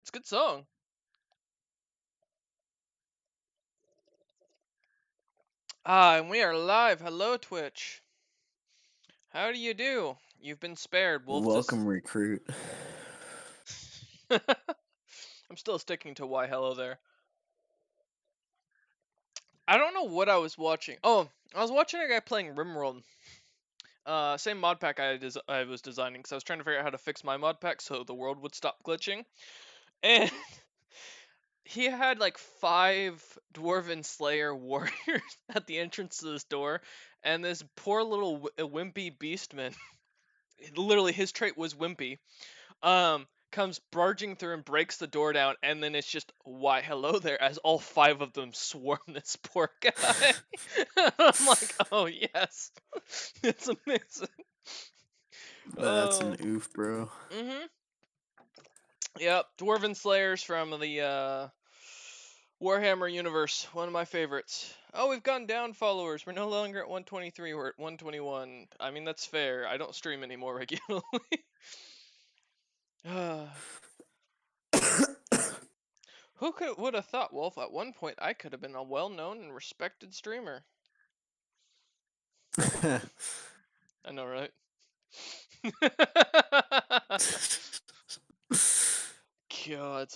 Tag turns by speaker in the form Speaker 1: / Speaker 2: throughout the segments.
Speaker 1: It's a good song. And we are live. Hello, Twitch. How do you do? You've been spared. Wolf just.
Speaker 2: Welcome, recruit.
Speaker 1: I'm still sticking to why hello there. I don't know what I was watching. Oh, I was watching a guy playing RimWorld. Same mod pack I was designing, because I was trying to figure out how to fix my mod pack so the world would stop glitching. And he had like 5 Dwarven Slayer warriors at the entrance to this door, and this poor little wimpy beastman. Literally, his trait was wimpy. Comes barging through and breaks the door down, and then it's just why hello there as all 5 of them swarm this poor guy. I'm like, oh yes, it's amazing.
Speaker 2: That's an
Speaker 1: Oh,
Speaker 2: oof, bro.
Speaker 1: yep, Dwarven Slayers from the Warhammer universe, one of my favorites. Oh, we've gone down followers. We're no longer at 123. We're at 121. I mean, that's fair. I don't stream anymore regularly. Who would have thought, Wolf? At one point, I could have been a well-known and respected streamer. I know, right? God.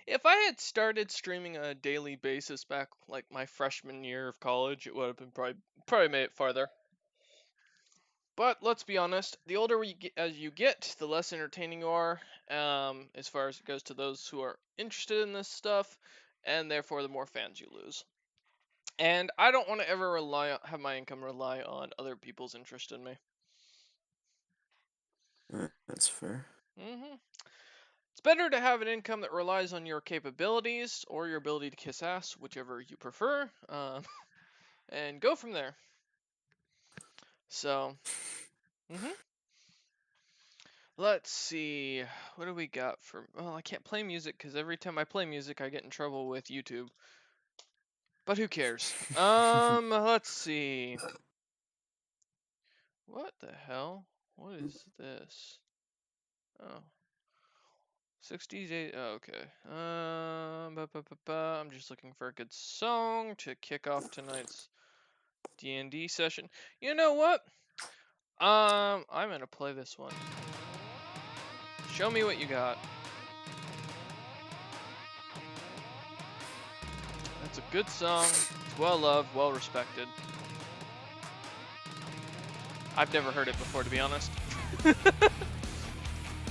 Speaker 1: If I had started streaming on a daily basis back like my freshman year of college, it would have been probably made it farther. But let's be honest, the older as you get, the less entertaining you are, as far as it goes to those who are interested in this stuff, and therefore the more fans you lose. And I don't want to ever have my income rely on other people's interest in me.
Speaker 2: That's fair.
Speaker 1: It's better to have an income that relies on your capabilities or your ability to kiss ass, whichever you prefer, and go from there. So, let's see. What do we got for? Well, I can't play music because every time I play music, I get in trouble with YouTube. But who cares? Let's see. What the hell? What is this? Oh. 68. Oh, okay. I'm just looking for a good song to kick off tonight's D&D session. You know what? I'm gonna play this one. Show me what you got. That's a good song. It's well loved, well respected. I've never heard it before, to be honest.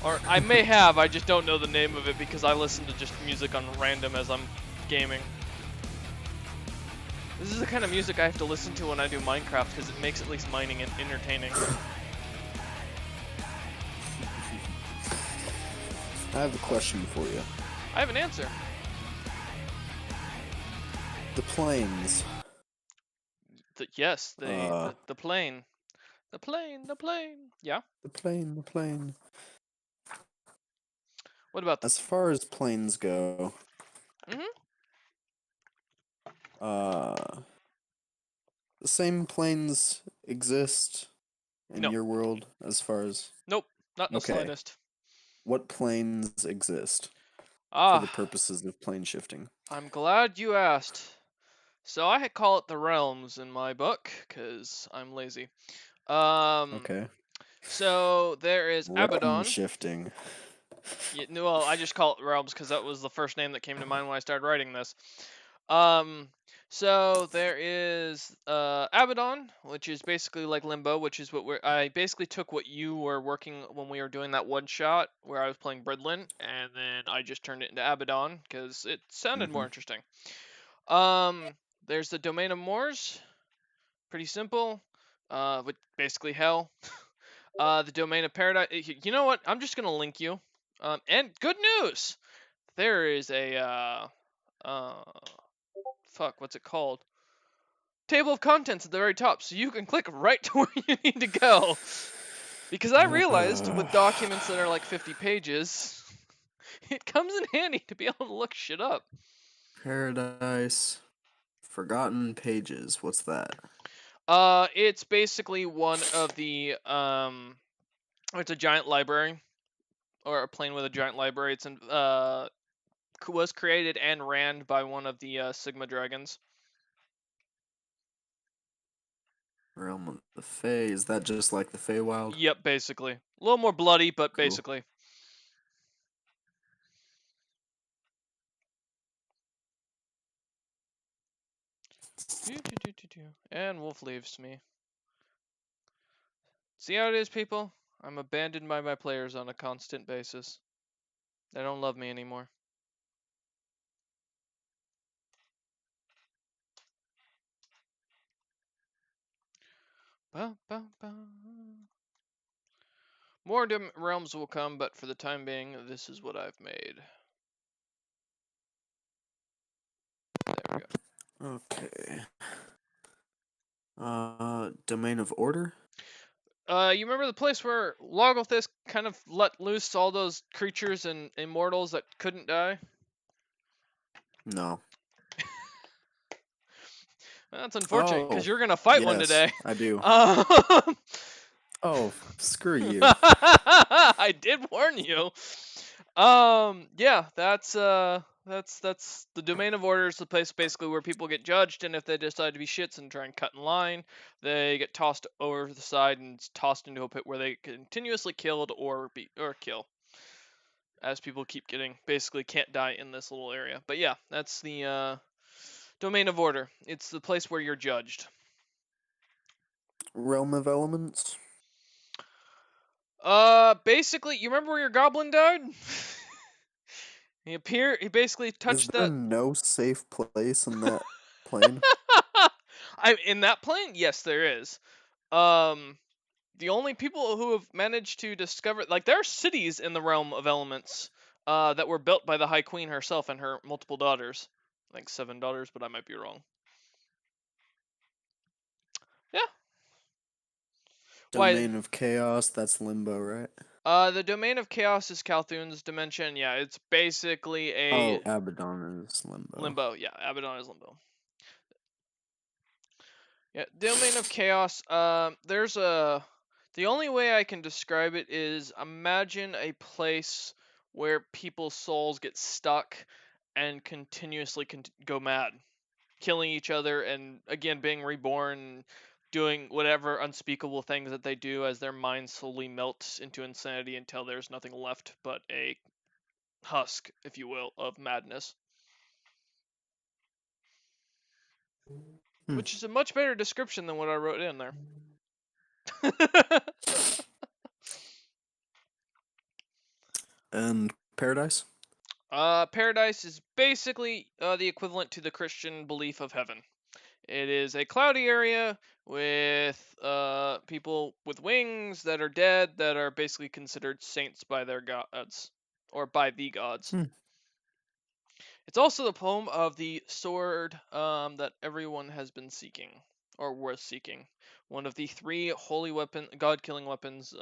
Speaker 1: Or I may have, I just don't know the name of it because I listen to just music on random as I'm gaming. This is the kind of music I have to listen to when I do Minecraft because it makes at least mining entertaining.
Speaker 2: I have a question for you.
Speaker 1: I have an answer.
Speaker 2: The planes.
Speaker 1: Yes, the plane. The plane. Yeah?
Speaker 2: The plane.
Speaker 1: What about
Speaker 2: As far as planes go, the same planes exist in
Speaker 1: No.
Speaker 2: your world as far as...
Speaker 1: Nope, not in the
Speaker 2: Okay.
Speaker 1: slightest.
Speaker 2: What planes exist for the
Speaker 1: Ah,
Speaker 2: purposes of plane shifting?
Speaker 1: I'm glad you asked. So I call it the realms in my book, because I'm lazy.
Speaker 2: Okay.
Speaker 1: So there is
Speaker 2: Realm
Speaker 1: Abaddon.
Speaker 2: shifting.
Speaker 1: Yeah, well, I just call it realms because that was the first name that came to mind when I started writing this. So there is Abaddon, which is basically like Limbo, which is what I basically took what you were working when we were doing that one shot where I was playing Bridlin, and then I just turned it into Abaddon because it sounded more interesting. There's the Domain of Moors, pretty simple, but basically hell. The Domain of Paradise. You know what? I'm just gonna link you. And good news, there is a fuck, what's it called? Table of contents at the very top, so you can click right to where you need to go. Because I realized with documents that are like 50 pages, it comes in handy to be able to look shit up.
Speaker 2: Paradise. Forgotten Pages. What's that?
Speaker 1: It's basically one of the it's a giant library or a plane with a giant library. It's was created and ran by one of the Sigma dragons.
Speaker 2: Realm of the Fae. Is that just like the Feywild?
Speaker 1: Yep, basically. A little more bloody, but
Speaker 2: Cool.
Speaker 1: basically. And Wolf leaves me. See how it is, people? I'm abandoned by my players on a constant basis. They don't love me anymore. Ba, ba, ba. More realms will come, but for the time being, this is what I've made. There we go.
Speaker 2: Okay. Domain of Order?
Speaker 1: You remember the place where Logothus kind of let loose all those creatures and immortals that couldn't die?
Speaker 2: No.
Speaker 1: That's unfortunate, because
Speaker 2: Oh,
Speaker 1: you're gonna fight one
Speaker 2: yes,
Speaker 1: today.
Speaker 2: I do. Oh, screw you.
Speaker 1: I did warn you. Yeah, that's the domain of order is the place basically where people get judged, and if they decide to be shits and try and cut in line, they get tossed over the side and tossed into a pit where they continuously killed or kill. As people keep getting basically can't die in this little area. But yeah, that's the domain of order. It's the place where you're judged.
Speaker 2: Realm of Elements?
Speaker 1: Basically, you remember where your goblin died? He basically touched
Speaker 2: Is there
Speaker 1: that.
Speaker 2: no safe place in that plane?
Speaker 1: In that plane? Yes, there is. The only people who have managed to discover, like, there are cities in the realm of elements, that were built by the High Queen herself and her multiple daughters. I think 7 daughters, but I might be wrong. Yeah. Why?
Speaker 2: Domain of Chaos, that's Limbo, right?
Speaker 1: The domain of chaos is Calthune's dimension. Yeah, it's basically a
Speaker 2: Oh, Abaddon is Limbo.
Speaker 1: limbo. Yeah, Abaddon is limbo. Yeah, domain of chaos. The only way I can describe it is imagine a place where people's souls get stuck and continuously go mad, killing each other, and again being reborn, doing whatever unspeakable things that they do as their minds slowly melt into insanity until there's nothing left but a husk, if you will, of madness. Which is a much better description than what I wrote in there.
Speaker 2: And Paradise?
Speaker 1: Paradise is basically the equivalent to the Christian belief of heaven. It is a cloudy area with people with wings that are dead that are basically considered saints by their gods, or by the gods. It's also the home of the sword that everyone has been seeking, or was seeking. One of the 3 holy god-killing weapons,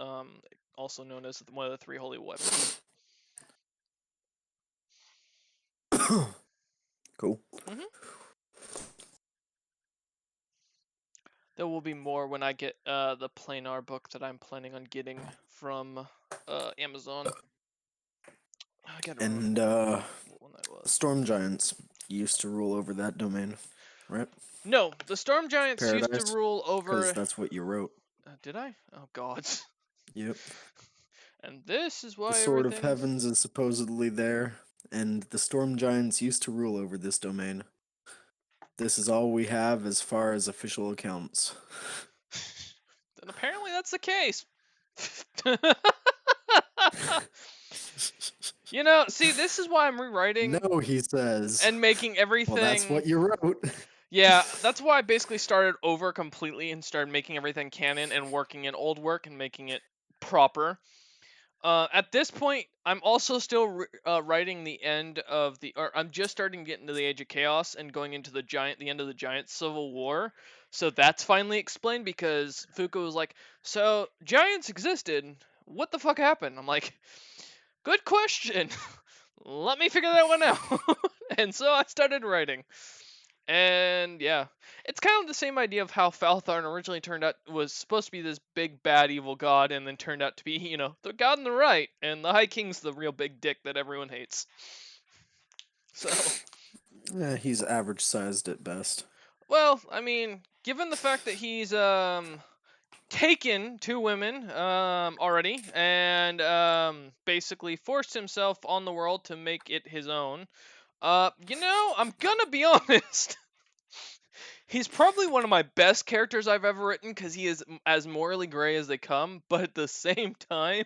Speaker 1: also known as one of the 3 holy weapons.
Speaker 2: Cool.
Speaker 1: There will be more when I get the planar book that I'm planning on getting from Amazon.
Speaker 2: And Storm Giants used to rule over that domain, right?
Speaker 1: No, the Storm Giants
Speaker 2: Paradise?
Speaker 1: used to rule over.
Speaker 2: Because that's what you wrote.
Speaker 1: Did I? Oh God.
Speaker 2: Yep.
Speaker 1: And this is why
Speaker 2: the Sword of Heavens is supposedly there, and the Storm Giants used to rule over this domain. This is all we have as far as official accounts.
Speaker 1: Then apparently that's the case. You know, see, this is why I'm rewriting.
Speaker 2: No, he says.
Speaker 1: And making everything.
Speaker 2: Well, that's what you wrote.
Speaker 1: Yeah, that's why I basically started over completely and started making everything canon and working in old work and making it proper. At this point, I'm also still writing the end of or I'm just starting to get into the Age of Chaos and going into the end of the Giant Civil War. So that's finally explained because Fuka was like, "So giants existed. What the fuck happened?" I'm like, "Good question. Let me figure that one out." And so I started writing. And yeah, it's kind of the same idea of how Faltharn originally turned out was supposed to be this big bad evil god, and then turned out to be, the god in the right, and the High King's the real big dick that everyone hates. So,
Speaker 2: Yeah, he's average sized at best.
Speaker 1: well, I mean, given the fact that he's taken two women already, and basically forced himself on the world to make it his own, I'm gonna be honest. He's probably one of my best characters I've ever written because he is as morally gray as they come, but at the same time,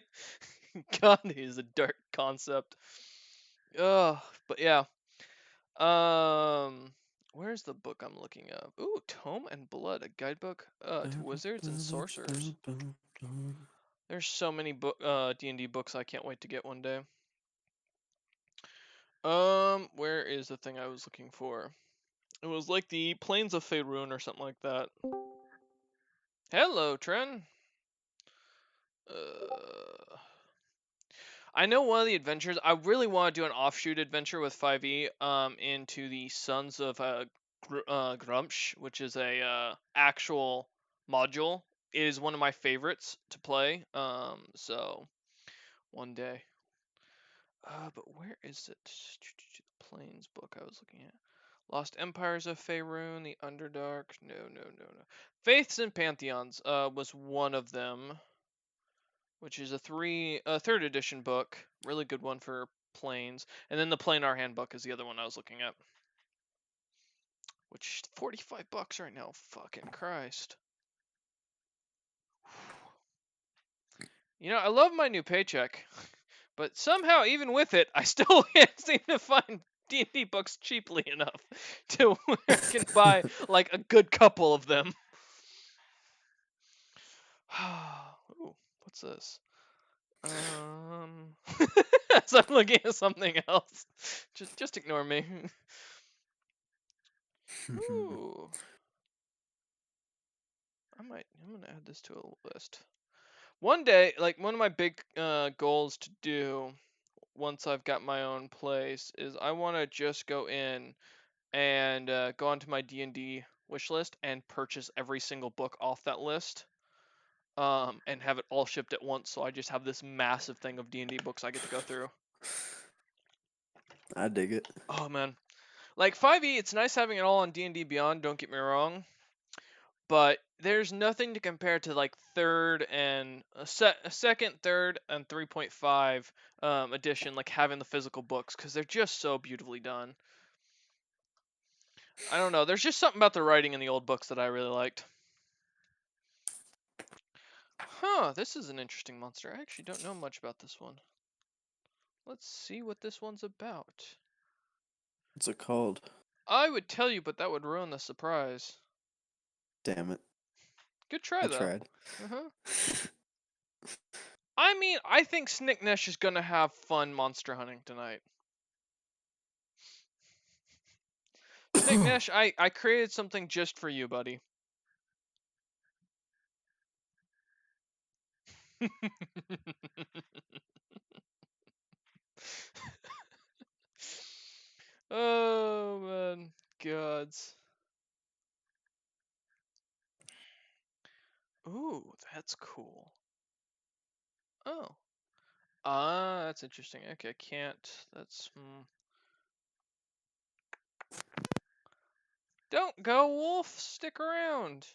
Speaker 1: God, he is a dark concept. Ugh, but yeah. Um, where's the book I'm looking at? Ooh, Tome and Blood, a guidebook to wizards and sorcerers. There's so many D&D books I can't wait to get one day. Where is the thing I was looking for? It was like the Plains of Faerun or something like that. Hello, Tren. I know one of the adventures. I really want to do an offshoot adventure with 5e into the Sons of Grumsh, which is a actual module. It is one of my favorites to play. So one day. But where is it? The Plains book I was looking at. Lost Empires of Faerun, The Underdark. No. Faiths and Pantheons was one of them, which is a third edition book. Really good one for Plains. And then the Planar Handbook is the other one I was looking at. Which $45 right now. Fucking Christ. I love my new paycheck, but somehow even with it, I still can't seem to find D&D books cheaply enough to where I can buy like a good couple of them. Ooh, what's this? So I'm looking at something else. Just ignore me. Ooh. I'm gonna add this to a list. One day, like one of my big goals to do once I've got my own place is I want to just go in and go onto my D&D wish list and purchase every single book off that list. And have it all shipped at once, so I just have this massive thing of D&D books I get to go through.
Speaker 2: I dig it.
Speaker 1: Oh man, like 5e, it's nice having it all on D&D Beyond. Don't get me wrong, but there's nothing to compare to like third and second, third, and 3.5 edition, like having the physical books because they're just so beautifully done. I don't know. There's just something about the writing in the old books that I really liked. Huh, this is an interesting monster. I actually don't know much about this one. Let's see what this one's about.
Speaker 2: What's it called?
Speaker 1: I would tell you, but that would ruin the surprise.
Speaker 2: Damn it.
Speaker 1: Good try,
Speaker 2: I
Speaker 1: though.
Speaker 2: tried.
Speaker 1: I mean, I think Snicknesh is gonna have fun monster hunting tonight. Snicknesh, I created something just for you, buddy. Oh man, gods. Ooh, that's cool. Oh. Ah, that's interesting. Okay, I can't. That's. Don't go, Wolf! Stick around!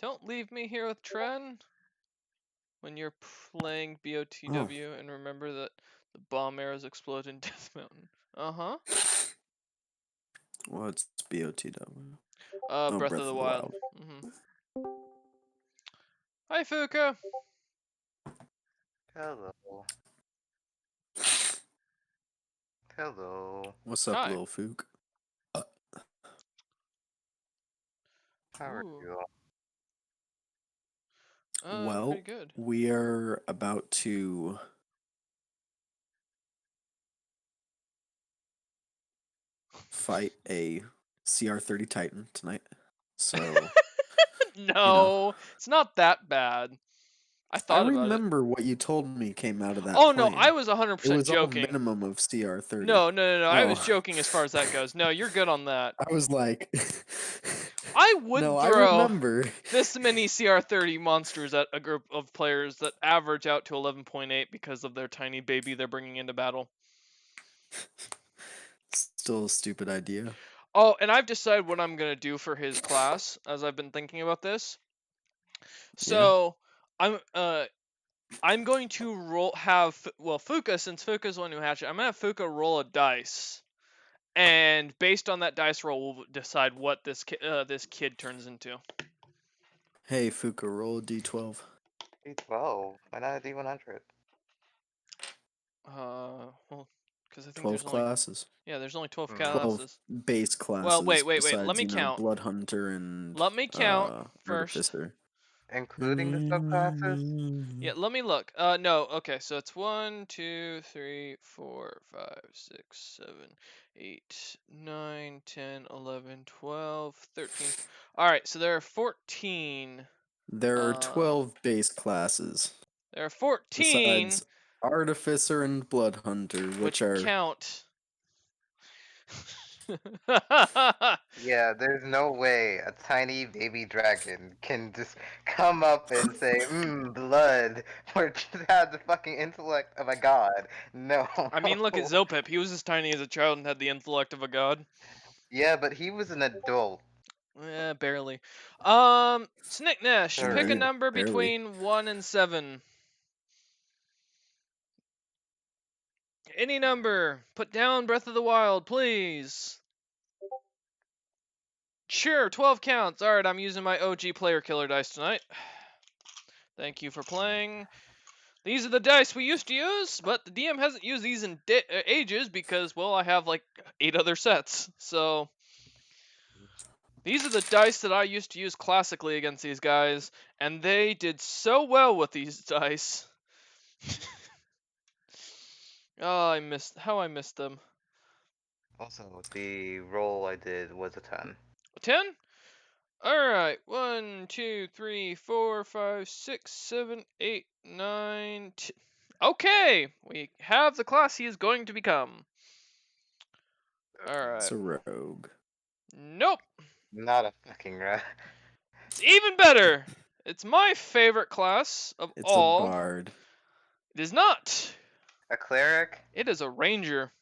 Speaker 1: Don't leave me here with Tren when you're playing BOTW, and remember that the bomb arrows explode in Death Mountain. Uh-huh.
Speaker 2: What's BOTW?
Speaker 1: Breath of the Wild. Hi, Fuka!
Speaker 3: Hello. Hello.
Speaker 2: What's up,
Speaker 1: Hi.
Speaker 2: Lil Fook?
Speaker 3: How are
Speaker 1: Ooh.
Speaker 3: you all?
Speaker 2: Well,
Speaker 1: pretty good.
Speaker 2: we are about to fight a CR30 Titan tonight. So
Speaker 1: No, it's not that bad. I
Speaker 2: I
Speaker 1: thought about it.
Speaker 2: remember what you told me came out of that
Speaker 1: Oh no,
Speaker 2: plane.
Speaker 1: I was
Speaker 2: It
Speaker 1: 100%
Speaker 2: was all
Speaker 1: joking.
Speaker 2: minimum of CR30.
Speaker 1: No, I was
Speaker 2: Oh.
Speaker 1: joking as far as that goes. No, you're good on that.
Speaker 2: I was like,
Speaker 1: I would
Speaker 2: no, I
Speaker 1: throw
Speaker 2: remember.
Speaker 1: this many CR30 monsters at a group of players that average out to 11.8 because of their tiny baby they're bringing into battle.
Speaker 2: Still a stupid idea.
Speaker 1: Oh, and I've decided what I'm gonna do for his class as I've been thinking about this. So I'm going to Fuka, since Fuka's the one who hatched it, I'm gonna have Fuka roll a dice, and based on that dice roll, we'll decide what this kid turns into.
Speaker 2: Hey, Fuka, roll a d12.
Speaker 3: D12. Why not a D100?
Speaker 1: Well, because I think
Speaker 2: 12
Speaker 1: there's only
Speaker 2: classes.
Speaker 1: there's only 12
Speaker 3: Hmm.
Speaker 2: 12
Speaker 1: classes.
Speaker 2: base classes.
Speaker 1: Well, wait.
Speaker 2: Besides,
Speaker 1: Let me count.
Speaker 2: Blood Hunter and
Speaker 1: Let me count first.
Speaker 2: Artificer.
Speaker 3: Including the subclasses?
Speaker 1: Yeah, let me look. No, okay, so it's 1, 2, 3, 4, 5, 6, 7, 8, 9, 10, 11, 12, 13. Alright, so there are 14.
Speaker 2: There are 12 base classes.
Speaker 1: There are 14
Speaker 2: besides Artificer and Blood Hunter, which are
Speaker 1: count.
Speaker 3: Yeah, there's no way a tiny baby dragon can just come up and say, blood, or just have the fucking intellect of a god. No.
Speaker 1: I mean, look at Zopip. He was as tiny as a child and had the intellect of a god.
Speaker 3: Yeah, but he was an adult.
Speaker 1: Yeah, barely. Snicknash, pick a
Speaker 3: Barely.
Speaker 1: number between 1 and 7. Any number. Put down Breath of the Wild, please. Sure, 12 counts. Alright, I'm using my OG player killer dice tonight. Thank you for playing. These are the dice we used to use, but the DM hasn't used these in ages because, well, I have like 8 other sets. So, these are the dice that I used to use classically against these guys, and they did so well with these dice. Oh, I missed them.
Speaker 3: Also, the roll I did was a 10.
Speaker 1: 10? Alright, 1, 2, 3, 4, 5, 6, 7, 8, 9, 10. Okay, we have the class he is going to become. Alright.
Speaker 2: it's a rogue.
Speaker 1: Nope.
Speaker 3: Not a fucking rat.
Speaker 1: It's even better. It's my favorite class of
Speaker 2: It's
Speaker 1: all.
Speaker 2: a bard.
Speaker 1: It is not.
Speaker 3: A cleric?
Speaker 1: It is a ranger.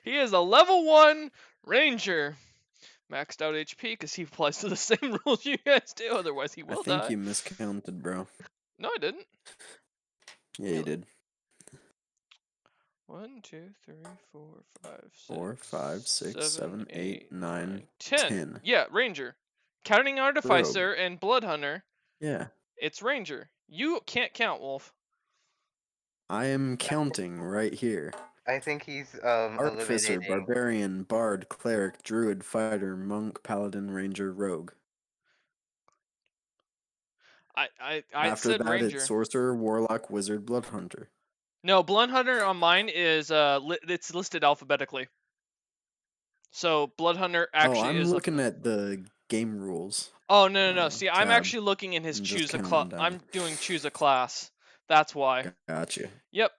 Speaker 1: He is a level 1 ranger. Maxed out HP because he applies to the same rules you guys do. Otherwise, he will
Speaker 2: I think
Speaker 1: die.
Speaker 2: you miscounted, bro.
Speaker 1: No, I didn't.
Speaker 2: Yeah, you did.
Speaker 1: 1, 2, 3, 4, 5, 6,
Speaker 2: 4, 5, 6, 7, 8, 9,
Speaker 1: 10.
Speaker 2: 10.
Speaker 1: Yeah, ranger. Counting Artificer and Blood Hunter,
Speaker 2: Yeah.
Speaker 1: it's ranger. You can't count, Wolf.
Speaker 2: I am counting right here.
Speaker 3: I think he's
Speaker 2: Artificer,
Speaker 3: eliminating.
Speaker 2: Barbarian, Bard, Cleric, Druid, Fighter, Monk, Paladin, Ranger, Rogue.
Speaker 1: I
Speaker 2: After
Speaker 1: said
Speaker 2: that,
Speaker 1: ranger.
Speaker 2: it's Sorcerer, Warlock, Wizard, Blood Hunter.
Speaker 1: No, Blood Hunter on mine is it's listed alphabetically. So Blood Hunter actually
Speaker 2: I'm
Speaker 1: is.
Speaker 2: looking at the game rules.
Speaker 1: Oh no! See, I'm
Speaker 2: tab.
Speaker 1: actually looking in his
Speaker 2: I'm
Speaker 1: choose
Speaker 2: just
Speaker 1: a
Speaker 2: counting
Speaker 1: class.
Speaker 2: down.
Speaker 1: I'm doing choose a class. That's why.
Speaker 2: Gotcha.
Speaker 1: Yep.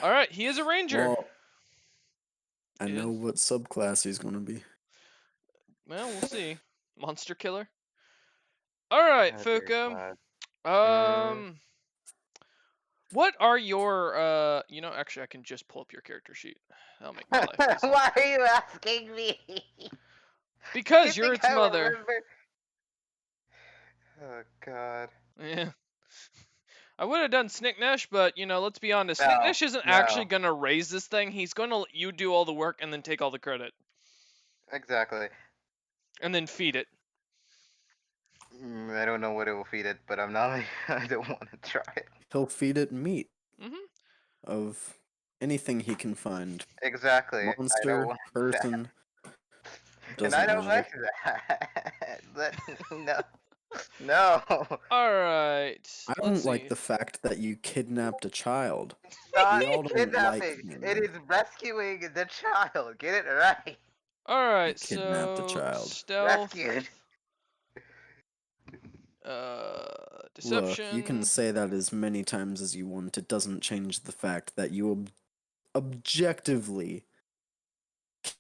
Speaker 1: All right, he is a ranger.
Speaker 2: Well, I know what subclass he's gonna be.
Speaker 1: Well, we'll see. Monster killer. All right,
Speaker 3: Oh, dear
Speaker 1: Fuka.
Speaker 3: God.
Speaker 1: What are your actually I can just pull up your character sheet. That'll make my life easy.
Speaker 3: Why are you asking me?
Speaker 1: Because
Speaker 3: You
Speaker 1: you're
Speaker 3: think
Speaker 1: its
Speaker 3: I
Speaker 1: mother.
Speaker 3: remember? Oh god.
Speaker 1: Yeah. I would have done Snicknash, but let's be honest.
Speaker 3: No,
Speaker 1: Snicknash isn't
Speaker 3: no.
Speaker 1: actually gonna raise this thing. He's gonna let you do all the work and then take all the credit.
Speaker 3: Exactly.
Speaker 1: And then feed it.
Speaker 3: I don't know what it will feed it, but I'm not. I don't want to try it.
Speaker 2: He'll feed it meat
Speaker 1: Mhm.
Speaker 2: of anything he can find.
Speaker 3: Exactly. I
Speaker 2: Monster,
Speaker 3: don't want
Speaker 2: person.
Speaker 3: that. And I don't like that. But no. No.
Speaker 1: All right.
Speaker 2: I don't like the fact that you kidnapped a child.
Speaker 3: Not
Speaker 2: We all don't
Speaker 3: kidnapping.
Speaker 2: like
Speaker 3: It is rescuing the child. Get it right.
Speaker 1: All right.
Speaker 2: You kidnapped a
Speaker 1: So
Speaker 2: child.
Speaker 1: stealth.
Speaker 3: Rescued.
Speaker 1: Deception.
Speaker 2: Look, you can say that as many times as you want. It doesn't change the fact that you objectively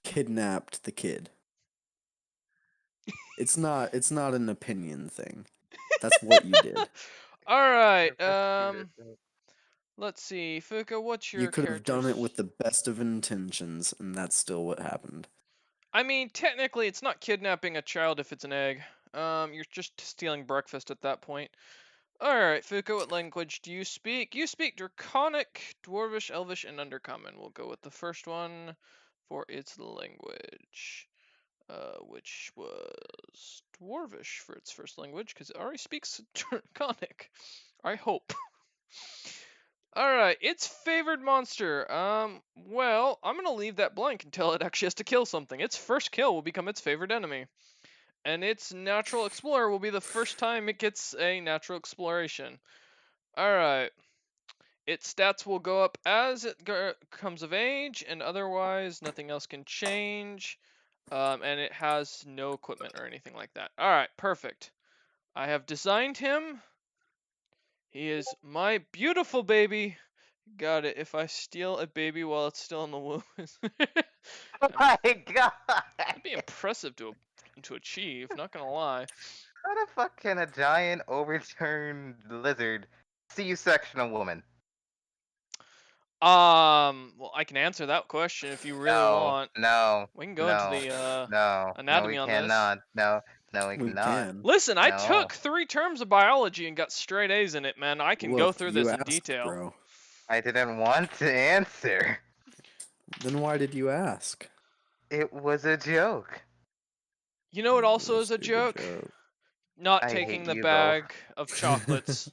Speaker 2: kidnapped the kid. It's not an opinion thing. That's what you did.
Speaker 1: All right.
Speaker 3: Rescued it.
Speaker 1: Let's see, Fuka. What's your
Speaker 2: You could have done it
Speaker 1: character's-
Speaker 2: with the best of intentions, and that's still what happened.
Speaker 1: I mean, technically, it's not kidnapping a child if it's an egg. You're just stealing breakfast at that point. Alright, Fuka, what language do you speak? You speak Draconic, Dwarvish, Elvish, and Undercommon. We'll go with the first one for its language. Which was Dwarvish for its first language, because it already speaks Draconic. I hope. Alright, its favored monster. Well, I'm gonna leave that blank until it actually has to kill something. Its first kill will become its favorite enemy. And its natural explorer will be the first time it gets a natural exploration. Alright. Its stats will go up as it comes of age, and otherwise nothing else can change. And it has no equipment or anything like that. Alright, perfect. I have designed him. He is my beautiful baby. Got it. If I steal a baby while it's still in the womb.
Speaker 3: Oh my god!
Speaker 1: That'd be impressive to achieve, not gonna lie.
Speaker 3: How the fuck can a giant overturned lizard C-section a woman?
Speaker 1: Well, I can answer that question if you really want.
Speaker 3: No.
Speaker 1: We can go into the
Speaker 3: No.
Speaker 1: anatomy
Speaker 3: no,
Speaker 1: on
Speaker 3: we
Speaker 1: this.
Speaker 3: cannot. No, we
Speaker 2: We
Speaker 3: cannot.
Speaker 2: can.
Speaker 1: Listen, I
Speaker 3: No.
Speaker 1: took 3 terms of biology and got straight A's in it, man. I can go
Speaker 2: Look,
Speaker 1: through
Speaker 2: you
Speaker 1: this in
Speaker 2: asked,
Speaker 1: detail.
Speaker 2: Bro.
Speaker 3: I didn't want to answer.
Speaker 2: Then why did you ask?
Speaker 3: It was a joke.
Speaker 1: You know what also is a
Speaker 2: Stupid
Speaker 1: joke? Not
Speaker 3: I
Speaker 1: taking
Speaker 3: hate
Speaker 1: the
Speaker 3: you both.
Speaker 1: bag of chocolates.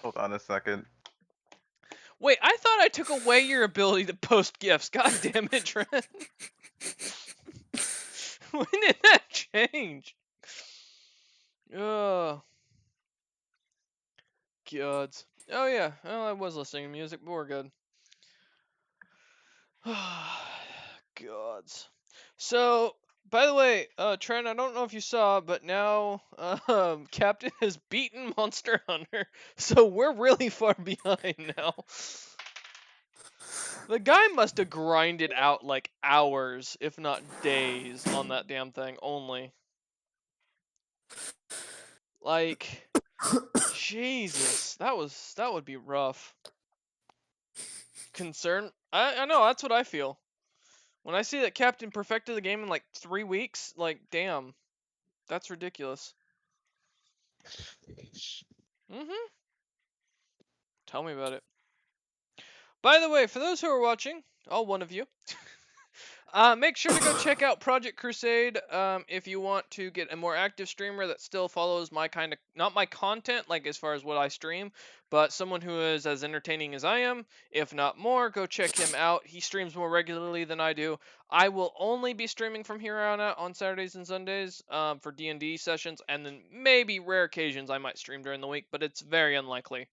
Speaker 3: Hold on a second.
Speaker 1: Wait, I thought I took away your ability to post gifts. God damn it, Trent. When did that change? Oh. Gods. Oh yeah, well, I was listening to music, but we're good. Gods. So, by the way, Trent, I don't know if you saw, but now Captain has beaten Monster Hunter, so we're really far behind now. The guy must have grinded out like hours, if not days, on that damn thing only. Like, Jesus, that would be rough. Concern? I know, that's what I feel. When I see that Captain perfected the game in like 3 weeks, like, damn, that's ridiculous. Mm-hmm. Tell me about it. By the way, for those who are watching, all one of you, make sure to go check out Project Crusade if you want to get a more active streamer that still follows my kind of, not my content, like as far as what I stream, but someone who is as entertaining as I am, if not more. Go check him out. He streams more regularly than I do. I will only be streaming from here on out on Saturdays and Sundays for D&D sessions, and then maybe rare occasions I might stream during the week, but it's very unlikely.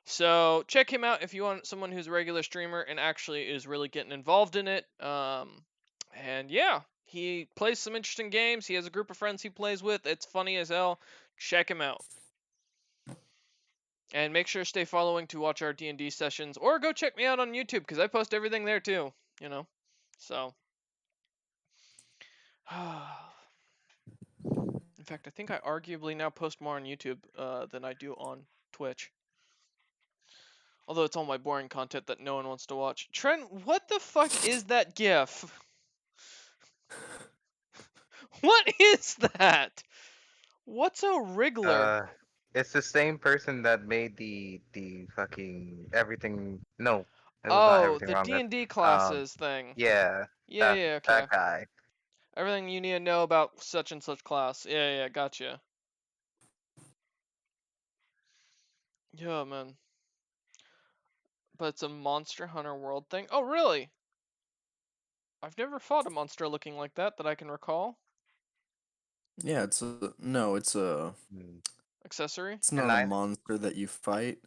Speaker 1: So check him out if you want someone who's a regular streamer and actually is really getting involved in it. And yeah, he plays some interesting games. He has a group of friends he plays with. It's funny as hell. Check him out. And make sure to stay following to watch our D&D sessions, or go check me out on YouTube because I post everything there too. You know, so. In fact, I think I arguably now post more on YouTube than I do on Twitch. Although it's all my boring content that no one wants to watch. Trent, what the fuck is that GIF? What is that? What's a wriggler?
Speaker 3: It's the same person that made the fucking everything. No, it was not
Speaker 1: Oh,
Speaker 3: everything
Speaker 1: the
Speaker 3: wrong.
Speaker 1: D&D classes thing.
Speaker 3: Yeah.
Speaker 1: Yeah,
Speaker 3: that,
Speaker 1: yeah, okay.
Speaker 3: That guy.
Speaker 1: Everything you need to know about such and such class. Yeah, gotcha. Yeah, man. But it's a Monster Hunter World thing. Oh, really? I've never fought a monster looking like that I can recall.
Speaker 2: Yeah, it's a
Speaker 1: Accessory?
Speaker 2: it's not a monster that you fight.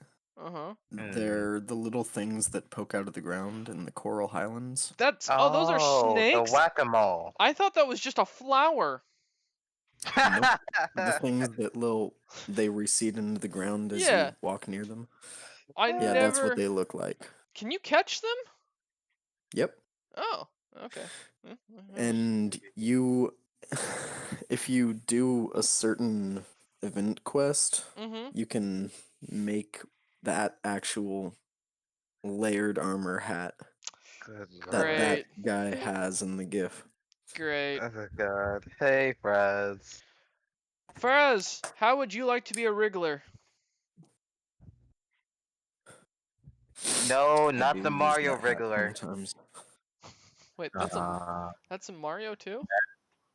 Speaker 1: Uh-huh.
Speaker 2: They're the little things that poke out of the ground in the Coral Highlands.
Speaker 1: That's those are snakes.
Speaker 3: The whack-a-mole.
Speaker 1: I thought that was just a flower.
Speaker 2: The things that they recede into the ground as
Speaker 1: Yeah.
Speaker 2: you walk near them.
Speaker 1: I
Speaker 2: Yeah, that's what
Speaker 1: never.
Speaker 2: they look like.
Speaker 1: Can you catch them?
Speaker 2: Yep.
Speaker 1: Oh, okay.
Speaker 2: And if you do a certain event quest,
Speaker 1: Mm-hmm.
Speaker 2: you can make that actual layered armor hat
Speaker 3: Good
Speaker 2: that
Speaker 3: lord.
Speaker 1: Great.
Speaker 2: guy has in the GIF.
Speaker 1: Great.
Speaker 3: Oh god. Hey, Fraz.
Speaker 1: Faraz, how would you like to be a Wriggler?
Speaker 3: No,
Speaker 2: I
Speaker 3: not
Speaker 2: do
Speaker 3: the
Speaker 2: use
Speaker 3: Mario
Speaker 2: that hat
Speaker 3: Wriggler.
Speaker 2: sometimes.
Speaker 1: Wait, that's a Mario too?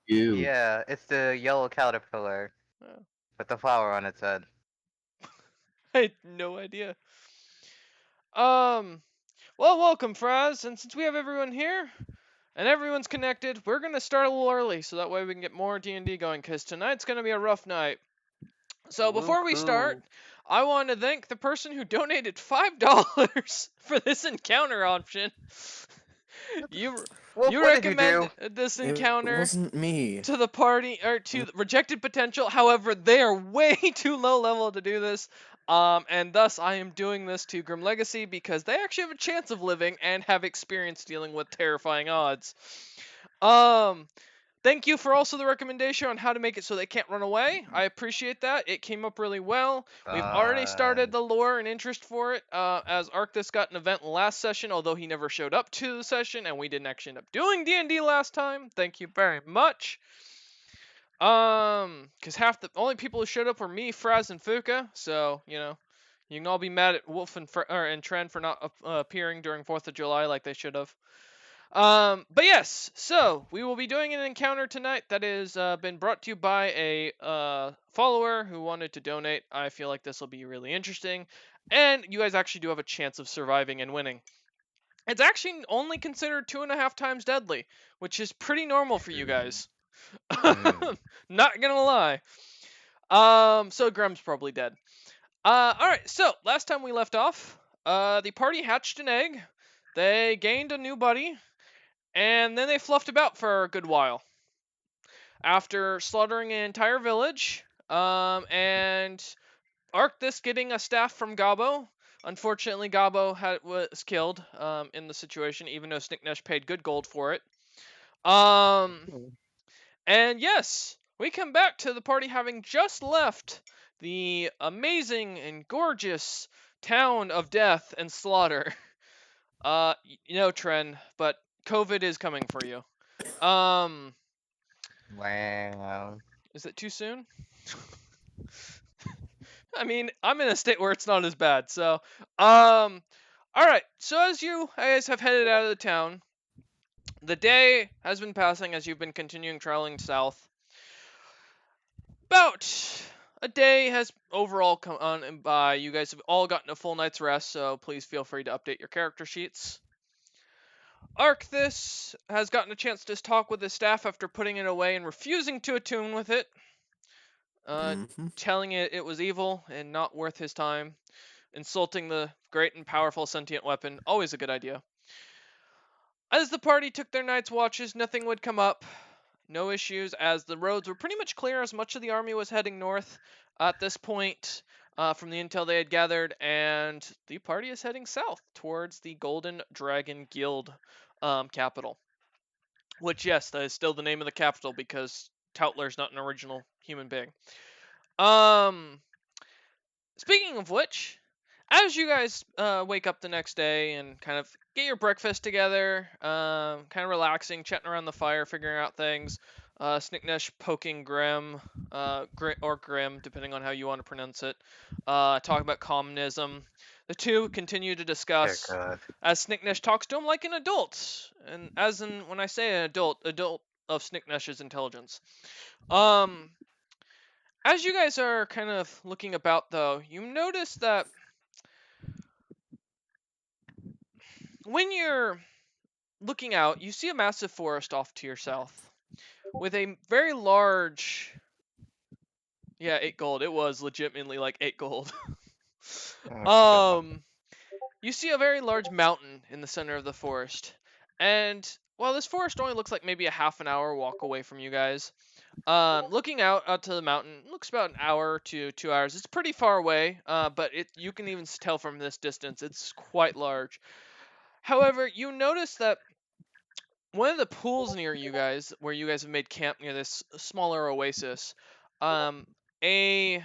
Speaker 4: You.
Speaker 3: Yeah, it's the yellow caterpillar
Speaker 1: Oh.
Speaker 3: with the flower on its head.
Speaker 1: I had no idea. Well, welcome, Fraz. And since we have everyone here and everyone's connected, we're gonna start a little early so that way we can get more D&D going. Cause tonight's gonna be a rough night. So before we start,
Speaker 3: Woohoo.
Speaker 1: I want to thank the person who donated $5 for this encounter option. You
Speaker 3: What did you
Speaker 1: recommend
Speaker 3: do?
Speaker 1: this
Speaker 2: It
Speaker 1: encounter
Speaker 2: wasn't me.
Speaker 1: to the party or to the rejected potential. However, they are way too low level to do this. And thus I am doing this to Grim Legacy because they actually have a chance of living and have experience dealing with terrifying odds. Thank you for also the recommendation on how to make it so they can't run away. I appreciate that. It came up really well. We've already started the lore and interest for it, as Arctis got an event last session, although he never showed up to the session, and we didn't actually end up doing D&D last time. Thank you very much. Because half the only people who showed up were me, Fraz, and Fuka, so, you know, you can all be mad at Wolf and Tren for not appearing during 4th of July like they should have. But yes, so we will be doing an encounter tonight that is been brought to you by a follower who wanted to donate. I feel like this will be really interesting, and you guys actually do have a chance of surviving and winning. It's actually only considered 2.5 times deadly, which is pretty normal for you guys. Not gonna lie. So Grum's probably dead. Alright, so last time we left off, the party hatched an egg. They gained a new buddy. And then they fluffed about for a good while. After slaughtering an entire village, and Arctis getting a staff from Gabo. Unfortunately, Gabo was killed in the situation, even though Snicknesh paid good gold for it. And yes, we come back to the party having just left the amazing and gorgeous town of death and slaughter. You know, Tren, but COVID is coming for you.
Speaker 3: Wow.
Speaker 1: Is it too soon? I mean, I'm in a state where it's not as bad, so, alright, so as you guys have headed out of the town, the day has been passing as you've been continuing traveling south. About a day has overall come on and by. You guys have all gotten a full night's rest, so please feel free to update your character sheets. Arctis has gotten a chance to talk with his staff after putting it away and refusing to attune with it. Telling it was evil and not worth his time. Insulting the great and powerful sentient weapon, always a good idea. As the party took their night's watches, nothing would come up. No issues, as the roads were pretty much clear as much of the army was heading north at this point from the intel they had gathered, and the party is heading south towards the Golden Dragon Guild capital. Which, yes, that is still the name of the capital because Toutler's not an original human being. Speaking of which, as you guys wake up the next day and kind of get your breakfast together, kind of relaxing, chatting around the fire, figuring out things, Snicknesh poking Grim, or Grim, depending on how you want to pronounce it, talk about communism. The two continue to discuss as Snicknesh talks to him like an adult, and as in when I say an adult of Snicknesh's intelligence. As you guys are kind of looking about, though, you notice that when you're looking out, you see a massive forest off to your south with a very large... Yeah, 8 gold. It was legitimately like 8 gold. You see a very large mountain in the center of the forest. And while this forest only looks like maybe a half an hour walk away from you guys, Looking out to the mountain, looks about an hour to 2 hours. It's pretty far away, but you can even tell from this distance it's quite large. However, you notice that one of the pools near you guys, where you guys have made camp near this smaller oasis, a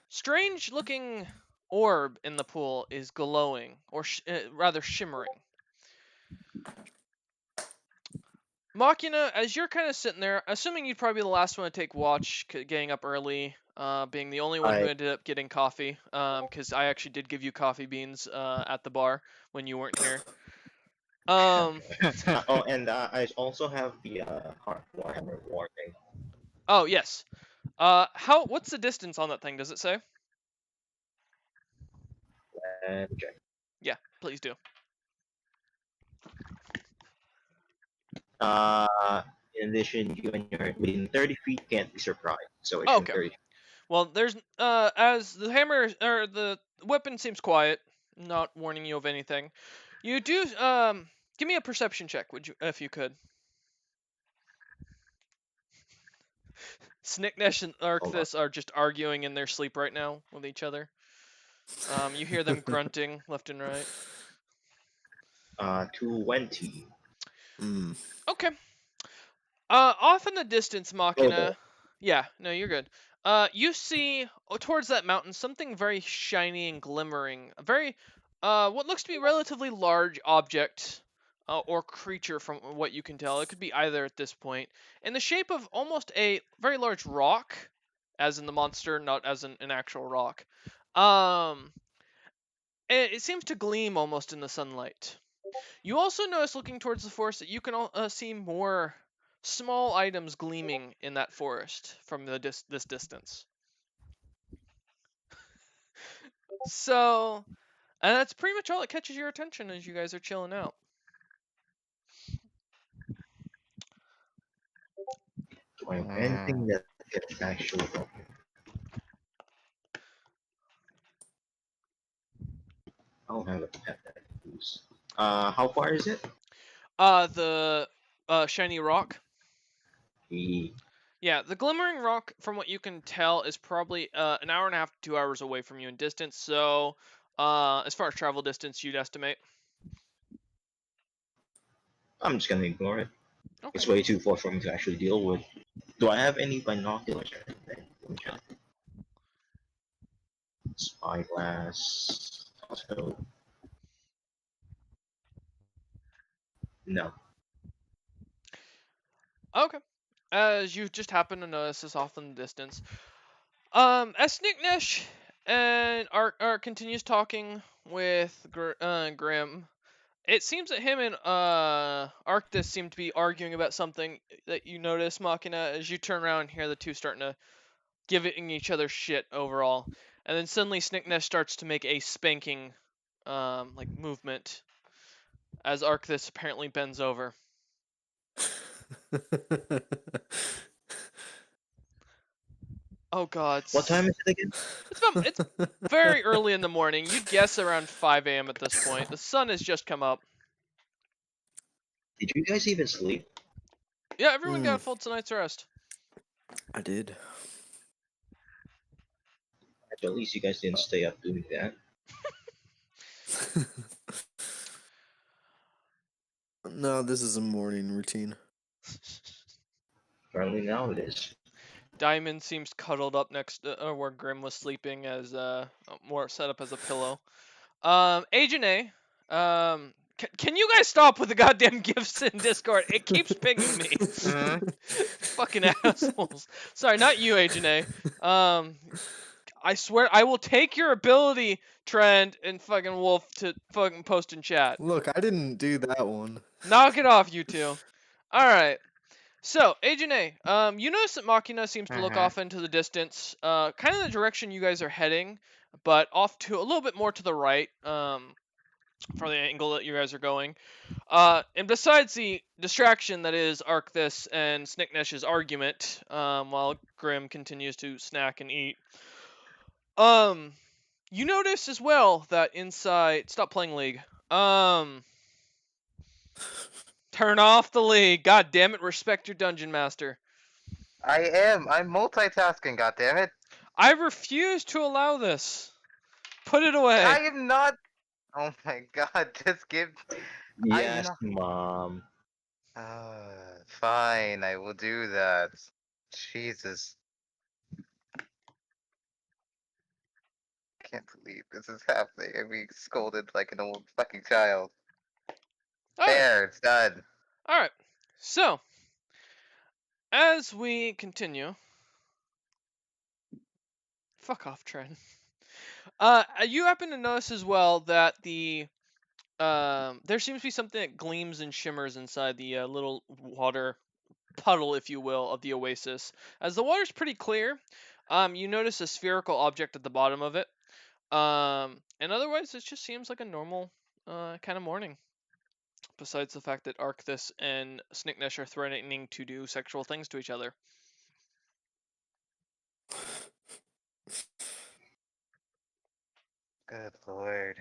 Speaker 1: strange looking orb in the pool is glowing, or rather shimmering. Machina, as you're kind of sitting there, assuming you'd probably be the last one to take watch, getting up early, being the only one who ended up getting coffee, because I actually did give you coffee beans at the bar when you weren't here.
Speaker 4: And I also have the Warhammer warning.
Speaker 1: Oh yes. What's the distance on that thing? Does it say?
Speaker 4: And check.
Speaker 1: Yeah, please do.
Speaker 4: In addition, you when you're within 30 feet, can't be surprised. So it's
Speaker 1: Okay.
Speaker 4: 30.
Speaker 1: Well, there's as the hammer or the weapon seems quiet, not warning you of anything. You do give me a perception check, would you, if you could. Snicknesh and Arcthus are just arguing in their sleep right now with each other. You hear them grunting left and right.
Speaker 4: 20.
Speaker 1: Okay. Off in the distance, Machina. Yeah, no, you're good. You see towards that mountain something very shiny and glimmering. A very, what looks to be relatively large object or creature from what you can tell. It could be either at this point. In the shape of almost a very large rock, as in the monster, not as an actual rock. And it seems to gleam almost in the sunlight. You also notice looking towards the forest that you can see more small items gleaming in that forest from this distance. So, and that's pretty much all that catches your attention as you guys are chilling out.
Speaker 4: Do I have anything that can actually help me? I don't have a pet that I can use. How far is it?
Speaker 1: The shiny rock.
Speaker 4: The
Speaker 1: Yeah, the glimmering rock, from what you can tell, is probably an hour and a half to 2 hours away from you in distance. So, as far as travel distance, you'd estimate.
Speaker 4: I'm just gonna ignore it.
Speaker 1: Okay.
Speaker 4: It's way too far for me to actually deal with. Do I have any binoculars or anything? Let me check. Spyglass. Also, no.
Speaker 1: Okay. As you just happen to notice this off in the distance. As Snicknesh and Art continues talking with Grim, it seems that him and Arcthus seem to be arguing about something that you notice, Machina, as you turn around and hear the two starting to giving each other shit overall. And then suddenly Snicknesh starts to make a spanking like movement as Arcthus apparently bends over. Oh god.
Speaker 4: What time is it again?
Speaker 1: It's very early in the morning. You'd guess around 5 a.m. at this point. The sun has just come up.
Speaker 4: Did you guys even sleep?
Speaker 1: Yeah, everyone got a full tonight's rest.
Speaker 2: I did.
Speaker 4: At least you guys didn't stay up doing that.
Speaker 2: No, this is a morning routine.
Speaker 4: Apparently now it is.
Speaker 1: Diamond seems cuddled up next to where Grim was sleeping, as more set up as a pillow. Agent A, can you guys stop with the goddamn gifts in Discord? It keeps pinging me. Fucking assholes. Sorry, not you, Agent A. I swear I will take your ability, Trend and fucking Wolf, to fucking post in chat.
Speaker 2: Look, I didn't do that one.
Speaker 1: Knock it off, you two. Alright. So, Agent A, you notice that Machina seems to look off into the distance, kind of the direction you guys are heading, but off to a little bit more to the right, for the angle that you guys are going. And besides the distraction that is Arcthus and Snicknesh's argument, while Grim continues to snack and eat, you notice as well that inside... Stop playing League. Turn off the League. God damn it, respect your dungeon master.
Speaker 3: I am. I'm multitasking. Goddammit.
Speaker 1: I refuse to allow this. Put it away.
Speaker 3: I am not. Oh my god! Just give. I'm
Speaker 4: Yes,
Speaker 3: not.
Speaker 4: mom.
Speaker 3: Fine. I will do that. Jesus. I can't believe this is happening. I'm being scolded like an old fucking child.
Speaker 1: Alright.
Speaker 3: There, it's done.
Speaker 1: Alright. So, as we continue. Fuck off, Trent. You happen to notice as well that there seems to be something that gleams and shimmers inside the little water puddle, if you will, of the oasis. As the water's pretty clear, you notice a spherical object at the bottom of it. And otherwise, it just seems like a normal kind of morning. Besides the fact that Arcthis and Snicknesh are threatening to do sexual things to each other.
Speaker 3: Good lord.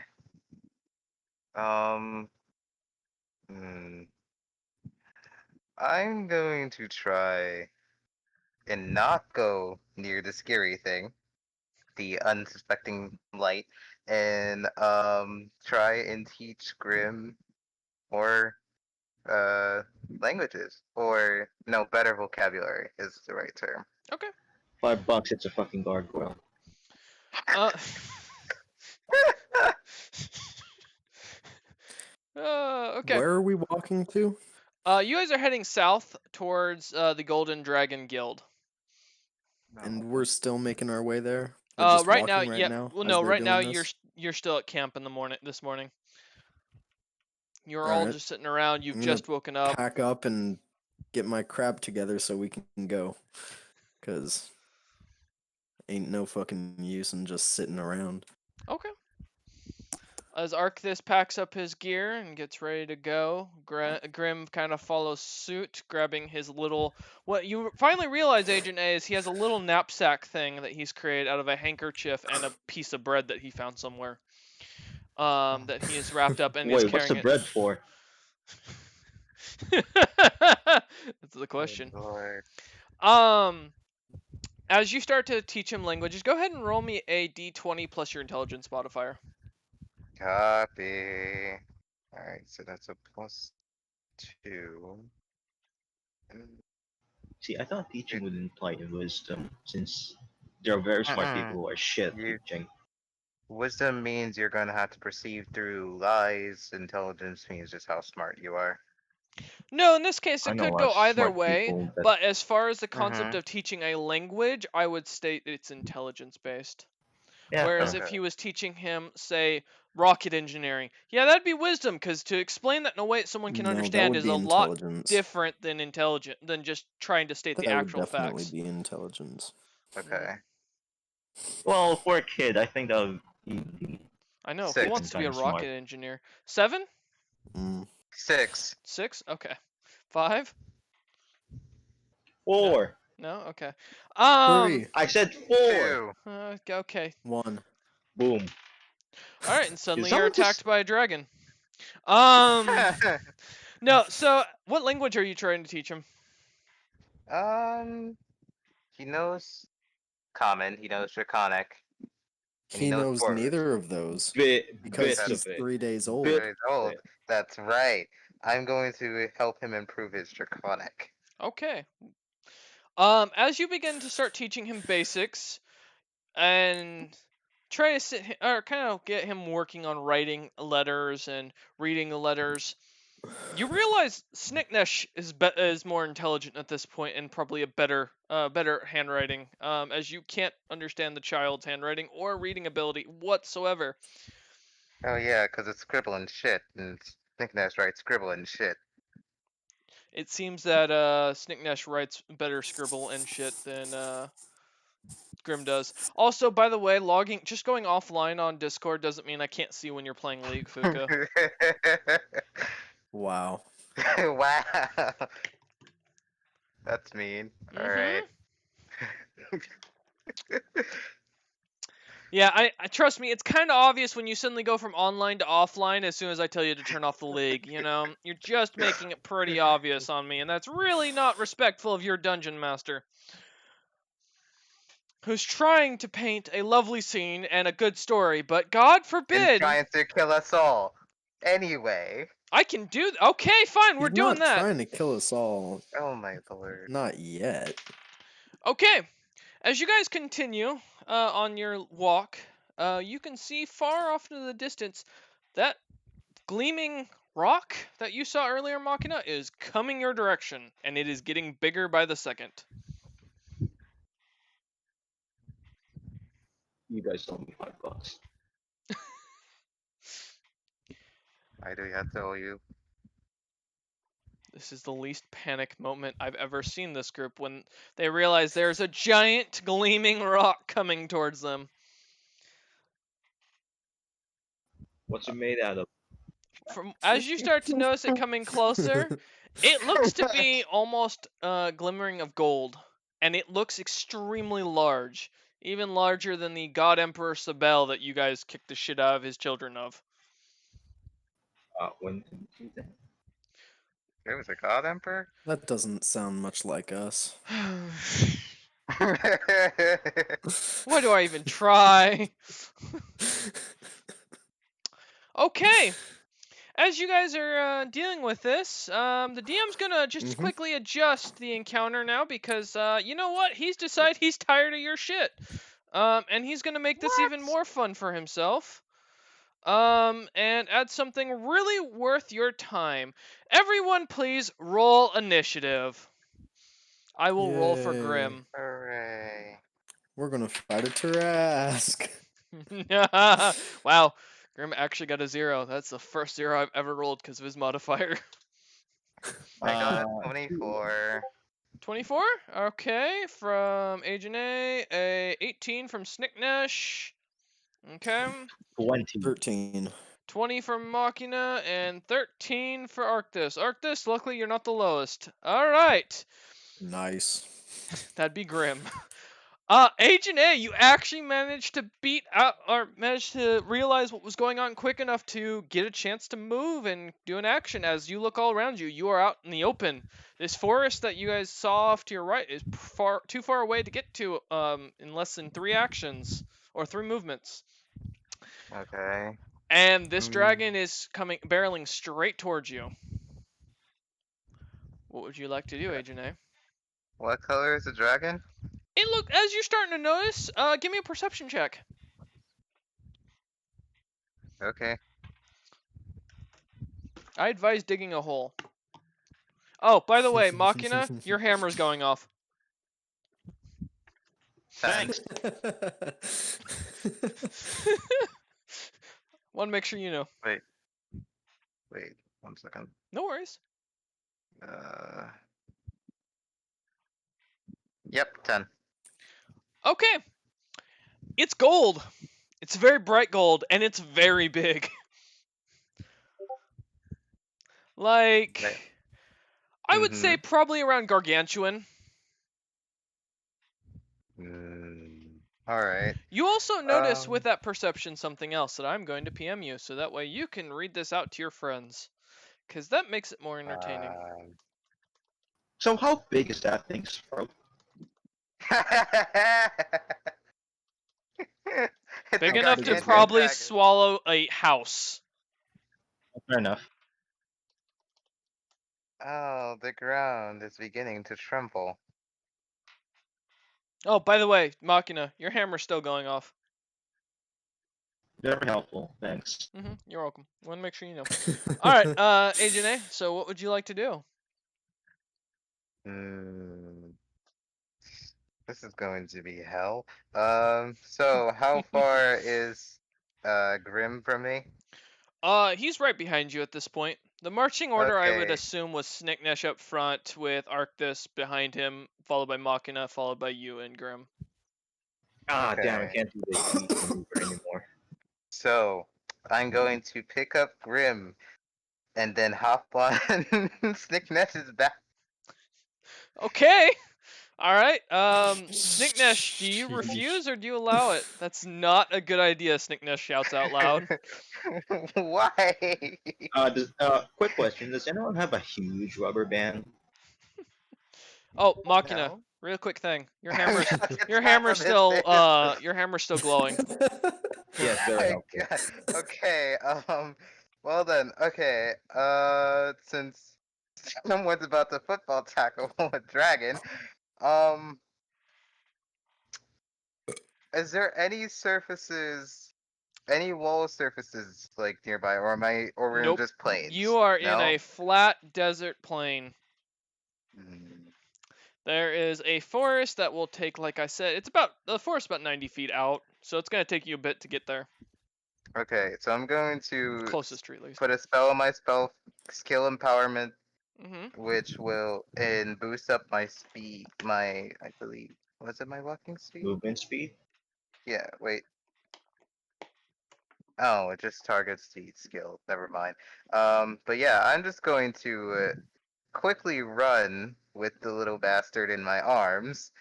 Speaker 3: Hmm. I'm going to try and not go near the scary thing, the unsuspecting light, and try and teach Grim more languages, or no, better vocabulary is the right term.
Speaker 1: Okay.
Speaker 4: $5, it's a fucking gargoyle.
Speaker 1: Uh, okay.
Speaker 2: Where are we walking to?
Speaker 1: You guys are heading south towards the Golden Dragon Guild.
Speaker 2: And we're still making our way there. We're just
Speaker 1: Right now,
Speaker 2: walking right
Speaker 1: yeah.
Speaker 2: now
Speaker 1: Well,
Speaker 2: as
Speaker 1: no,
Speaker 2: they're
Speaker 1: right now
Speaker 2: doing this?
Speaker 1: you're still at camp in the morning. This morning, you're all
Speaker 2: Alright.
Speaker 1: just sitting around. You've
Speaker 2: I'm gonna
Speaker 1: just woken up.
Speaker 2: Pack up and get my crap together so we can go. Cause ain't no fucking use in just sitting around.
Speaker 1: Okay. As Arcthis packs up his gear and gets ready to go, Grim kind of follows suit, grabbing his little. What you finally realize, Agent A, is he has a little knapsack thing that he's created out of a handkerchief and a piece of bread that he found somewhere. That he is wrapped up and is
Speaker 4: Wait, what's
Speaker 1: carrying
Speaker 4: the bread for?
Speaker 1: it. That's the question.
Speaker 3: Lord.
Speaker 1: As you start to teach him languages, go ahead and roll me a d20 plus your intelligence modifier.
Speaker 3: Copy. Alright, so that's a +2.
Speaker 4: See, I thought teaching would imply wisdom, since there are very smart people who are shit
Speaker 3: You-
Speaker 4: teaching.
Speaker 3: Wisdom means you're gonna have to perceive through lies. Intelligence means just how smart you are.
Speaker 1: No, in this case,
Speaker 4: I
Speaker 1: it
Speaker 4: know a
Speaker 1: could
Speaker 4: lot
Speaker 1: go
Speaker 4: of
Speaker 1: either
Speaker 4: smart
Speaker 1: way.
Speaker 4: people that-
Speaker 1: But as far as the concept
Speaker 3: Mhm.
Speaker 1: of teaching a language, I would state it's intelligence based.
Speaker 4: Yeah,
Speaker 1: Whereas
Speaker 3: okay.
Speaker 1: if he was teaching him, say, rocket engineering, yeah, that'd be wisdom, because to explain that in a way that someone can
Speaker 2: No, that
Speaker 1: understand
Speaker 2: would
Speaker 1: is
Speaker 2: be
Speaker 1: a lot
Speaker 2: intelligence.
Speaker 1: different than intelligent than just trying to state
Speaker 2: That
Speaker 1: the
Speaker 2: would
Speaker 1: actual
Speaker 2: definitely
Speaker 1: facts.
Speaker 2: be intelligence.
Speaker 3: Okay.
Speaker 4: well, for a kid, I think that would be
Speaker 1: I know. Who
Speaker 3: 6.
Speaker 1: wants to be a
Speaker 4: Kinda
Speaker 1: rocket
Speaker 4: smart.
Speaker 1: engineer? 7?
Speaker 2: Mm.
Speaker 3: 6.
Speaker 1: 6? Okay. 5?
Speaker 4: 4.
Speaker 1: No? Okay.
Speaker 2: 3,
Speaker 4: I said 4.
Speaker 3: 2.
Speaker 1: Okay.
Speaker 2: 1.
Speaker 4: Boom.
Speaker 1: All right, and suddenly
Speaker 4: someone
Speaker 1: you're attacked
Speaker 4: just-
Speaker 1: by a dragon. No. So, what language are you trying to teach him?
Speaker 3: He knows Common. He knows Draconic. And
Speaker 2: He knows
Speaker 3: Dwarvish.
Speaker 2: neither of those
Speaker 4: Bit,
Speaker 2: because
Speaker 4: bits
Speaker 2: he's
Speaker 4: of it.
Speaker 2: 3 days old.
Speaker 4: Bit-
Speaker 3: He's old. That's right. I'm going to help him improve his Draconic.
Speaker 1: Okay. As you begin to start teaching him basics, and try to kind of get him working on writing letters and reading the letters, you realize Snicknesh is more intelligent at this point and probably a better handwriting, as you can't understand the child's handwriting or reading ability whatsoever.
Speaker 3: Oh yeah, because it's scribbling shit, and Snickness writes scribbling shit.
Speaker 1: It seems that Snicknesh writes better scribble and shit than Grim does. Also, by the way, just going offline on Discord doesn't mean I can't see when you're playing League, Fuka.
Speaker 2: Wow.
Speaker 3: Wow. That's mean. Alright.
Speaker 1: Yeah, I trust me, it's kind of obvious when you suddenly go from online to offline as soon as I tell you to turn off the league, you know? You're just making it pretty obvious on me, and that's really not respectful of your dungeon master, who's trying to paint a lovely scene and a good story, but God
Speaker 3: And
Speaker 1: forbid
Speaker 3: trying to kill us all. Anyway.
Speaker 1: I can do okay, fine, we're
Speaker 2: He's
Speaker 1: doing
Speaker 2: not
Speaker 1: that.
Speaker 2: trying to kill us all.
Speaker 3: Oh my lord.
Speaker 2: Not yet.
Speaker 1: Okay, as you guys continue on your walk, you can see far off into the distance that gleaming rock that you saw earlier, Machina, is coming your direction, and it is getting bigger by the second.
Speaker 4: You guys owe me $5.
Speaker 3: Why do we have to owe you?
Speaker 1: This is the least panic moment I've ever seen this group when they realize there's a giant gleaming rock coming towards them.
Speaker 4: What's it made out of?
Speaker 1: As you start to notice it coming closer, it looks to be almost glimmering of gold, and it looks extremely large, even larger than the God Emperor Sabel that you guys kicked the shit out of his children of.
Speaker 4: When did you do that?
Speaker 3: There was a god emperor?
Speaker 2: That doesn't sound much like us.
Speaker 1: Why do I even try? Okay. As you guys are dealing with this, the DM's gonna just quickly adjust the encounter now because, you know what? He's decided he's tired of your shit. And he's gonna make this even more fun for himself. And add something really worth your time. Everyone please roll initiative. I will roll for
Speaker 2: Yay.
Speaker 1: Grim.
Speaker 3: Hooray.
Speaker 2: We're gonna fight a Tarask.
Speaker 1: Wow, Grim actually got a 0. That's the first 0 I've ever rolled because of his modifier.
Speaker 3: I got 24.
Speaker 1: 24? Okay, from Agent A 18 from Snicknesh. Okay.
Speaker 4: 20.
Speaker 2: 13.
Speaker 1: 20 from Machina, and 13 for Arctis. Arctis, luckily you're not the lowest. Alright.
Speaker 2: Nice.
Speaker 1: That'd be Grim. Agent A, you actually managed to beat out, or managed to realize what was going on quick enough to get a chance to move and do an action. As you look all around you, you are out in the open. This forest that you guys saw off to your right is too far away to get to in less than 3 actions, or 3 movements.
Speaker 3: Okay.
Speaker 1: And this dragon is barreling straight towards you. What would you like to do, Agent A?
Speaker 3: What color is the dragon?
Speaker 1: As you're starting to notice, give me a perception check.
Speaker 3: Okay.
Speaker 1: I advise digging a hole. Oh, by the way, Machina, your hammer's going off.
Speaker 4: Thanks.
Speaker 1: Want to make sure you know.
Speaker 3: Wait, 1 second.
Speaker 1: No worries.
Speaker 3: Yep, 10.
Speaker 1: Okay. It's gold. It's very bright gold, and it's very big. Like,
Speaker 3: Right.
Speaker 1: I would say probably around gargantuan.
Speaker 3: Alright.
Speaker 1: You also notice with that perception something else that I'm going to PM you, so that way you can read this out to your friends. Because that makes it more entertaining.
Speaker 4: So how big is that thing's throat?
Speaker 3: It's
Speaker 1: Big
Speaker 3: a
Speaker 1: enough to
Speaker 3: gargantuan
Speaker 1: probably
Speaker 3: dragon.
Speaker 1: swallow a house.
Speaker 4: Fair enough.
Speaker 3: Oh, the ground is beginning to tremble.
Speaker 1: Oh, by the way, Machina, your hammer's still going off.
Speaker 4: Very helpful. Thanks.
Speaker 1: You're welcome. Want to make sure you know. Alright, Agent A, so what would you like to do?
Speaker 3: This is going to be hell. So how far is Grim from me?
Speaker 1: He's right behind you at this point. The marching order, I would
Speaker 3: Okay.
Speaker 1: assume, was Snicknesh up front with Arctis behind him, followed by Machina, followed by you and Grim.
Speaker 4: Ah, damn! I
Speaker 3: Okay.
Speaker 4: can't do this maneuver anymore.
Speaker 3: So I'm going to pick up Grim and then hop on Snicknesh's back.
Speaker 1: Okay! All right. Snicknesh, do you refuse or do you allow it? That's not a good idea. Snicknesh shouts out loud.
Speaker 3: Why?
Speaker 4: Quick question: does anyone have a huge rubber band?
Speaker 1: Oh, Machina,
Speaker 3: No.
Speaker 1: real quick thing. Your
Speaker 3: I
Speaker 1: hammer's
Speaker 3: was about to
Speaker 1: your
Speaker 3: slap
Speaker 1: hammer's
Speaker 3: him in
Speaker 1: still
Speaker 3: this.
Speaker 1: your hammer's still glowing.
Speaker 4: Yes, very
Speaker 3: My
Speaker 4: helpful.
Speaker 3: God. Okay, well then, okay, since someone's about to football tackle a dragon, um, is there any surfaces, any wall surfaces, like, nearby, or or we're in
Speaker 1: Nope.
Speaker 3: just plains?
Speaker 1: You are in
Speaker 3: No?
Speaker 1: a flat desert plain.
Speaker 3: Mm,
Speaker 1: There is a forest that will take, like I said, the forest about 90 feet out, so it's gonna take you a bit to get there.
Speaker 3: Okay, so I'm going to
Speaker 1: Closest tree, at least.
Speaker 3: put a spell on my spell skill empowerment,
Speaker 1: Mm-hmm.
Speaker 3: which will, and boost up my speed, I believe, was it my walking speed?
Speaker 4: Movement speed.
Speaker 3: Yeah, wait. Oh, it just targets the skill. Never mind. But yeah, I'm just going to quickly run with the little bastard in my arms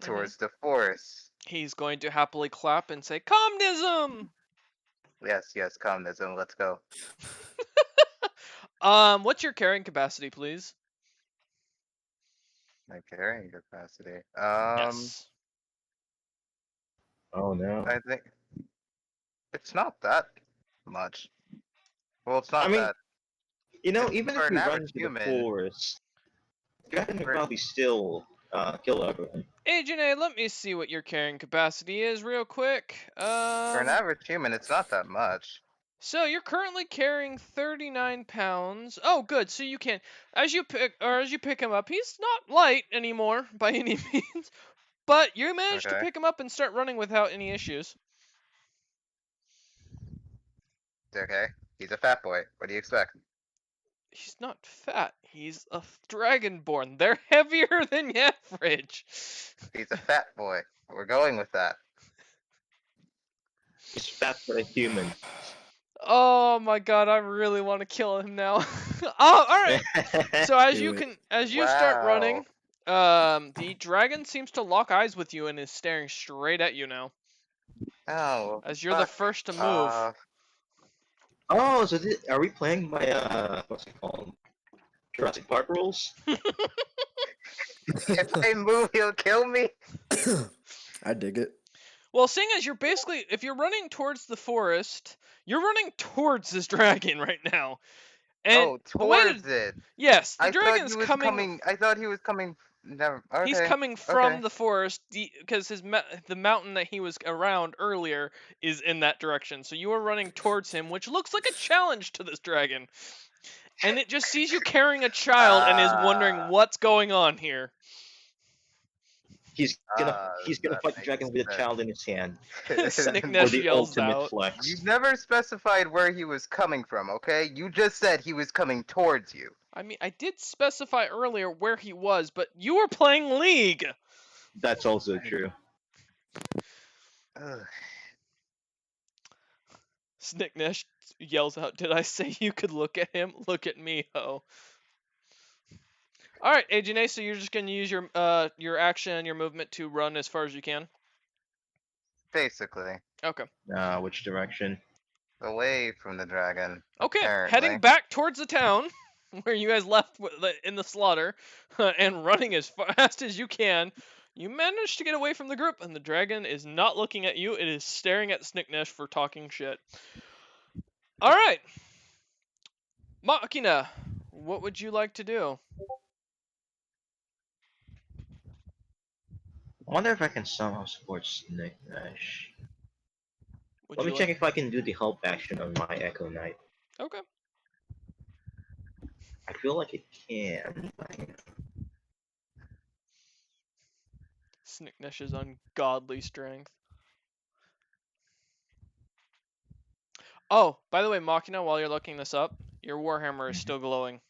Speaker 1: Mm-hmm.
Speaker 3: towards the forest.
Speaker 1: He's going to happily clap and say, "Communism!"
Speaker 3: Yes, communism. Let's go.
Speaker 1: What's your carrying capacity, please?
Speaker 3: My carrying capacity.
Speaker 1: Yes.
Speaker 4: Oh no.
Speaker 3: I think it's not that much. Well, it's not
Speaker 4: I mean,
Speaker 3: that.
Speaker 4: even
Speaker 3: For
Speaker 4: if
Speaker 3: an
Speaker 4: we run
Speaker 3: average
Speaker 4: into the
Speaker 3: human.
Speaker 4: forest, dragon can
Speaker 3: For,
Speaker 4: probably still kill everyone.
Speaker 1: Hey, Janae, let me see what your carrying capacity is real quick.
Speaker 3: for an average human, it's not that much.
Speaker 1: So you're currently carrying 39 pounds. Oh, good. So you can, as you pick him up, he's not light anymore by any means, but you managed to
Speaker 3: Okay.
Speaker 1: pick him up and start running without any issues.
Speaker 3: Okay. He's a fat boy. What do you expect?
Speaker 1: He's not fat. He's a dragonborn. They're heavier than average.
Speaker 3: He's a fat boy. We're going with that.
Speaker 4: He's fat for a human.
Speaker 1: Oh my god, I really want to kill him now. Oh, all right. So
Speaker 2: Do it.
Speaker 1: as you start running,
Speaker 3: Wow.
Speaker 1: the dragon seems to lock eyes with you and is staring straight at you now.
Speaker 3: Oh,
Speaker 1: As you're the
Speaker 3: fuck.
Speaker 1: first to move.
Speaker 4: Oh, so are we playing by what's it called? Jurassic Park rules?
Speaker 3: If I move, he'll kill me.
Speaker 2: I dig it.
Speaker 1: Well, seeing as if you're running towards the forest, you're running towards this dragon right now. And
Speaker 3: Oh,
Speaker 1: the way
Speaker 3: towards it.
Speaker 1: yes, the
Speaker 3: I thought
Speaker 1: dragon's
Speaker 3: he was
Speaker 1: coming.
Speaker 3: coming. I thought he was coming. Never. Okay.
Speaker 1: He's coming from
Speaker 3: Okay.
Speaker 1: the forest because the mountain that he was around earlier is in that direction. So you are running towards him, which looks like a challenge to this dragon. And it just sees you carrying a child and is wondering
Speaker 3: Ah.
Speaker 1: what's going on here.
Speaker 4: He's gonna
Speaker 3: that
Speaker 4: fight the
Speaker 3: makes
Speaker 4: dragon with a
Speaker 3: sense.
Speaker 4: child in his hand.
Speaker 1: Snick
Speaker 4: For
Speaker 1: Nesh
Speaker 4: the
Speaker 1: yells
Speaker 4: ultimate
Speaker 1: out.
Speaker 4: flex.
Speaker 3: You never specified where he was coming from, okay? You just said he was coming towards you.
Speaker 1: I mean, I did specify earlier where he was, but you were playing League.
Speaker 4: That's also true.
Speaker 3: Ugh.
Speaker 1: Snicknesh yells out, "Did I say you could look at him? Look at me, ho." All right, Ajane, so you're just going to use your action and your movement to run as far as you can?
Speaker 3: Basically.
Speaker 1: Okay.
Speaker 4: Which direction?
Speaker 3: Away from the dragon.
Speaker 1: Okay,
Speaker 3: Apparently.
Speaker 1: heading back towards the town where you guys left in the slaughter and running as fast as you can. You manage to get away from the group, and the dragon is not looking at you. It is staring at Snicknesh for talking shit. All right. Machina, what would you like to do?
Speaker 4: I wonder if I can somehow support Snake Nash.
Speaker 1: Would
Speaker 4: Let
Speaker 1: you
Speaker 4: me check if I can do the help action on my Echo Knight.
Speaker 1: Okay.
Speaker 4: I feel like it can.
Speaker 1: Snicknesh's ungodly strength. Oh, by the way, Machina, while you're looking this up, your Warhammer is still glowing.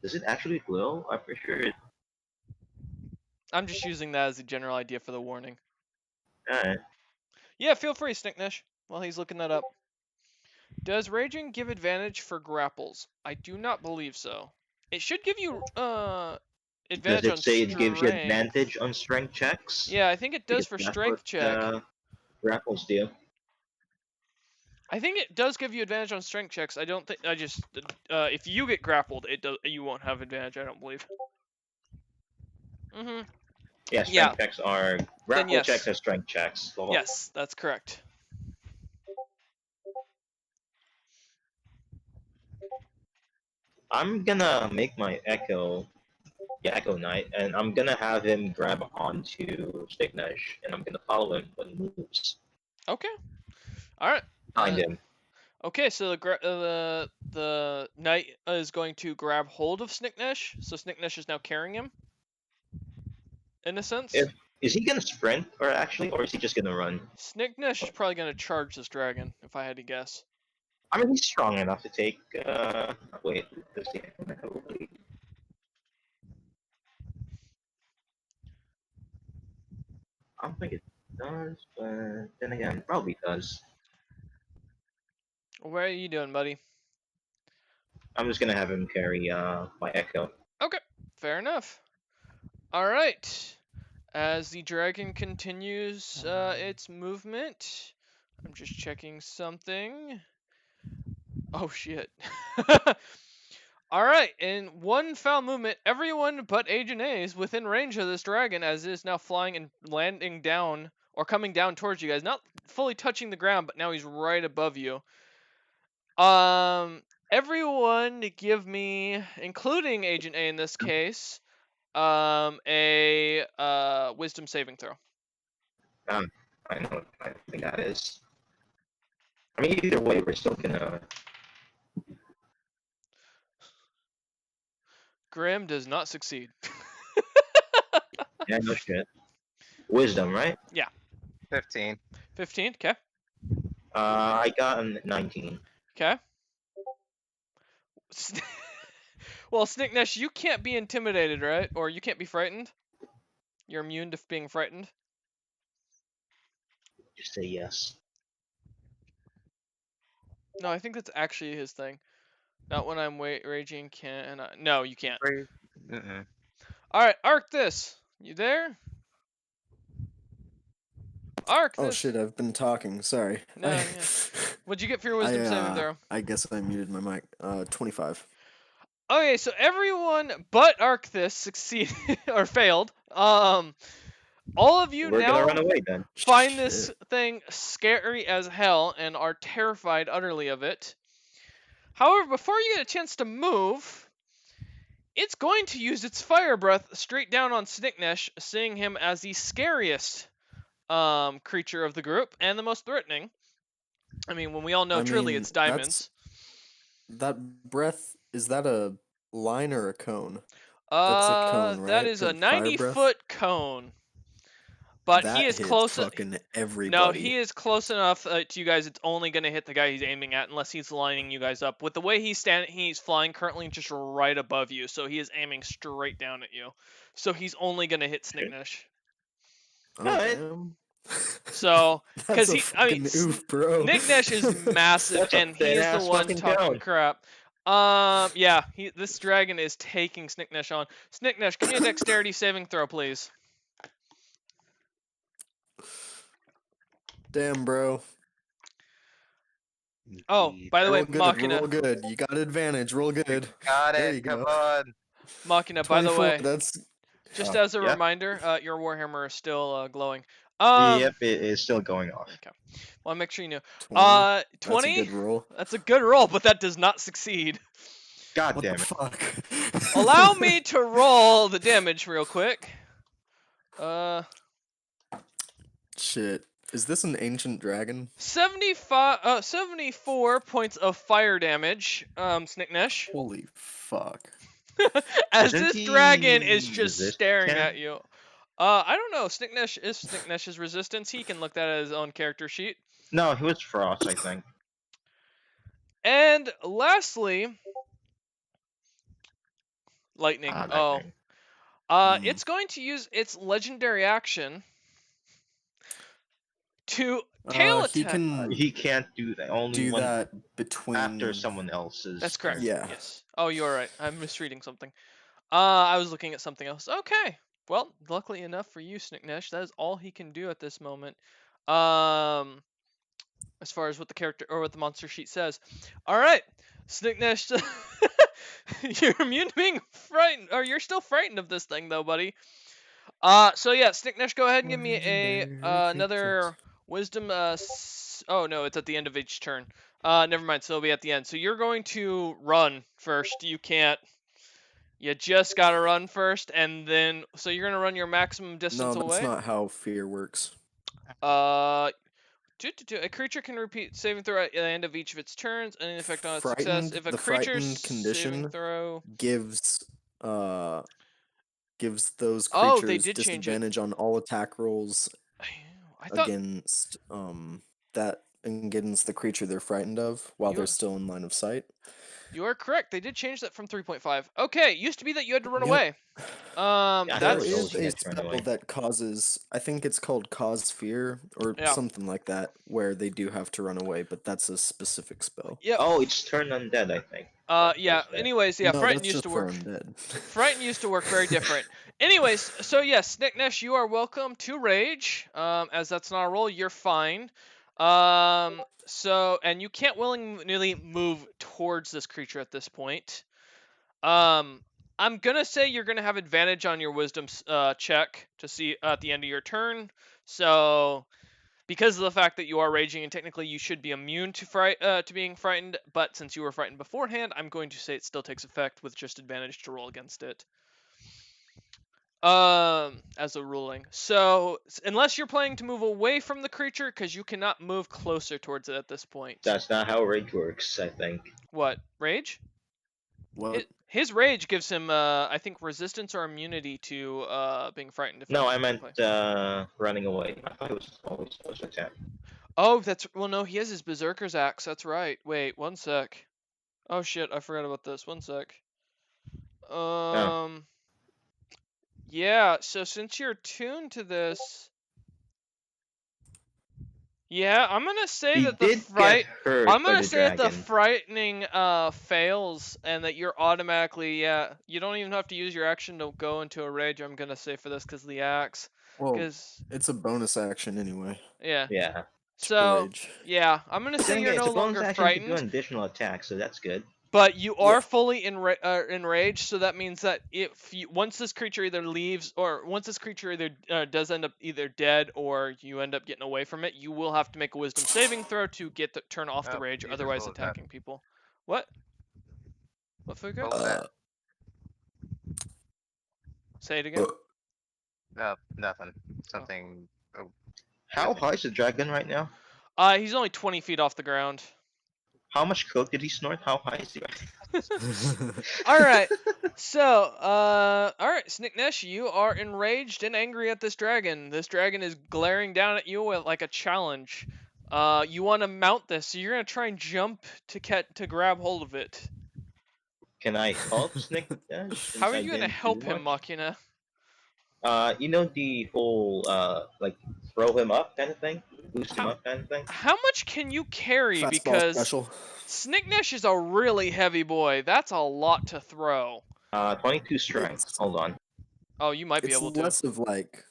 Speaker 4: Does it actually glow? I'm pretty sure it.
Speaker 1: I'm just using that as a general idea for the warning.
Speaker 4: Alright.
Speaker 1: Yeah, feel free, Snicknesh, while he's looking that up. Does Raging give advantage for grapples? I do not believe so. It should give you advantage
Speaker 4: Does
Speaker 1: on
Speaker 4: it say it gives you
Speaker 1: strength.
Speaker 4: advantage on strength checks?
Speaker 1: Yeah, I think it does
Speaker 4: Because
Speaker 1: for
Speaker 4: that's
Speaker 1: strength
Speaker 4: what,
Speaker 1: check.
Speaker 4: grapples do.
Speaker 1: I think it does give you advantage on strength checks. I don't think if you get grappled, you won't have advantage. I don't believe. Mhm.
Speaker 4: Yeah,
Speaker 1: Yeah.
Speaker 4: strength checks are grapple
Speaker 1: yes.
Speaker 4: checks are strength checks. So
Speaker 1: Yes, that's correct.
Speaker 4: I'm gonna make my Echo Knight, and I'm gonna have him grab onto Stignesh, and I'm gonna follow him when he moves.
Speaker 1: Okay. All right.
Speaker 4: Find him.
Speaker 1: Okay, so the knight is going to grab hold of Snicknesh, so Snicknesh is now carrying him. In a sense.
Speaker 4: Is he gonna sprint, or is he just gonna run?
Speaker 1: Snicknesh is probably going to charge this dragon, if I had to guess.
Speaker 4: I mean, he's strong enough to take. Wait, does he? I don't think it does, but then again, probably does.
Speaker 1: What are you doing, buddy?
Speaker 4: I'm just gonna have him carry my Echo.
Speaker 1: Okay, fair enough. All right. As the dragon continues its movement, I'm just checking something. Oh shit. Alright, in one foul movement, everyone but Agent A is within range of this dragon as it is now flying and landing down, or coming down towards you guys. Not fully touching the ground, but now he's right above you. Everyone give me, including Agent A in this case, a wisdom saving throw.
Speaker 4: I know. I think that is. I mean, either way, we're still gonna.
Speaker 1: Grim does not succeed.
Speaker 4: Yeah, no shit. Wisdom, right?
Speaker 3: 15.
Speaker 1: 15, okay.
Speaker 4: I got a 19.
Speaker 1: Okay. Well, Snicknesh, you can't be intimidated, right? Or you can't be frightened? You're immune to being frightened?
Speaker 4: Just say yes.
Speaker 1: No, I think that's actually his thing. Not when I'm raging, can I? No, you can't.
Speaker 3: Mm-mm.
Speaker 1: Alright, Arcthis! You there? Arcthis!
Speaker 2: Oh shit, I've been talking. Sorry.
Speaker 1: No, yeah. What'd you get for your wisdom saving throw?
Speaker 2: I guess I muted my mic. 25.
Speaker 1: Okay, so everyone but Arcthis succeeded or failed. All of you
Speaker 4: We're
Speaker 1: now
Speaker 4: gonna run away then.
Speaker 1: find this thing scary as hell and are terrified utterly of it. However, before you get a chance to move, it's going to use its fire breath straight down on Snicknesh, seeing him as the scariest creature of the group and the most threatening. I mean, when we all know truly it's diamonds.
Speaker 2: That breath, is that a line or a cone? That's a cone, right?
Speaker 1: That is a
Speaker 2: 'Cause fire
Speaker 1: 90-foot cone. But
Speaker 2: that
Speaker 1: he is
Speaker 2: hits
Speaker 1: close.
Speaker 2: fucking everybody.
Speaker 1: No, he is close enough to you guys. It's only gonna hit the guy he's aiming at, unless he's lining you guys up. With the way he's flying currently just right above you, so he is aiming straight down at you. So he's only gonna hit Snicknesh.
Speaker 2: Oh,
Speaker 4: Alright.
Speaker 2: damn.
Speaker 1: So,
Speaker 2: That's
Speaker 1: because
Speaker 2: a fucking oof, bro.
Speaker 1: Snicknesh is massive,
Speaker 4: That's a
Speaker 1: and he is the
Speaker 4: thin-ass
Speaker 1: one
Speaker 4: fucking
Speaker 1: talking
Speaker 4: cone.
Speaker 1: crap. Yeah, this dragon is taking Snicknesh on. Snicknesh, give me a dexterity saving throw, please.
Speaker 2: Damn, bro.
Speaker 1: Oh, by the way,
Speaker 2: Roll good,
Speaker 1: Machina.
Speaker 2: roll good. You got advantage. Roll good.
Speaker 3: Got
Speaker 2: There
Speaker 3: it.
Speaker 2: you
Speaker 3: Come
Speaker 2: go.
Speaker 3: on.
Speaker 1: Machina, by the
Speaker 2: 24,
Speaker 1: way,
Speaker 2: that's
Speaker 1: just
Speaker 4: Oh,
Speaker 1: as a
Speaker 4: yeah?
Speaker 1: reminder, your Warhammer is still glowing.
Speaker 4: Yep, it is still going off.
Speaker 1: Well, make sure you know.
Speaker 2: 20.
Speaker 1: 20?
Speaker 2: That's a good roll.
Speaker 1: That's a good roll, but that does not succeed.
Speaker 4: God
Speaker 2: What
Speaker 4: damn
Speaker 2: the
Speaker 4: it.
Speaker 2: fuck?
Speaker 1: Allow me to roll the damage real quick.
Speaker 2: Shit. Is this an ancient dragon?
Speaker 1: 74 points of fire damage, Snicknesh.
Speaker 2: Holy fuck.
Speaker 1: As
Speaker 4: Isn't
Speaker 1: this dragon
Speaker 4: he
Speaker 1: is just staring
Speaker 4: resistant?
Speaker 1: at you. I don't know. Snicknesh's resistance. He can look that at his own character sheet.
Speaker 4: No, he was Frost, I think.
Speaker 1: And lastly, lightning.
Speaker 4: Lightning.
Speaker 1: It's going to use its legendary action to tail attack.
Speaker 4: He can't do that. Only
Speaker 2: do
Speaker 4: when
Speaker 2: that between
Speaker 4: after someone else's.
Speaker 1: That's correct.
Speaker 4: turn.
Speaker 2: Yeah.
Speaker 1: Yes. Oh, you're right. I'm misreading something. I was looking at something else. Okay. Well, luckily enough for you, Snicknesh, that is all he can do at this moment. As far as what the character or what the monster sheet says. All right, Snicknesh, you're immune to being frightened, or you're still frightened of this thing, though, buddy. So yeah, Snicknesh, go ahead and give me a another wisdom. Oh no, it's at the end of each turn. Never mind. So it'll be at the end. So you're going to run first. You can't. You just gotta run first, and then so you're gonna run your maximum distance
Speaker 2: No, that's
Speaker 1: away.
Speaker 2: not how fear works.
Speaker 1: A creature can repeat saving throw at the end of each of its turns, and in effect on its success.
Speaker 2: Frightened-
Speaker 1: If a
Speaker 2: the
Speaker 1: creature's
Speaker 2: frightened condition
Speaker 1: saving throw,
Speaker 2: gives those
Speaker 1: Oh, they
Speaker 2: creatures
Speaker 1: did change it.
Speaker 2: disadvantage on all attack rolls
Speaker 1: I thought
Speaker 2: against the creature they're frightened of while
Speaker 1: You
Speaker 2: they're
Speaker 1: are-
Speaker 2: still in line of sight.
Speaker 1: you are correct. They did change that from 3.5. Okay, it used to be that you had to run
Speaker 2: Yep.
Speaker 1: away.
Speaker 4: Yeah,
Speaker 2: There
Speaker 1: That's
Speaker 4: was
Speaker 2: is
Speaker 4: always
Speaker 2: a
Speaker 4: against run
Speaker 2: spell
Speaker 4: away.
Speaker 2: that causes, I think it's called cause fear or
Speaker 1: Yeah.
Speaker 2: something like that, where they do have to run away, but that's a specific spell.
Speaker 1: Yep.
Speaker 4: Oh, it's turn undead, I think.
Speaker 1: Yeah.
Speaker 4: Okay.
Speaker 1: Anyways, yeah.
Speaker 2: No,
Speaker 1: Frighten
Speaker 2: that's
Speaker 1: used
Speaker 2: just
Speaker 1: to
Speaker 2: for
Speaker 1: work.
Speaker 2: undead.
Speaker 1: Frighten used to work very different. Anyways, so yes, Snicknesh, you are welcome to rage. As that's not a roll, you're fine. So and you can't willingly move towards this creature at this point. I'm gonna say you're gonna have advantage on your wisdom check to see at the end of your turn. So because of the fact that you are raging and technically you should be immune to being frightened, but since you were frightened beforehand, I'm going to say it still takes effect with just advantage to roll against it. As a ruling. So unless you're planning to move away from the creature, because you cannot move closer towards it at this point.
Speaker 4: That's not how rage works, I think.
Speaker 1: What? Rage?
Speaker 2: What?
Speaker 1: His rage gives him, I think, resistance or immunity to being frightened. If
Speaker 4: No, I
Speaker 1: remember
Speaker 4: meant
Speaker 1: correctly.
Speaker 4: running away. I thought it was always supposed to attack.
Speaker 1: Oh, well, no, he has his Berserker's Axe. That's right. Wait, one sec. Oh shit, I forgot about this. One sec. Yeah. So since you're tuned to this, yeah, I'm gonna say
Speaker 4: He
Speaker 1: that the
Speaker 4: did
Speaker 1: fright.
Speaker 4: get hurt
Speaker 1: I'm
Speaker 4: by
Speaker 1: gonna
Speaker 4: the
Speaker 1: say that the
Speaker 4: dragon.
Speaker 1: frightening fails, and that you're automatically you don't even have to use your action to go into a rage. I'm gonna say for this because of the axe.
Speaker 2: Well,
Speaker 1: Because
Speaker 2: it's a bonus action anyway.
Speaker 1: yeah.
Speaker 4: Yeah.
Speaker 1: So
Speaker 2: Rage.
Speaker 1: yeah, I'm gonna say
Speaker 4: Then
Speaker 1: you're
Speaker 4: again,
Speaker 1: no
Speaker 4: it's a bonus
Speaker 1: longer
Speaker 4: action to
Speaker 1: frightened.
Speaker 4: do an additional attack, so that's good.
Speaker 1: But you are
Speaker 2: Yeah.
Speaker 1: fully enraged, so that means that once this creature either leaves, or once this creature either does end up either dead or you end up getting away from it, you will have to make a wisdom saving throw to turn off the
Speaker 3: Oh,
Speaker 1: rage,
Speaker 3: Jesus,
Speaker 1: otherwise
Speaker 3: what was that?
Speaker 1: attacking people. What? What Fuka?
Speaker 3: What was that?
Speaker 1: Say it again.
Speaker 3: Nothing. Something. Oh,
Speaker 4: How high is the dragon right now?
Speaker 1: He's only 20 feet off the ground.
Speaker 4: How much coke did he snort? How high is he?
Speaker 1: All right. So, all right, Snicknesh, you are enraged and angry at this dragon. This dragon is glaring down at you with like a challenge. You want to mount this, so you're gonna try and jump to grab hold of it.
Speaker 4: Can I help Snick? since
Speaker 1: How are
Speaker 4: I
Speaker 1: you gonna
Speaker 4: didn't do
Speaker 1: help him,
Speaker 4: much?
Speaker 1: Machina?
Speaker 4: You know the whole like throw him up kind of thing, boost him
Speaker 1: How-
Speaker 4: up kind of thing.
Speaker 1: How much can you carry?
Speaker 2: Fastball
Speaker 1: Because
Speaker 2: special.
Speaker 1: Snicknesh is a really heavy boy. That's a lot to throw.
Speaker 4: 22 strength.
Speaker 2: It's-
Speaker 4: Hold on.
Speaker 1: Oh, you might be
Speaker 2: It's
Speaker 1: able to.
Speaker 2: less of like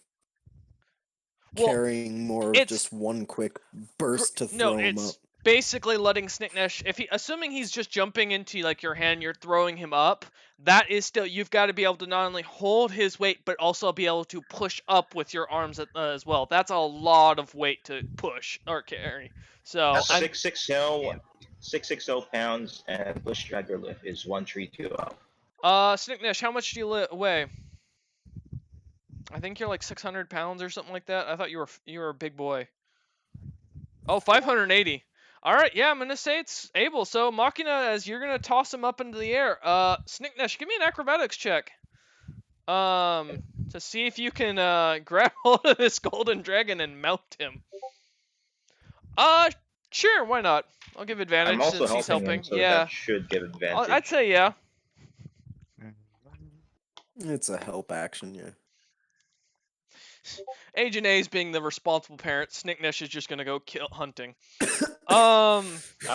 Speaker 1: Well,
Speaker 2: carrying more of
Speaker 1: it's-
Speaker 2: just one quick burst to
Speaker 1: No,
Speaker 2: throw him
Speaker 1: it's
Speaker 2: up.
Speaker 1: basically letting Snicknesh, assuming he's just jumping into like your hand, you're throwing him up. That is still, you've got to be able to not only hold his weight, but also be able to push up with your arms as well. That's a lot of weight to push or carry. So
Speaker 3: That's
Speaker 1: I'm,
Speaker 4: 660 pounds, and push dragger lift is 1320.
Speaker 1: Snicknesh, how much do you weigh? I think you're like 600 pounds or something like that. I thought you were a big boy. Oh, 580. All right, yeah, I'm gonna say it's able. So Machina, as you're gonna toss him up into the air, Snicknesh, give me an acrobatics check. To see if you can grab hold of this golden dragon and mount him. Sure, why not? I'll give advantage
Speaker 4: I'm also
Speaker 1: since he's
Speaker 4: helping
Speaker 1: helping.
Speaker 4: him, so
Speaker 1: Yeah,
Speaker 4: that should give advantage.
Speaker 1: I'd say yeah.
Speaker 2: It's a help action, yeah.
Speaker 1: Agent A's being the responsible parent, Snicknesh is just gonna go hunting.
Speaker 4: I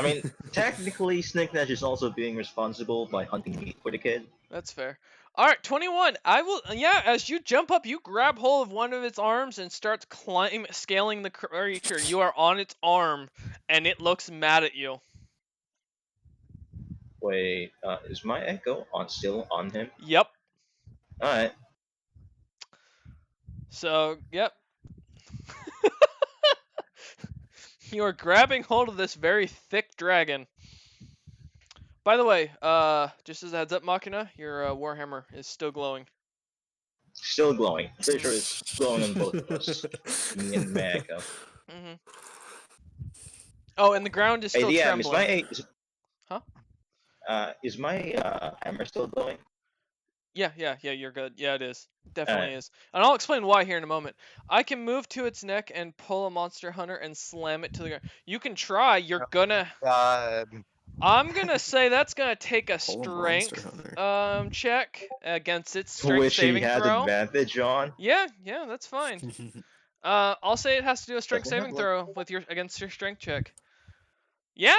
Speaker 4: mean, technically, Snicknesh is also being responsible by hunting meat for the kid.
Speaker 1: That's fair. All right, 21. I will. Yeah, as you jump up, you grab hold of one of its arms and starts scaling the creature. You are on its arm, and it looks mad at you.
Speaker 4: Wait, is my echo still on him?
Speaker 1: Yep.
Speaker 4: Alright.
Speaker 1: So, yep. You are grabbing hold of this very thick dragon. By the way, just as a heads up, Machina, your Warhammer is still glowing.
Speaker 4: Still glowing. Pretty sure it's glowing on both of us. Me and my echo.
Speaker 1: Mm-hmm. Oh, and the ground is
Speaker 4: Hey,
Speaker 1: still
Speaker 4: DM,
Speaker 1: trembling.
Speaker 4: Is my hammer still glowing?
Speaker 1: Yeah, you're good. Yeah, it is. Definitely is. And I'll explain why here in a moment. I can move to its neck and pull a monster hunter and slam it to the ground. You can try. You're gonna.
Speaker 3: God.
Speaker 1: I'm gonna say that's gonna take a
Speaker 2: Pull a monster
Speaker 1: strength
Speaker 2: hunter.
Speaker 1: check against its strength
Speaker 4: Which he
Speaker 1: saving
Speaker 4: had
Speaker 1: throw.
Speaker 4: advantage on.
Speaker 1: Yeah, that's fine. I'll say it has to do a strength
Speaker 4: Doesn't it
Speaker 1: saving
Speaker 4: look-
Speaker 1: throw with against your strength check. Yeah.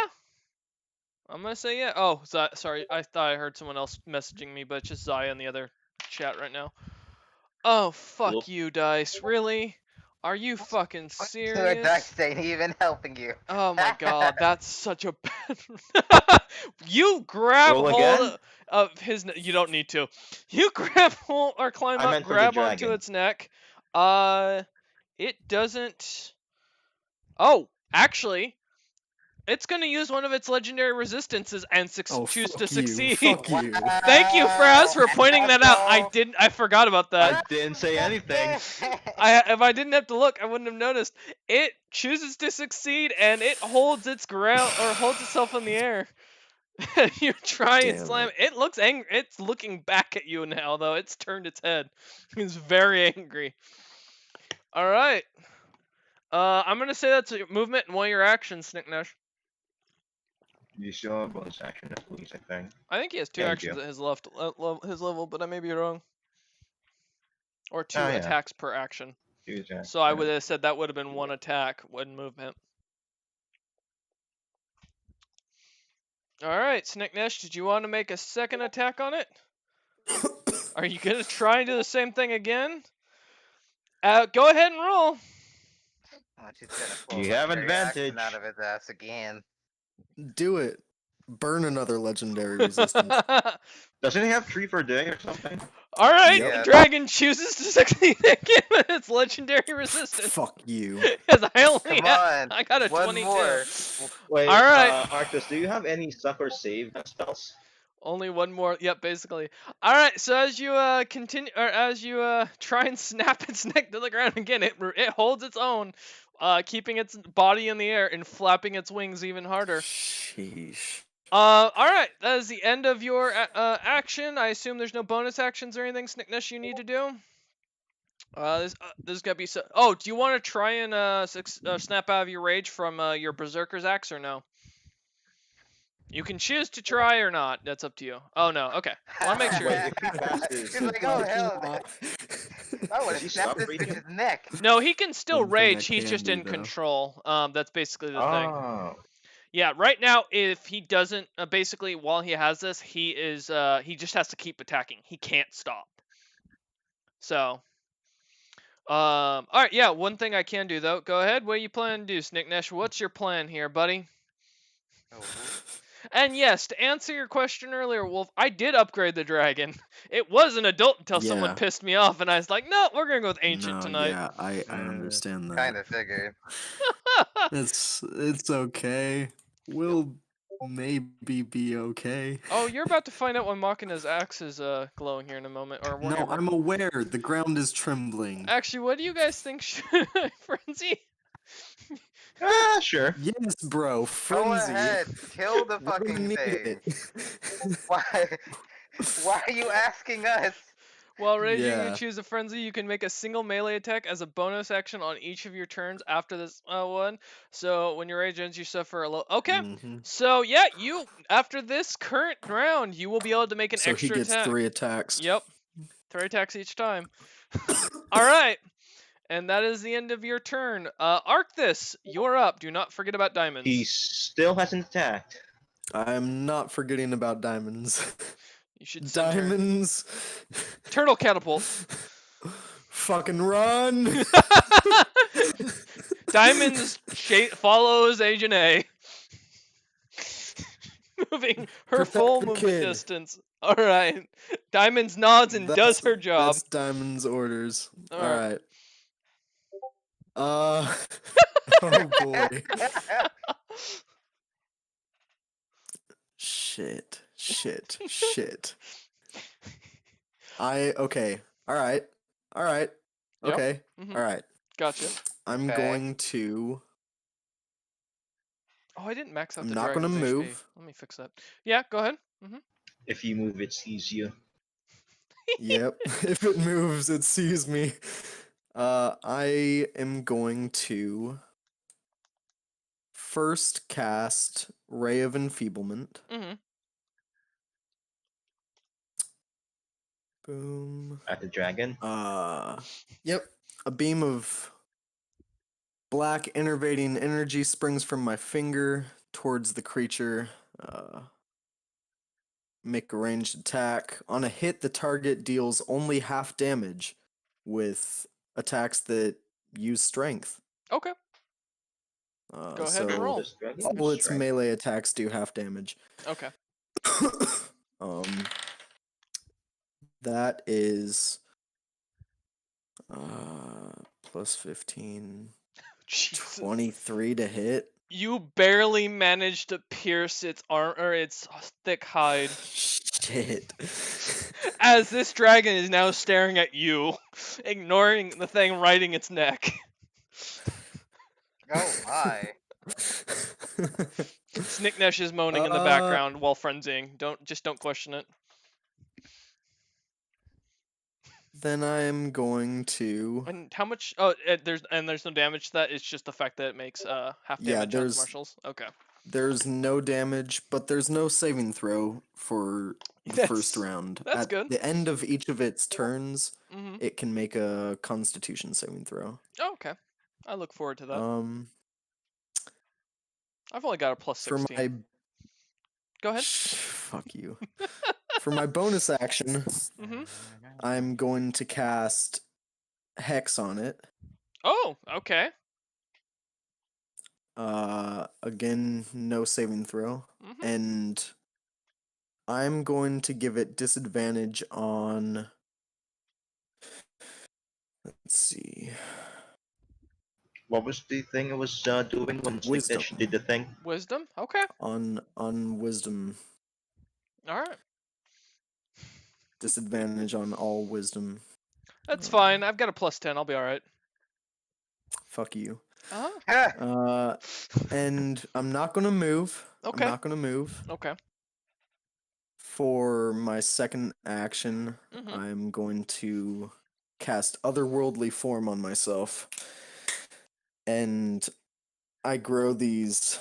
Speaker 1: I'm gonna say yeah. Oh, sorry. I thought I heard someone else messaging me, but it's just Zaya in the other chat right now. Oh, fuck
Speaker 4: Whoop.
Speaker 1: you, Dice. Really? Are you fucking
Speaker 3: Killer
Speaker 1: serious?
Speaker 3: Dice ain't even helping you.
Speaker 1: Oh my god, that's such a bad. You grab
Speaker 4: Roll
Speaker 1: hold
Speaker 4: again?
Speaker 1: of his. You don't need to. You grab hold or climb
Speaker 4: I
Speaker 1: up,
Speaker 4: meant for the
Speaker 1: grab onto
Speaker 4: dragon.
Speaker 1: its neck. It doesn't. Oh, actually, it's gonna use one of its legendary resistances and
Speaker 2: Oh,
Speaker 1: choose
Speaker 2: fuck
Speaker 1: to
Speaker 2: you.
Speaker 1: succeed.
Speaker 2: Fuck you.
Speaker 1: Thank you, Fraz, for pointing that out. I forgot about that.
Speaker 4: I didn't say anything.
Speaker 1: If I didn't have to look, I wouldn't have noticed. It chooses to succeed, and it holds its ground or holds itself in the air. You try and
Speaker 2: Damn
Speaker 1: slam. It looks angry. It's looking back at you now, though. It's turned its head. It's very angry. All right. I'm gonna say that's a movement and one of your actions, Snicknash.
Speaker 4: You still have bonus action at least, I think.
Speaker 1: I think he has two
Speaker 4: Thank
Speaker 1: actions
Speaker 4: you.
Speaker 1: at his his level, but I may be wrong. Or two
Speaker 4: Oh, yeah.
Speaker 1: attacks per action.
Speaker 4: Two attacks,
Speaker 1: So I
Speaker 4: yeah.
Speaker 1: would have said that would have been one attack, one movement. Alright, Snicknash, did you want to make a second attack on it? Are you going to try and do the same thing again? Go ahead and roll.
Speaker 3: Oh, she's gonna pull
Speaker 4: You
Speaker 3: a
Speaker 4: have
Speaker 3: legendary action
Speaker 4: advantage.
Speaker 3: out of his ass again.
Speaker 2: Do it. Burn another legendary resistance.
Speaker 4: Doesn't he have 3 for a day or something?
Speaker 1: Alright,
Speaker 3: Yep.
Speaker 1: the dragon chooses to succeed again with its legendary resistance.
Speaker 2: Fuck you.
Speaker 1: Because I only
Speaker 3: Come
Speaker 1: had,
Speaker 3: on.
Speaker 1: I got a
Speaker 3: one
Speaker 1: 22.
Speaker 3: more.
Speaker 4: Wait,
Speaker 1: Alright.
Speaker 4: Arctus, do you have any suck or save spells?
Speaker 1: Only one more. Yep, basically. All right. So as you continue, or as you try and snap its neck to the ground again, it holds its own, keeping its body in the air and flapping its wings even harder.
Speaker 2: Sheesh.
Speaker 1: All right. That is the end of your action. I assume there's no bonus actions or anything, Snicknash, you need to do. This is gonna be so. Oh, do you want to try and snap out of your rage from your Berserker's Axe or no? You can choose to try or not. That's up to you. Oh no. Okay. I want to make sure.
Speaker 4: Wait, if he passes,
Speaker 3: He's like, oh hell. I would
Speaker 4: Does he
Speaker 3: have snapped
Speaker 4: stop
Speaker 3: this
Speaker 4: breathing?
Speaker 3: bitch's neck.
Speaker 1: No, he can still
Speaker 2: One thing I
Speaker 1: rage. He's
Speaker 2: can
Speaker 1: just
Speaker 2: do,
Speaker 1: in
Speaker 2: though.
Speaker 1: control. That's basically the thing.
Speaker 4: Oh.
Speaker 1: Yeah. Right now, if he doesn't, basically while he has this, he just has to keep attacking. He can't stop. So. All right. Yeah. One thing I can do though. Go ahead. What do you plan to do, Snicknash? What's your plan here, buddy?
Speaker 3: Oh.
Speaker 1: And yes, to answer your question earlier, Wolf, I did upgrade the dragon. It was an adult until someone
Speaker 2: Yeah.
Speaker 1: pissed me off, and I was like, no, we're gonna go with ancient
Speaker 2: No,
Speaker 1: tonight.
Speaker 2: yeah, I understand that.
Speaker 3: Kind of figured.
Speaker 2: It's okay. We'll maybe be okay.
Speaker 1: Oh, you're about to find out when Machina's axe is glowing here in a moment, or
Speaker 2: No,
Speaker 1: Warhammer.
Speaker 2: I'm aware. The ground is trembling.
Speaker 1: Actually, what do you guys think should Frenzy?
Speaker 4: Sure.
Speaker 2: Yes, bro.
Speaker 3: Go
Speaker 2: Frenzy.
Speaker 3: ahead. Kill the
Speaker 2: We're gonna
Speaker 3: fucking
Speaker 2: need
Speaker 3: thing.
Speaker 2: it.
Speaker 3: Why are you asking us?
Speaker 1: While raging, you
Speaker 2: Yeah.
Speaker 1: choose a frenzy. You can make a single melee attack as a bonus action on each of your turns after this one. So when your rage ends, you suffer a low. Okay.
Speaker 2: Mhm.
Speaker 1: So yeah, you after this current round, you will be able to make an
Speaker 2: So he
Speaker 1: extra
Speaker 2: gets
Speaker 1: attack.
Speaker 2: 3 attacks.
Speaker 1: Yep. 3 attacks each time. All right. And that is the end of your turn. Arcthus, you're up. Do not forget about diamonds.
Speaker 4: He still hasn't attacked.
Speaker 2: I'm not forgetting about diamonds.
Speaker 1: You should send her.
Speaker 2: Diamonds.
Speaker 1: Turtle catapult.
Speaker 2: Fucking run.
Speaker 1: Diamonds follows Agent A. Moving her
Speaker 2: Protect
Speaker 1: full
Speaker 2: the
Speaker 1: movement
Speaker 2: kid.
Speaker 1: distance. Alright. Diamonds nods and does her job.
Speaker 2: That's Diamond's orders.
Speaker 1: All
Speaker 2: All right. Oh boy. Shit. Okay. All right.
Speaker 1: Yep.
Speaker 2: Okay.
Speaker 1: Mhm.
Speaker 2: All right.
Speaker 1: Gotcha.
Speaker 2: I'm
Speaker 3: Okay.
Speaker 2: going to.
Speaker 1: Oh, I didn't max out
Speaker 2: I'm
Speaker 1: the
Speaker 2: not gonna
Speaker 1: dragon's HP.
Speaker 2: move.
Speaker 1: Let me fix that. Yeah, go ahead.
Speaker 4: If you move, it sees you.
Speaker 2: Yep. If it moves, it sees me. I am going to first cast Ray of Enfeeblement.
Speaker 1: Mm-hmm.
Speaker 2: Boom.
Speaker 4: At the dragon.
Speaker 2: Yep. A beam of black innervating energy springs from my finger towards the creature. Make a ranged attack. On a hit, the target deals only half damage with attacks that use strength.
Speaker 1: Okay. Go ahead and
Speaker 2: so
Speaker 1: roll.
Speaker 4: This dragon
Speaker 2: all
Speaker 4: is
Speaker 2: its
Speaker 4: strength.
Speaker 2: melee attacks do half damage.
Speaker 1: Okay.
Speaker 2: That is plus 15,
Speaker 1: Jesus.
Speaker 2: 23 to hit.
Speaker 1: You barely managed to pierce its arm or its thick hide
Speaker 2: Shit.
Speaker 1: as this dragon is now staring at you, ignoring the thing riding its neck.
Speaker 3: Oh my.
Speaker 1: Snicknesh is moaning in the background while frenzying. Don't question it.
Speaker 2: Then I'm going to.
Speaker 1: And how much? Oh, there's no damage to that. It's just the fact that it makes half
Speaker 2: Yeah,
Speaker 1: damage on
Speaker 2: there's-
Speaker 1: commercials. Okay.
Speaker 2: There's no damage, but there's no saving throw for the first round.
Speaker 1: that's
Speaker 2: At
Speaker 1: good.
Speaker 2: the end of each of its turns,
Speaker 1: Mm-hmm.
Speaker 2: it can make a Constitution saving throw.
Speaker 1: Oh, okay. I look forward to that. I've only got a plus
Speaker 2: For
Speaker 1: 16.
Speaker 2: my
Speaker 1: Go ahead.
Speaker 2: fuck you. For my bonus action,
Speaker 1: Mm-hmm.
Speaker 2: I'm going to cast Hex on it.
Speaker 1: Oh, okay.
Speaker 2: Again, no saving throw.
Speaker 1: Mm-hmm.
Speaker 2: And I'm going to give it disadvantage on. Let's see.
Speaker 4: What was the thing it was doing when
Speaker 2: Wisdom.
Speaker 4: Snicknesh did the thing?
Speaker 1: Wisdom. Okay.
Speaker 2: On wisdom.
Speaker 1: All right.
Speaker 2: Disadvantage on all wisdom.
Speaker 1: That's fine. I've got a plus 10. I'll be all right.
Speaker 2: Fuck you.
Speaker 1: Uh-huh.
Speaker 2: And I'm not gonna move.
Speaker 1: Okay.
Speaker 2: I'm not gonna move.
Speaker 1: Okay.
Speaker 2: For my second action,
Speaker 1: Mhm.
Speaker 2: I'm going to cast Otherworldly Form on myself. And I grow these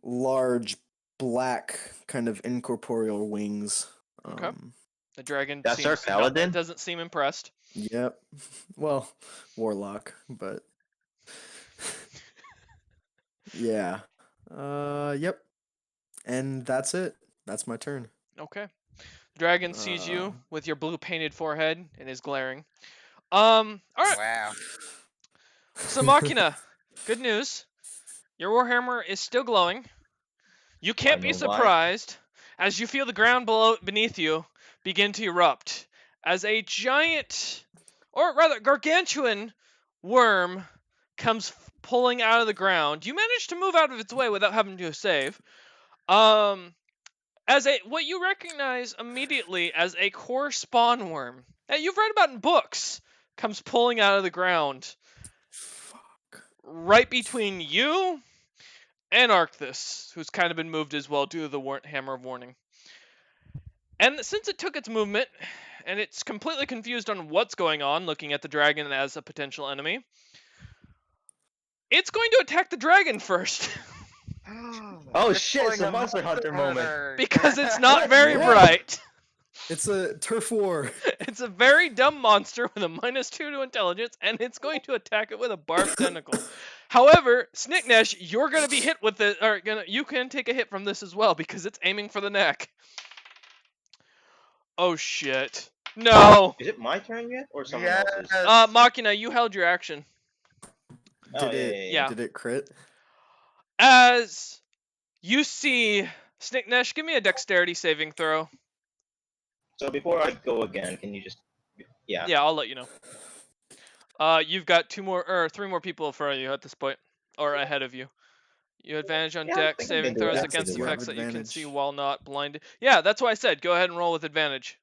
Speaker 2: large, black, kind of incorporeal wings.
Speaker 1: Okay. The dragon
Speaker 4: That's our
Speaker 1: seems
Speaker 4: paladin?
Speaker 1: doesn't seem impressed.
Speaker 2: Yep. Well, warlock, but yeah. Yep. And that's it. That's my turn.
Speaker 1: Okay. The dragon sees
Speaker 2: Uh.
Speaker 1: you with your blue painted forehead and is glaring. All right.
Speaker 3: Wow.
Speaker 1: So Machina, good news. Your warhammer is still glowing. You can't be
Speaker 4: know why.
Speaker 1: surprised as you feel the ground beneath you begin to erupt as a giant, or rather gargantuan, worm comes pulling out of the ground. You manage to move out of its way without having to save. As what you recognize immediately as a core spawn worm that you've read about in books comes pulling out of the ground
Speaker 2: Fuck.
Speaker 1: right between you and Arcthus, who's kind of been moved as well due to the Hammer of Warning. And since it took its movement, and it's completely confused on what's going on, looking at the dragon as a potential enemy, it's going to attack the dragon first.
Speaker 4: Oh
Speaker 3: It's
Speaker 4: shit, it's
Speaker 3: pulling
Speaker 4: a Monster Hunter moment.
Speaker 1: Because it's not very
Speaker 2: Yeah.
Speaker 1: bright.
Speaker 2: It's a turf war.
Speaker 1: It's a very dumb monster with a -2 to intelligence, and it's going to attack it with a barbed tentacle. However, Snicknesh, you're going to be hit with it, or you can take a hit from this as well because it's aiming for the neck. Oh shit. No!
Speaker 4: Is it my turn yet, or someone
Speaker 3: Yes.
Speaker 4: else's?
Speaker 1: Machina, you held your action.
Speaker 4: Oh,
Speaker 2: Did it?
Speaker 1: yeah.
Speaker 2: Did it crit?
Speaker 1: As you see Snicknesh, give me a dexterity saving throw.
Speaker 4: So before I go again, can you just? Yeah.
Speaker 1: Yeah, I'll let you know. You've got 3 more people in front of you at this point, or ahead of you. You have advantage on
Speaker 4: Yeah, I
Speaker 1: dex
Speaker 4: think I
Speaker 1: saving
Speaker 4: can do it
Speaker 1: throws
Speaker 4: after
Speaker 1: against
Speaker 4: the
Speaker 2: You have
Speaker 1: effects that you can see
Speaker 2: advantage.
Speaker 1: while not blinded. Yeah, that's why I said go ahead and roll with advantage.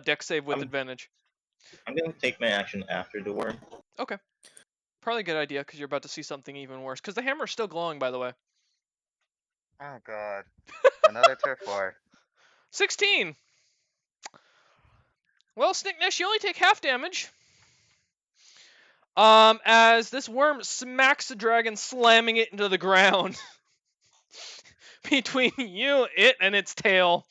Speaker 1: Dex save with
Speaker 4: I'm-
Speaker 1: advantage.
Speaker 4: I'm gonna take my action after the worm.
Speaker 1: Probably a good idea because you're about to see something even worse. Because the hammer's still glowing, by the way.
Speaker 3: Oh god. Another turf war.
Speaker 1: 16. Well, Snicknesh, you only take half damage. As this worm smacks the dragon, slamming it into the ground. Between you, it, and its tail.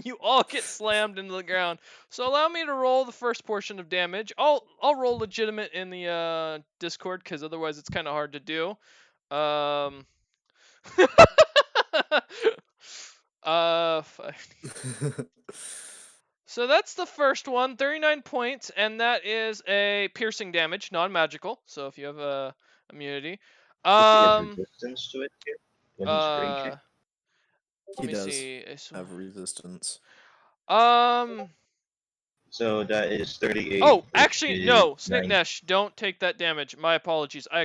Speaker 1: You all get slammed into the ground. So allow me to roll the first portion of damage. I'll roll legitimate in the Discord because otherwise it's kind of hard to do. So that's the first one, 39 points, and that is a piercing damage, non-magical. So if you have immunity,
Speaker 4: Does he have resistance to it too when he's raging?
Speaker 1: let
Speaker 2: He
Speaker 1: me
Speaker 2: does
Speaker 1: see. It's-
Speaker 2: have resistance.
Speaker 4: So that is 38.
Speaker 1: Oh,
Speaker 4: which
Speaker 1: actually,
Speaker 4: is
Speaker 1: no,
Speaker 4: 9.
Speaker 1: Snicknesh, don't take that damage. My apologies. I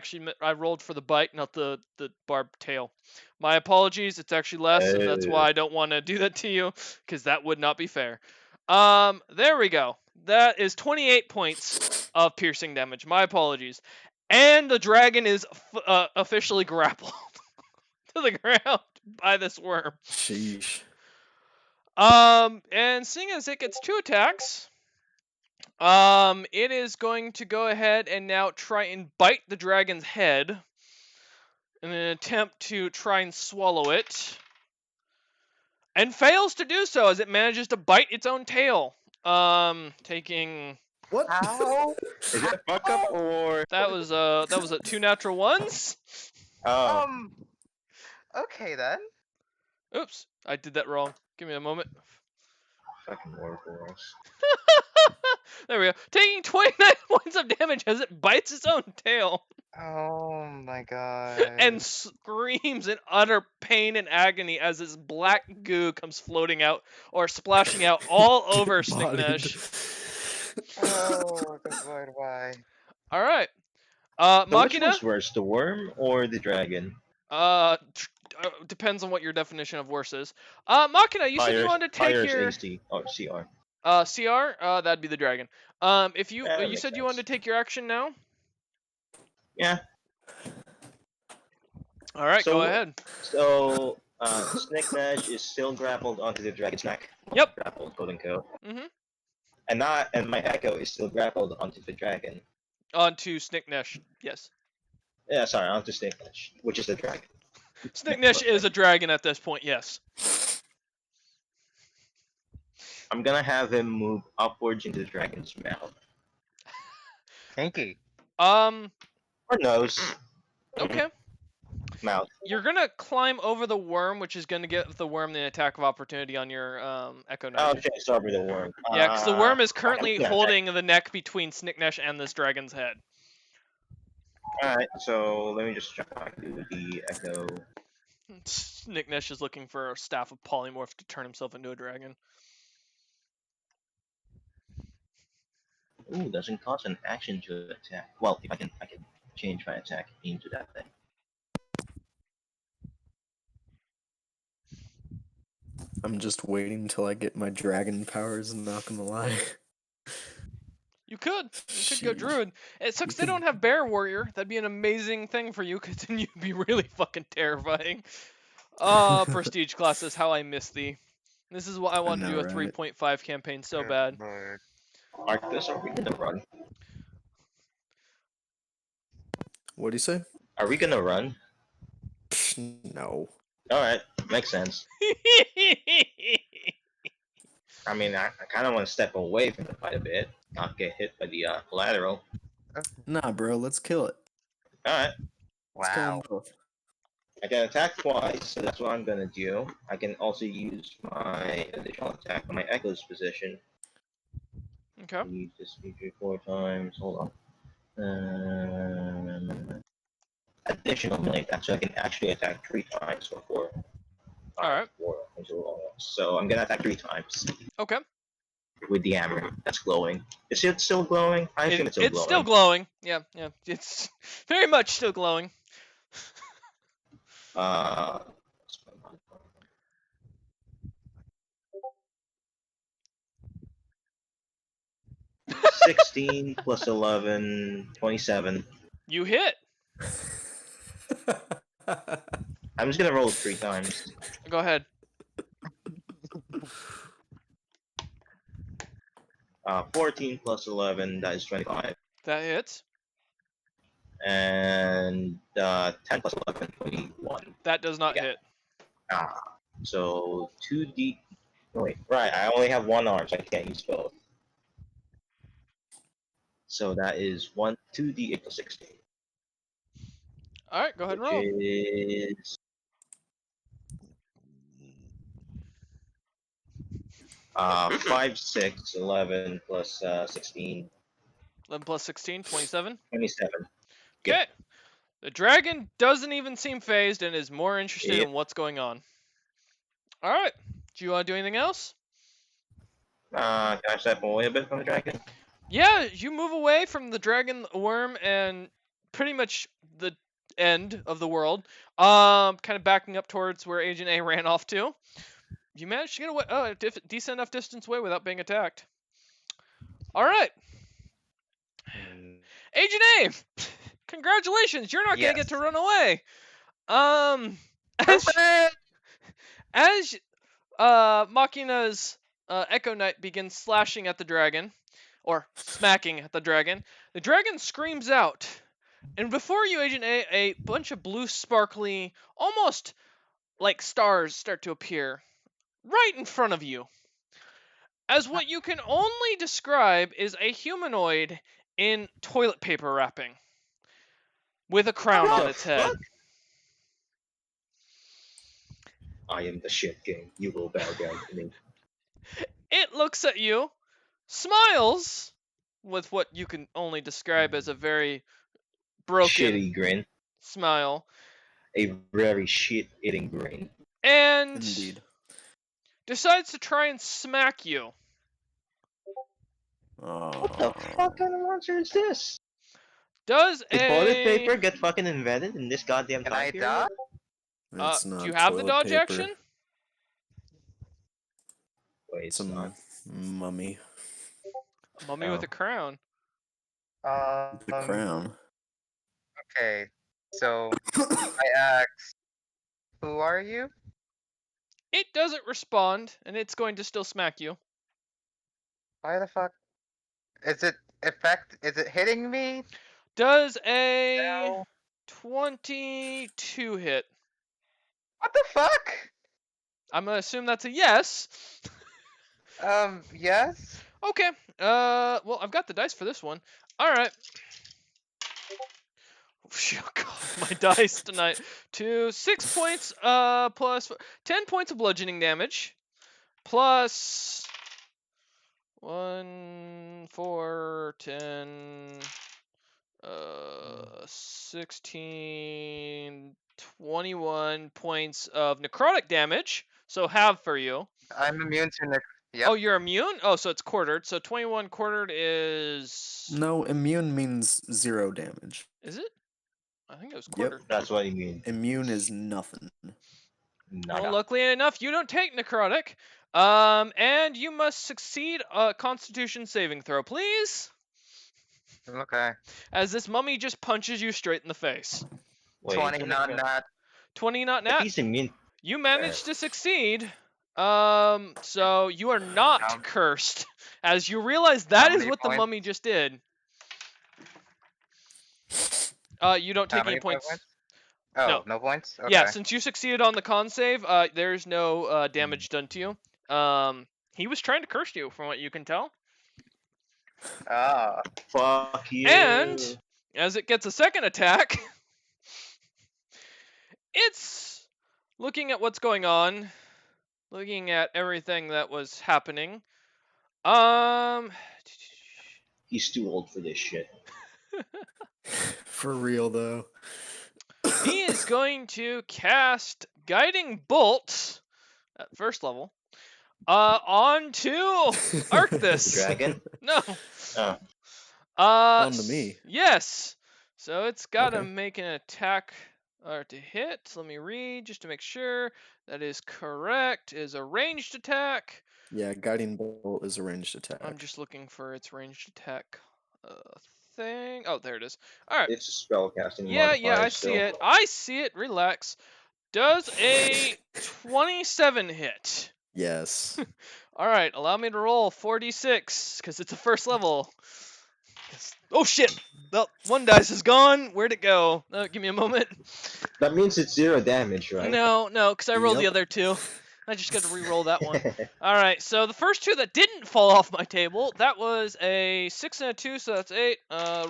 Speaker 1: rolled for the bite, not the barbed tail. My apologies. It's actually less, and that's why I don't want to do that to you, because that would not be fair. There we go. That is 28 points of piercing damage. My apologies. And the dragon is officially grappled to the ground by this worm.
Speaker 2: Sheesh.
Speaker 1: And seeing as it gets 2 attacks, it is going to go ahead and now try and bite the dragon's head in an attempt to try and swallow it, and fails to do so as it manages to bite its own tail. Taking
Speaker 2: What?
Speaker 3: How?
Speaker 4: Is it a fuck up or?
Speaker 1: that was a 2 natural ones.
Speaker 4: Oh,
Speaker 3: Okay then.
Speaker 1: Oops, I did that wrong. Give me a moment.
Speaker 4: fucking Warforce.
Speaker 1: There we go. Taking 29 points of damage as it bites its own tail
Speaker 3: Oh my god.
Speaker 1: and screams in utter pain and agony as this black goo comes floating out or splashing out all over
Speaker 2: Get bodied.
Speaker 1: Snicknesh.
Speaker 3: Oh, good lord, why?
Speaker 1: All right.
Speaker 4: So which
Speaker 1: Machina.
Speaker 4: was worse, the worm or the dragon?
Speaker 1: Depends on what your definition of worse is. Machina, you said you wanted to take your
Speaker 4: AC or CR.
Speaker 1: CR. That'd be the dragon. If you
Speaker 4: Yeah, that
Speaker 1: you
Speaker 4: makes
Speaker 1: said you wanted
Speaker 4: sense.
Speaker 1: to take your action now.
Speaker 4: Yeah.
Speaker 1: All right,
Speaker 4: So-
Speaker 1: go ahead.
Speaker 4: So Snicknesh is still grappled onto the dragon's neck.
Speaker 1: Yep.
Speaker 4: Grappled, quote unquote.
Speaker 1: Mhm.
Speaker 4: And my echo is still grappled onto the dragon.
Speaker 1: On to Snicknesh. Yes.
Speaker 4: Yeah, sorry, onto Snicknesh, which is the dragon.
Speaker 1: Snicknesh is a dragon at this point. Yes.
Speaker 4: I'm gonna have him move upwards into the dragon's mouth.
Speaker 3: Kinky.
Speaker 1: Um.
Speaker 4: Or nose.
Speaker 1: Okay.
Speaker 4: Mouth.
Speaker 1: You're gonna climb over the worm, which is gonna give the worm the attack of opportunity on your Echo Knight.
Speaker 4: Oh, okay, start with the worm.
Speaker 1: Yeah, because the worm is currently
Speaker 4: I'm gonna
Speaker 1: holding the neck between Snicknesh and this dragon's head.
Speaker 4: Alright, so let me just check back to the echo.
Speaker 1: Snicknesh is looking for a staff of polymorph to turn himself into a dragon.
Speaker 4: Ooh, doesn't cost an action to attack. Well, if I can change my attack into that thing.
Speaker 2: I'm just waiting until I get my dragon powers and not gonna lie.
Speaker 1: You could go
Speaker 2: Sheesh.
Speaker 1: druid. It sucks
Speaker 2: You
Speaker 1: they
Speaker 2: could-
Speaker 1: don't have bear warrior. That'd be an amazing thing for you, because then you'd be really fucking terrifying. Prestige classes, how I miss thee. This is why I want to
Speaker 2: know,
Speaker 1: do a
Speaker 2: right?
Speaker 1: 3.5 campaign so
Speaker 3: Good
Speaker 1: bad.
Speaker 3: lord.
Speaker 4: Arctis, are we gonna run?
Speaker 2: What do you say?
Speaker 4: Are we gonna run?
Speaker 2: No.
Speaker 4: Alright, makes sense. I mean, I kind of want to step away from the fight a bit, not get hit by the collateral.
Speaker 2: Nah, bro. Let's kill it.
Speaker 4: Alright,
Speaker 2: Let's kill 'em
Speaker 3: Wow.
Speaker 2: both.
Speaker 4: I can attack twice, so that's what I'm gonna do. I can also use my additional attack on my Echo's position.
Speaker 1: Okay.
Speaker 4: Use this feature 4 times. Hold on. Additional melee attack, so I can actually attack 3 times before.
Speaker 1: Alright.
Speaker 4: 4. So I'm gonna attack 3 times
Speaker 1: Okay.
Speaker 4: with the hammer. That's glowing. Is it still glowing? I assume it's still glowing.
Speaker 1: It's still glowing. Yeah, yeah. It's very much still glowing.
Speaker 4: 16 plus 11, 27.
Speaker 1: You hit.
Speaker 4: I'm just gonna roll it 3 times.
Speaker 1: Go ahead.
Speaker 4: 14 plus 11, that is 25.
Speaker 1: That hits.
Speaker 4: And 10 plus 11, 21.
Speaker 1: That does not
Speaker 4: Yeah.
Speaker 1: hit.
Speaker 4: So 2d. Oh, wait, right, I only have 1 arm, so I can't use both. So that is 2d8 plus 16.
Speaker 1: Alright, go ahead and roll.
Speaker 4: Which is 5, 6, 11 plus 16,
Speaker 1: 11 plus 16, 27.
Speaker 4: 27.
Speaker 1: Okay.
Speaker 4: Yep.
Speaker 1: The dragon doesn't even seem phased and is more interested
Speaker 4: Yep.
Speaker 1: in what's going on. Alright. Do you want to do anything else?
Speaker 4: Can I step away a bit from the dragon?
Speaker 1: Yeah, you move away from the dragon worm and pretty much the end of the world. Kind of backing up towards where Agent A ran off to. You managed to get away, decent enough distance away without being attacked. Alright. Agent A! Congratulations, you're not gonna get to run away. As Machina's Echo Knight begins slashing at the dragon, or smacking at the dragon screams out. And before you, Agent A bunch of blue sparkly, almost like stars start to appear right in front of you. As what you can only describe is a humanoid in toilet paper wrapping. With a crown on its head.
Speaker 4: I am the shit king. You will bow down to me.
Speaker 1: It looks at you, smiles, with what you can only describe as a very broken
Speaker 4: Shitty grin.
Speaker 1: smile.
Speaker 4: A very shit-eating grin.
Speaker 1: And
Speaker 2: Indeed.
Speaker 1: decides to try and smack you.
Speaker 4: What the fuck kind of monster is this?
Speaker 1: Does
Speaker 4: Did toilet paper get fucking invented in this goddamn
Speaker 3: Can
Speaker 4: time
Speaker 3: I
Speaker 4: period?
Speaker 3: dodge?
Speaker 2: It's not
Speaker 1: do you have the
Speaker 2: toilet
Speaker 1: dodge
Speaker 2: paper.
Speaker 1: action?
Speaker 4: Wait,
Speaker 2: It's
Speaker 4: it's
Speaker 2: a
Speaker 4: not.
Speaker 2: mummy.
Speaker 1: Mummy with a crown.
Speaker 2: The
Speaker 3: Um,
Speaker 2: crown.
Speaker 3: Okay, so I asked, who are you?
Speaker 1: It doesn't respond, and it's going to still smack you.
Speaker 3: Why the fuck? Is it hitting me?
Speaker 1: Does a
Speaker 3: No.
Speaker 1: 22 hit?
Speaker 3: What the fuck?
Speaker 1: I'm gonna assume that's a yes.
Speaker 3: Yes.
Speaker 1: Okay. Well, I've got the dice for this one. All right. Oh, God, my dice tonight. 6 points. Plus 10 points of bludgeoning damage. Plus 1, 4, 10, 16, 21 points of necrotic damage. So half for you.
Speaker 3: I'm immune to Nick. Yep.
Speaker 1: Oh, you're immune? Oh, so it's quartered. So 21 quartered is...
Speaker 2: No, immune means 0 damage.
Speaker 1: Is it? I think it was quartered.
Speaker 4: That's what you mean.
Speaker 2: Immune is nothing.
Speaker 1: Well, luckily enough, you don't take necrotic. And you must succeed a Constitution saving throw, please.
Speaker 3: Okay.
Speaker 1: As this mummy just punches you straight in the face.
Speaker 4: Wait,
Speaker 3: 20 not nat.
Speaker 1: 20 not
Speaker 4: If
Speaker 1: nat.
Speaker 4: he's immune.
Speaker 1: You managed to succeed. So you are not cursed. As you realize that
Speaker 3: How
Speaker 1: is
Speaker 3: many
Speaker 1: what the
Speaker 3: points?
Speaker 1: mummy just did. You don't
Speaker 3: How
Speaker 1: take
Speaker 3: many
Speaker 1: any points.
Speaker 3: Oh,
Speaker 1: No.
Speaker 3: no points? Okay.
Speaker 1: Yeah, since you succeeded on the con save, there's no damage done to you. He was trying to curse you, from what you can tell.
Speaker 3: Ah.
Speaker 4: Fuck you.
Speaker 1: And as it gets a second attack, it's looking at what's going on, looking at everything that was happening.
Speaker 4: He's too old for this shit.
Speaker 2: For real though.
Speaker 1: He is going to cast Guiding Bolt at first level onto Arcthis.
Speaker 4: Dragon?
Speaker 1: No.
Speaker 4: Oh.
Speaker 2: Onto me.
Speaker 1: Yes. So it's got to
Speaker 2: Okay.
Speaker 1: make an attack or to hit. Let me read just to make sure that is correct. Is a ranged attack.
Speaker 2: Yeah, guiding bolt is a ranged attack.
Speaker 1: I'm just looking for its ranged attack thing. Oh, there it is. All right.
Speaker 4: It's a spellcasting
Speaker 1: Yeah,
Speaker 4: modifier
Speaker 1: I
Speaker 4: still.
Speaker 1: see it. I see it. Relax. Does a 27 hit?
Speaker 2: Yes.
Speaker 1: All right, allow me to roll 4d6 because it's a first level. Oh shit! Well, one dice is gone. Where'd it go? Give me a moment.
Speaker 4: That means it's 0 damage, right?
Speaker 1: No, because I rolled the
Speaker 2: Yep.
Speaker 1: other two. I just got to re-roll that one. All right, so the first two that didn't fall off my table, that was a 6 and a 2, so that's 8.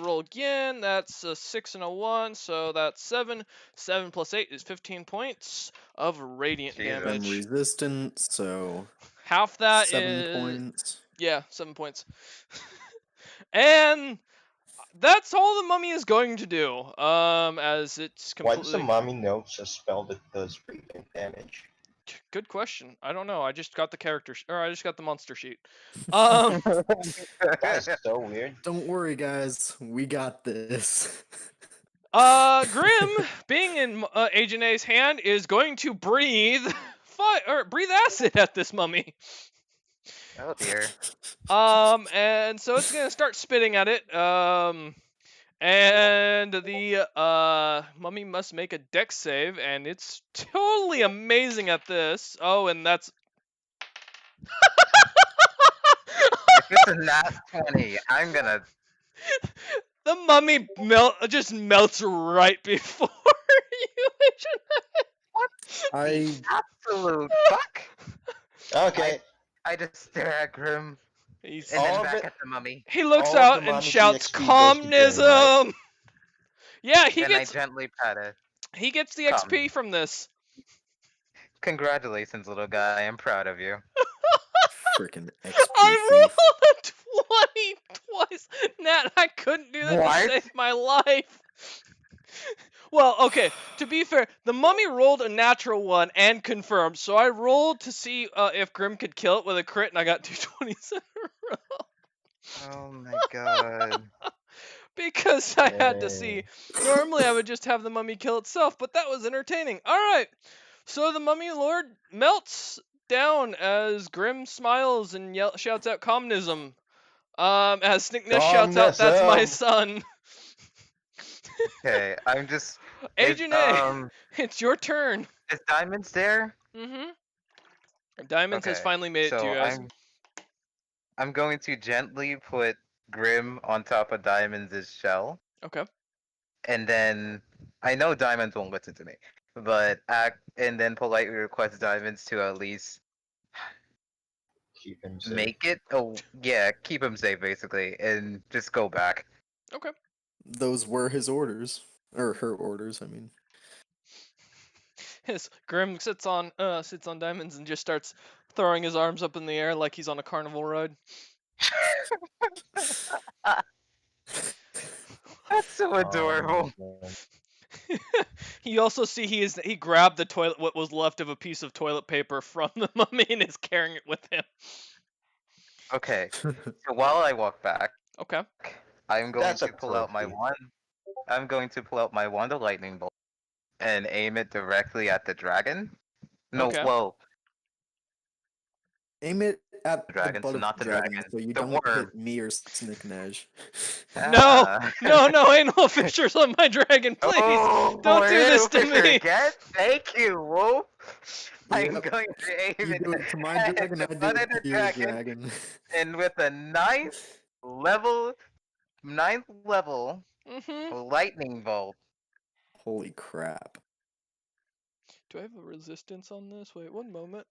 Speaker 1: Roll again. That's a 6 and a 1, so that's 7. 7 plus 8 is 15 points of radiant
Speaker 3: Jesus.
Speaker 2: I'm
Speaker 1: damage.
Speaker 2: resistant, so
Speaker 1: Half that
Speaker 2: 7
Speaker 1: is
Speaker 2: points.
Speaker 1: yeah, 7 points. And that's all the mummy is going to do. As it's
Speaker 4: Why does the
Speaker 1: completely.
Speaker 4: mommy know a spell that does radiant damage?
Speaker 1: Good question. I don't know. I just got the I just got the monster sheet.
Speaker 4: That's so weird.
Speaker 2: Don't worry, guys. We got this.
Speaker 1: Grim, being in Agent A's hand, is going to breathe breathe acid at this mummy.
Speaker 3: Oh dear.
Speaker 1: And so it's gonna start spitting at it. And the mummy must make a dex save, and it's totally amazing at this. Oh, and that's
Speaker 3: If it's a nat 20, I'm gonna.
Speaker 1: the mummy just melts right before you.
Speaker 2: I
Speaker 3: Absolute fuck!
Speaker 4: Okay.
Speaker 3: I just stare at Grim
Speaker 1: He's,
Speaker 3: and
Speaker 4: All
Speaker 3: then
Speaker 4: of
Speaker 3: back
Speaker 4: it-
Speaker 3: at the mummy.
Speaker 1: he looks
Speaker 4: all of
Speaker 1: out
Speaker 4: the
Speaker 1: and
Speaker 4: mommy's
Speaker 1: shouts,
Speaker 4: EXP goes to Grim, right?
Speaker 1: "Communism!" Yeah, he
Speaker 3: And I
Speaker 1: gets
Speaker 3: gently pat it.
Speaker 1: he gets the
Speaker 3: Come.
Speaker 1: XP from this.
Speaker 3: Congratulations, little guy. I'm proud of you.
Speaker 2: freaking XP
Speaker 1: I
Speaker 2: thief.
Speaker 1: rolled a 20 twice. Nat, I couldn't do that
Speaker 3: What?
Speaker 1: to save my life. Well, okay, to be fair, the mummy rolled a natural one and confirmed, so I rolled to see if Grim could kill it with a crit, and I got 2 20s in a row.
Speaker 3: Oh my god.
Speaker 1: Because I had to see. Normally I would just have the mummy kill itself, but that was entertaining. Alright, so the mummy lord melts down as Grim smiles and shouts out communism. As Snickness shouts out, "That's my son."
Speaker 3: Okay, I'm just.
Speaker 1: Agent A, it's your turn.
Speaker 3: Is Diamonds there?
Speaker 1: Mm-hmm. Diamonds has
Speaker 3: Okay,
Speaker 1: finally made it
Speaker 3: so
Speaker 1: to you guys.
Speaker 3: I'm going to gently put Grim on top of Diamonds' shell,
Speaker 1: Okay.
Speaker 3: and then I know Diamonds won't listen to me, but and then politely request Diamonds to at least
Speaker 4: Keep him safe.
Speaker 3: make it. Oh yeah, keep him safe basically, and just go back.
Speaker 1: Okay.
Speaker 2: Those were his orders. Or her orders, I mean.
Speaker 1: His Grim sits on Diamonds and just starts throwing his arms up in the air like he's on a carnival ride.
Speaker 3: That's so adorable.
Speaker 4: man.
Speaker 1: You also see he grabbed what was left of a piece of toilet paper from the mummy and is carrying it with him.
Speaker 3: Okay, so while I walk back,
Speaker 1: Okay.
Speaker 3: I'm going
Speaker 4: That's
Speaker 3: to
Speaker 4: a
Speaker 3: pull out my
Speaker 4: trophy.
Speaker 3: wand. I'm going to pull out my wand of lightning bolt and aim it directly at the dragon. No,
Speaker 1: Okay.
Speaker 3: well,
Speaker 2: Aim it at
Speaker 3: Dragon,
Speaker 2: the butt
Speaker 3: so
Speaker 2: of
Speaker 3: not
Speaker 2: the
Speaker 3: the
Speaker 2: dragon,
Speaker 3: dragon,
Speaker 2: so you
Speaker 3: the
Speaker 2: don't
Speaker 3: worm.
Speaker 2: hit me or Snicknash.
Speaker 1: No, ain't no pictures of my dragon, please.
Speaker 3: Oh,
Speaker 1: don't
Speaker 3: boy,
Speaker 1: do this to
Speaker 3: Fisher
Speaker 1: me.
Speaker 3: Again? Thank you, Wolf. I'm
Speaker 2: Yep.
Speaker 3: going to aim
Speaker 2: You
Speaker 3: it
Speaker 2: do it to my
Speaker 3: at
Speaker 2: dragon,
Speaker 3: the
Speaker 2: I do
Speaker 3: butt
Speaker 2: it
Speaker 3: of the
Speaker 2: to your
Speaker 3: dragon,
Speaker 2: dragon.
Speaker 3: and with a ninth level
Speaker 1: Mm-hmm.
Speaker 3: lightning bolt.
Speaker 2: Holy crap.
Speaker 1: Do I have a resistance on this? Wait, one moment.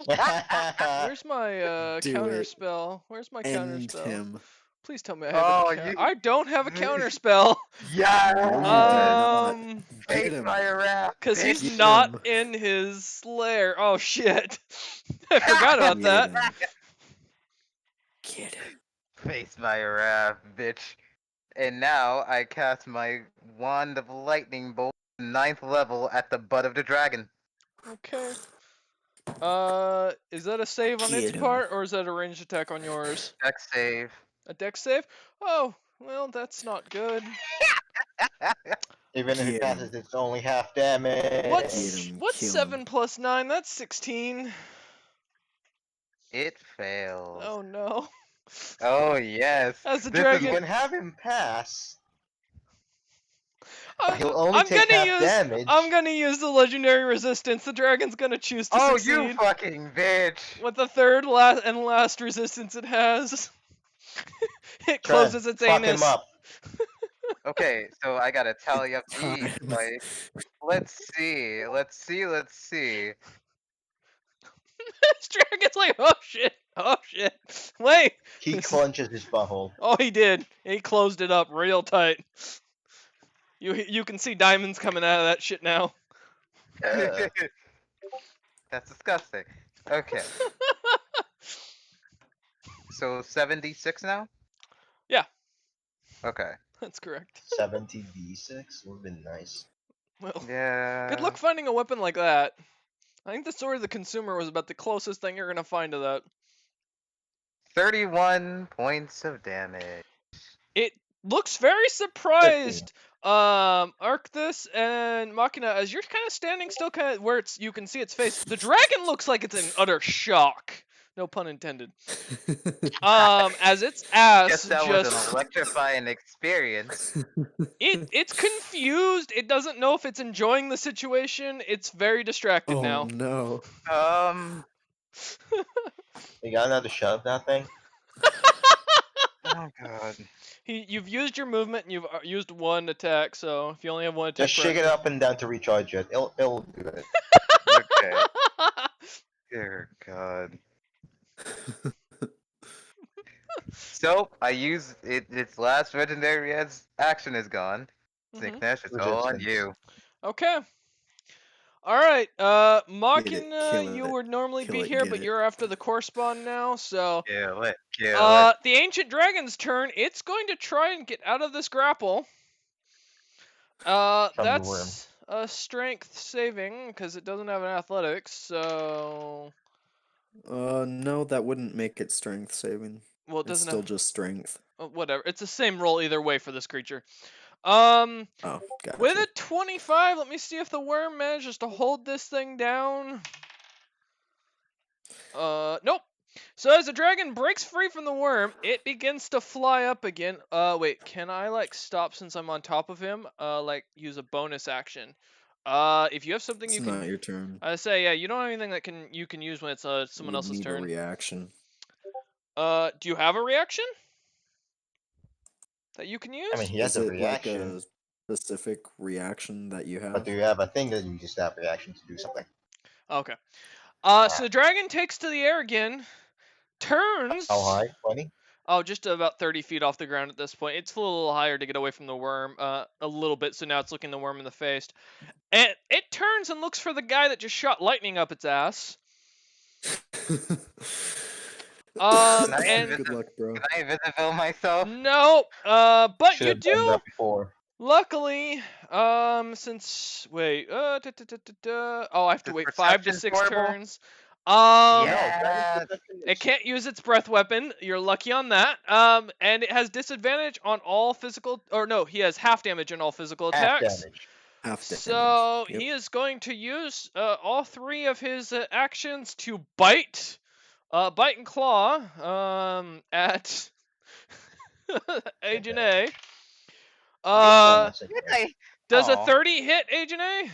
Speaker 1: Where's my
Speaker 2: Do
Speaker 1: counter
Speaker 2: it.
Speaker 1: spell? Where's my counter
Speaker 2: End
Speaker 1: spell?
Speaker 2: him.
Speaker 1: Please tell me I have
Speaker 3: Oh,
Speaker 1: I don't have a counter spell.
Speaker 3: Yeah.
Speaker 2: No, you do not.
Speaker 1: Um,
Speaker 2: I Get him.
Speaker 3: Fire wrath.
Speaker 1: Because
Speaker 3: bitch.
Speaker 1: he's
Speaker 2: Get
Speaker 1: not
Speaker 2: him.
Speaker 1: in his lair. Oh shit! I forgot about
Speaker 2: Get
Speaker 1: that.
Speaker 2: him. Get him.
Speaker 3: Face fire wrath, bitch. And now I cast my wand of lightning bolt, 9th level, at the butt of the dragon.
Speaker 1: Okay. Is that a save on its
Speaker 2: Get him.
Speaker 1: part, or is that a ranged attack on yours?
Speaker 3: Dex save.
Speaker 1: A dex save? Oh, well, that's not good.
Speaker 4: Even if
Speaker 2: Get
Speaker 4: it passes,
Speaker 2: him.
Speaker 4: it's only half damage.
Speaker 1: What's
Speaker 2: him,
Speaker 1: what's
Speaker 2: kill
Speaker 1: 7
Speaker 2: him.
Speaker 1: plus 9? That's 16.
Speaker 3: It fails.
Speaker 1: Oh no.
Speaker 3: Oh, yes.
Speaker 1: As a
Speaker 3: This is
Speaker 1: dragon.
Speaker 4: You can have him pass.
Speaker 1: I'm,
Speaker 4: He'll only
Speaker 1: I'm
Speaker 4: take
Speaker 1: gonna
Speaker 4: half
Speaker 1: use
Speaker 4: damage.
Speaker 1: I'm gonna use the legendary resistance. The dragon's gonna choose to
Speaker 3: Oh,
Speaker 1: succeed
Speaker 3: you fucking bitch.
Speaker 1: with the third last resistance it has. It closes its
Speaker 4: Fuck
Speaker 1: anus.
Speaker 4: him up.
Speaker 3: Okay, so I gotta tally up these.
Speaker 2: Time.
Speaker 3: Like, let's see. Let's see. Let's see.
Speaker 1: This dragon's like, oh shit, wait.
Speaker 4: He clenches his butthole.
Speaker 1: Oh, he did. He closed it up real tight. You can see diamonds coming out of that shit now.
Speaker 4: Uh,
Speaker 3: That's disgusting. Okay. So 76 now?
Speaker 1: Yeah.
Speaker 3: Okay.
Speaker 1: That's correct.
Speaker 4: 70d6 would have been nice.
Speaker 1: Well,
Speaker 3: Yeah.
Speaker 1: good luck finding a weapon like that. I think the Sword of the Consumer was about the closest thing you're gonna find to that.
Speaker 3: 31 points of damage.
Speaker 1: It looks very surprised, Arcthus and Machina, as you're kind of standing still, kind of where you can see its face. The dragon looks like it's in utter shock. No pun intended. As its ass
Speaker 3: Guess that was an
Speaker 1: just
Speaker 3: electrifying experience.
Speaker 1: it's confused. It doesn't know if it's enjoying the situation. It's very distracted
Speaker 2: Oh
Speaker 1: now.
Speaker 2: no.
Speaker 4: You got another shove that thing?
Speaker 3: Oh god.
Speaker 1: You've used your movement and you've used one attack, so if you only have one attack,
Speaker 4: Just shake it up and down to recharge it. It'll do it.
Speaker 3: Okay. Dear god. So I use it. Its last legendary action is gone.
Speaker 1: Mhm.
Speaker 3: Sickness, it's all on
Speaker 4: Resistance.
Speaker 3: you.
Speaker 1: Okay. All right, Machina,
Speaker 2: kill
Speaker 1: you
Speaker 2: it,
Speaker 1: would normally
Speaker 2: kill
Speaker 1: be
Speaker 2: it,
Speaker 1: here,
Speaker 2: get
Speaker 1: but
Speaker 2: it.
Speaker 1: you're after the core spawn now, so
Speaker 3: Kill it. Kill it.
Speaker 1: the ancient dragon's turn. It's going to try and get out of this grapple.
Speaker 4: the
Speaker 1: That's a strength saving because it doesn't have an athletics, so
Speaker 2: No, that wouldn't make it strength saving.
Speaker 1: well, it
Speaker 2: It's
Speaker 1: doesn't
Speaker 2: still
Speaker 1: have
Speaker 2: just strength.
Speaker 1: whatever. It's the same roll either way for this creature.
Speaker 2: Oh, gotcha.
Speaker 1: With a 25, let me see if the worm manages to hold this thing down. Nope. So as the dragon breaks free from the worm, it begins to fly up again. Wait, can I like stop since I'm on top of him? Like use a bonus action. If you have something
Speaker 2: It's
Speaker 1: you
Speaker 2: not
Speaker 1: can,
Speaker 2: your turn.
Speaker 1: I say yeah, you don't have anything that you can use when it's someone
Speaker 2: You
Speaker 1: else's
Speaker 2: need a
Speaker 1: turn.
Speaker 2: reaction.
Speaker 1: Do you have a reaction that you can use?
Speaker 4: I mean, he has
Speaker 2: Is
Speaker 4: a
Speaker 2: it
Speaker 4: reaction.
Speaker 2: like a specific reaction that you
Speaker 4: But
Speaker 2: have?
Speaker 4: do you have a thing that you just have reaction to do something?
Speaker 1: Okay. So the dragon takes to the air again, turns.
Speaker 4: How high? 20?
Speaker 1: Oh, just about 30 feet off the ground at this point. It's a little higher to get away from the worm, a little bit, so now it's looking the worm in the face. And it turns and looks for the guy that just shot lightning up its ass. And
Speaker 2: Good luck, bro.
Speaker 3: Can I invisible myself?
Speaker 1: no, but you
Speaker 4: Should've done
Speaker 1: do.
Speaker 4: that before.
Speaker 1: Luckily, since wait, oh, I have to
Speaker 3: Is
Speaker 1: wait 5 to
Speaker 3: perception
Speaker 1: 6
Speaker 3: portable?
Speaker 1: turns.
Speaker 3: Yeah.
Speaker 1: It can't use its breath weapon. You're lucky on that. And it has disadvantage on all physical, or no, he has half damage on all physical
Speaker 4: Half
Speaker 1: attacks.
Speaker 4: damage.
Speaker 2: Half damage.
Speaker 1: So
Speaker 2: Yep.
Speaker 1: he is going to use all 3 of his actions to bite and claw at Agent A. Does a
Speaker 3: Aw.
Speaker 1: 30 hit Agent A?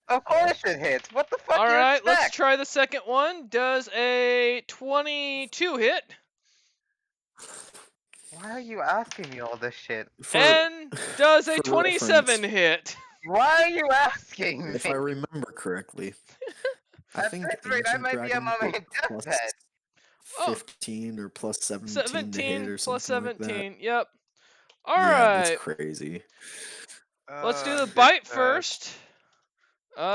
Speaker 3: Of course it hits. What the fuck
Speaker 1: All
Speaker 3: do you
Speaker 1: right, let's
Speaker 3: expect?
Speaker 1: try the second one. Does a 22 hit?
Speaker 3: Why are you asking me all this shit?
Speaker 1: And does a
Speaker 2: for
Speaker 1: 27 hit?
Speaker 3: Why are you asking me?
Speaker 2: If I remember correctly, I
Speaker 3: At
Speaker 2: think
Speaker 3: this rate, I
Speaker 2: Ancient
Speaker 3: might be on my
Speaker 2: Dragon put plus
Speaker 3: deathbed.
Speaker 1: Oh.
Speaker 2: 15 or plus 17 to hit
Speaker 1: 17
Speaker 2: or
Speaker 1: plus
Speaker 2: something like
Speaker 1: 17.
Speaker 2: that.
Speaker 1: Yep. All
Speaker 2: Yeah,
Speaker 1: right.
Speaker 2: that's crazy.
Speaker 1: Let's do the
Speaker 3: Good
Speaker 1: bite
Speaker 3: God.
Speaker 1: first.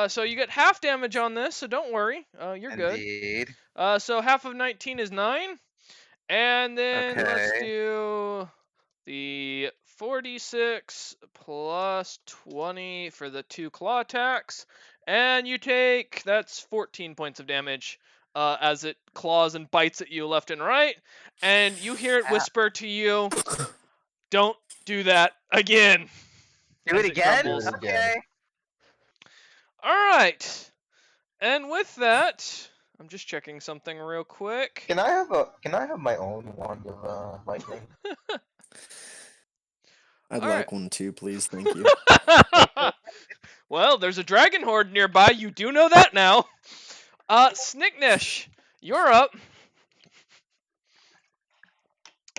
Speaker 1: So you get half damage on this, so don't worry. You're good.
Speaker 3: Indeed.
Speaker 1: So half of 19 is 9. And then let's
Speaker 3: Okay.
Speaker 1: do the 46 plus 20 for the 2 claw attacks. And you take, that's 14 points of damage as it claws and bites at you left and right. And you hear it
Speaker 3: Ah.
Speaker 1: whisper to you, don't do that again.
Speaker 3: Do
Speaker 1: as
Speaker 3: it again?
Speaker 1: crumbles.
Speaker 5: Do it again.
Speaker 3: Okay.
Speaker 1: Alright. And with that, I'm just checking something real quick.
Speaker 5: Can I have my own wand of lightning?
Speaker 2: I'd
Speaker 1: All
Speaker 2: like one too, please. Thank you.
Speaker 1: Well, there's a dragon horde nearby. You do know that now. Snicknish, you're up.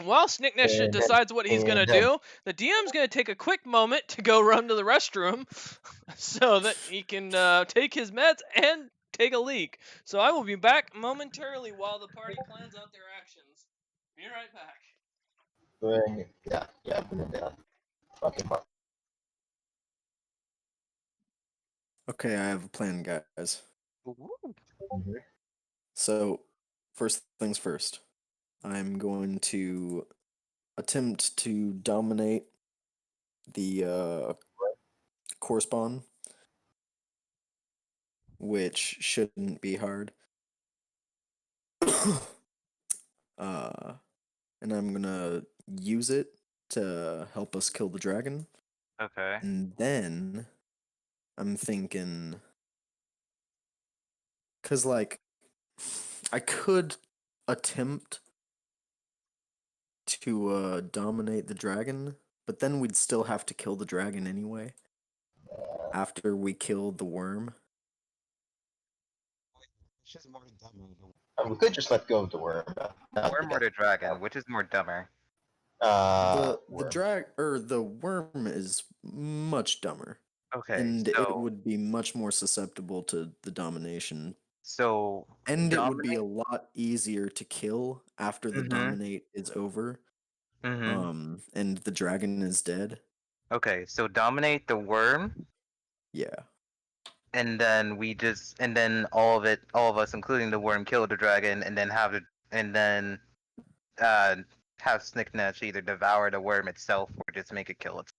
Speaker 1: While Snicknish
Speaker 5: And-
Speaker 1: decides what he's gonna
Speaker 5: and,
Speaker 1: do, the DM's gonna take a quick moment to go run to the restroom so that he can take his meds and take a leak. So I will be back momentarily while the party plans out their actions. Be right back.
Speaker 5: Yeah, I'm gonna down. Fucking fuck.
Speaker 2: Okay, I have a plan, guys.
Speaker 5: Mhm.
Speaker 2: So, first things first. I'm going to attempt to dominate the core spawn, which shouldn't be hard. And I'm gonna use it to help us kill the dragon.
Speaker 3: Okay.
Speaker 2: And then I'm thinking, cause like I could attempt to dominate the dragon, but then we'd still have to kill the dragon anyway after we killed the worm.
Speaker 5: We could just let go of the worm. not
Speaker 3: Worm
Speaker 5: the
Speaker 3: or the dragon? Which is more dumber?
Speaker 2: The
Speaker 5: worm.
Speaker 2: the worm is much dumber,
Speaker 3: Okay.
Speaker 2: and
Speaker 3: so,
Speaker 2: it would be much more susceptible to the domination.
Speaker 3: So.
Speaker 2: And it would be
Speaker 3: Dominate?
Speaker 2: a lot easier to kill after the
Speaker 3: Mhm.
Speaker 2: dominate is over.
Speaker 3: Mm-hmm.
Speaker 2: And the dragon is dead.
Speaker 3: Okay. So dominate the worm,
Speaker 2: Yeah.
Speaker 3: and then all of us, including the worm, kill the dragon, and then have Snicknish either devour the worm itself or just make it kill itself.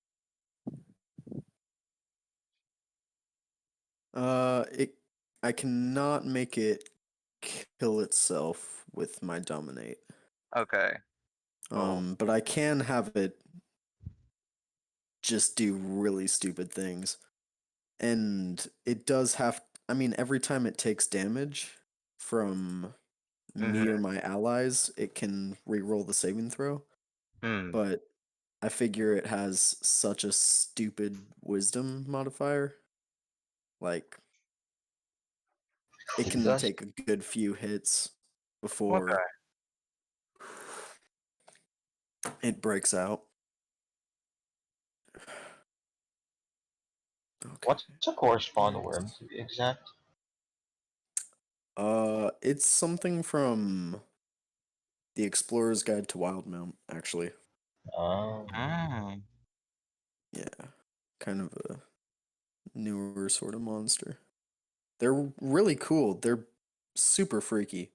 Speaker 2: I cannot make it kill itself with my dominate.
Speaker 3: Okay.
Speaker 2: But I can have it just do really stupid things. And it does have, I mean, every time it takes damage from me or my allies, it can reroll the saving throw.
Speaker 3: Hmm.
Speaker 2: But I figure it has such a stupid wisdom modifier. Like, it can
Speaker 5: does?
Speaker 2: take a good few hits before it breaks out. Okay.
Speaker 5: What's a correspond worm to be exact?
Speaker 2: It's something from the Explorer's Guide to Wildmount, actually.
Speaker 3: Mm.
Speaker 2: Yeah, kind of a newer sort of monster. They're really cool. They're super freaky.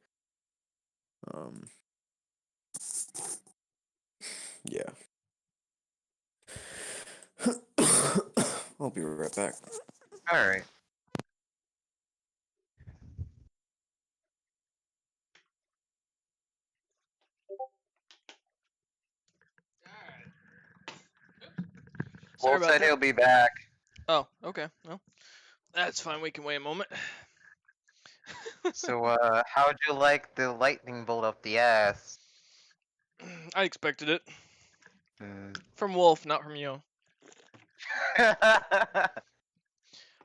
Speaker 2: Yeah. I'll be right back.
Speaker 3: All right.
Speaker 1: Sorry
Speaker 3: Wolf
Speaker 1: about
Speaker 3: said
Speaker 1: that.
Speaker 3: he'll be back.
Speaker 1: Oh, okay. Well, that's fine. We can wait a moment.
Speaker 3: So, how'd you like the lightning bolt up the ass?
Speaker 1: I expected it.
Speaker 3: Mm.
Speaker 1: From Wolf, not from you.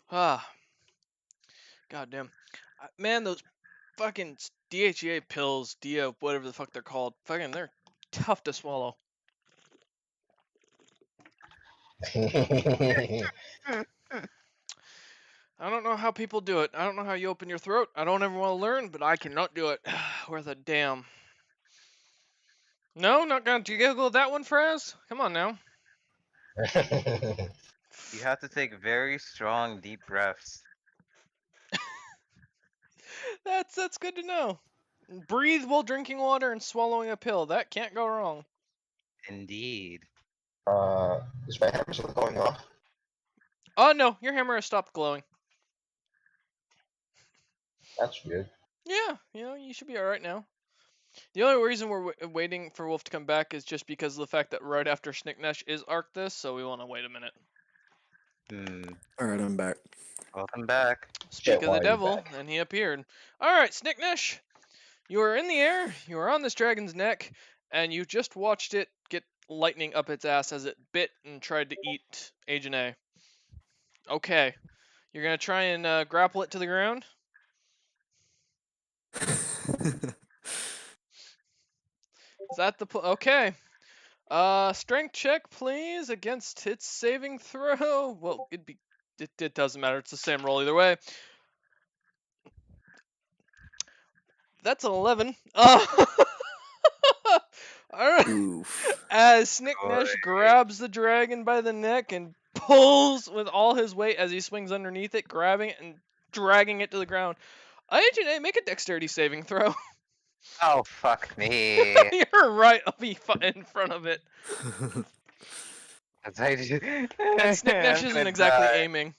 Speaker 1: Ah. Goddamn. Man, those fucking DHEA pills, Dia, whatever the fuck they're called, fucking, they're tough to swallow. I don't know how people do it. I don't know how you open your throat. I don't ever want to learn, but I cannot do it. Worth a damn. No, not gonna giggle that one, Fraz? Come on now.
Speaker 3: You have to take very strong, deep breaths.
Speaker 1: That's good to know. Breathe while drinking water and swallowing a pill. That can't go wrong.
Speaker 3: Indeed.
Speaker 5: Is my hammer still going off?
Speaker 1: Oh no, your hammer has stopped glowing.
Speaker 5: That's weird.
Speaker 1: Yeah, you should be all right now. The only reason we're waiting for Wolf to come back is just because of the fact that right after Snicknash is Arctis, so we want to wait a minute.
Speaker 2: Alright, I'm back.
Speaker 3: Welcome back.
Speaker 1: Speak
Speaker 5: Shit,
Speaker 1: of
Speaker 5: why
Speaker 1: the
Speaker 5: are you
Speaker 1: devil,
Speaker 5: back?
Speaker 1: and he appeared. Alright, Snicknash, you are in the air, you are on this dragon's neck, and you just watched it get lightning up its ass as it bit and tried to eat Agent A. Okay, you're gonna try and grapple it to the ground? Is that the okay. Strength check, please, against its saving throw. Well, it doesn't matter. It's the same roll either way. That's an 11. Alright.
Speaker 2: Oof.
Speaker 1: As Snicknash grabs the dragon by the neck and pulls with all his weight as he swings underneath it, grabbing it and dragging it to the ground. Agent A, make a dexterity saving throw.
Speaker 3: Oh, fuck me.
Speaker 1: You're right in front of it.
Speaker 3: And
Speaker 1: And Snicknash isn't exactly aiming.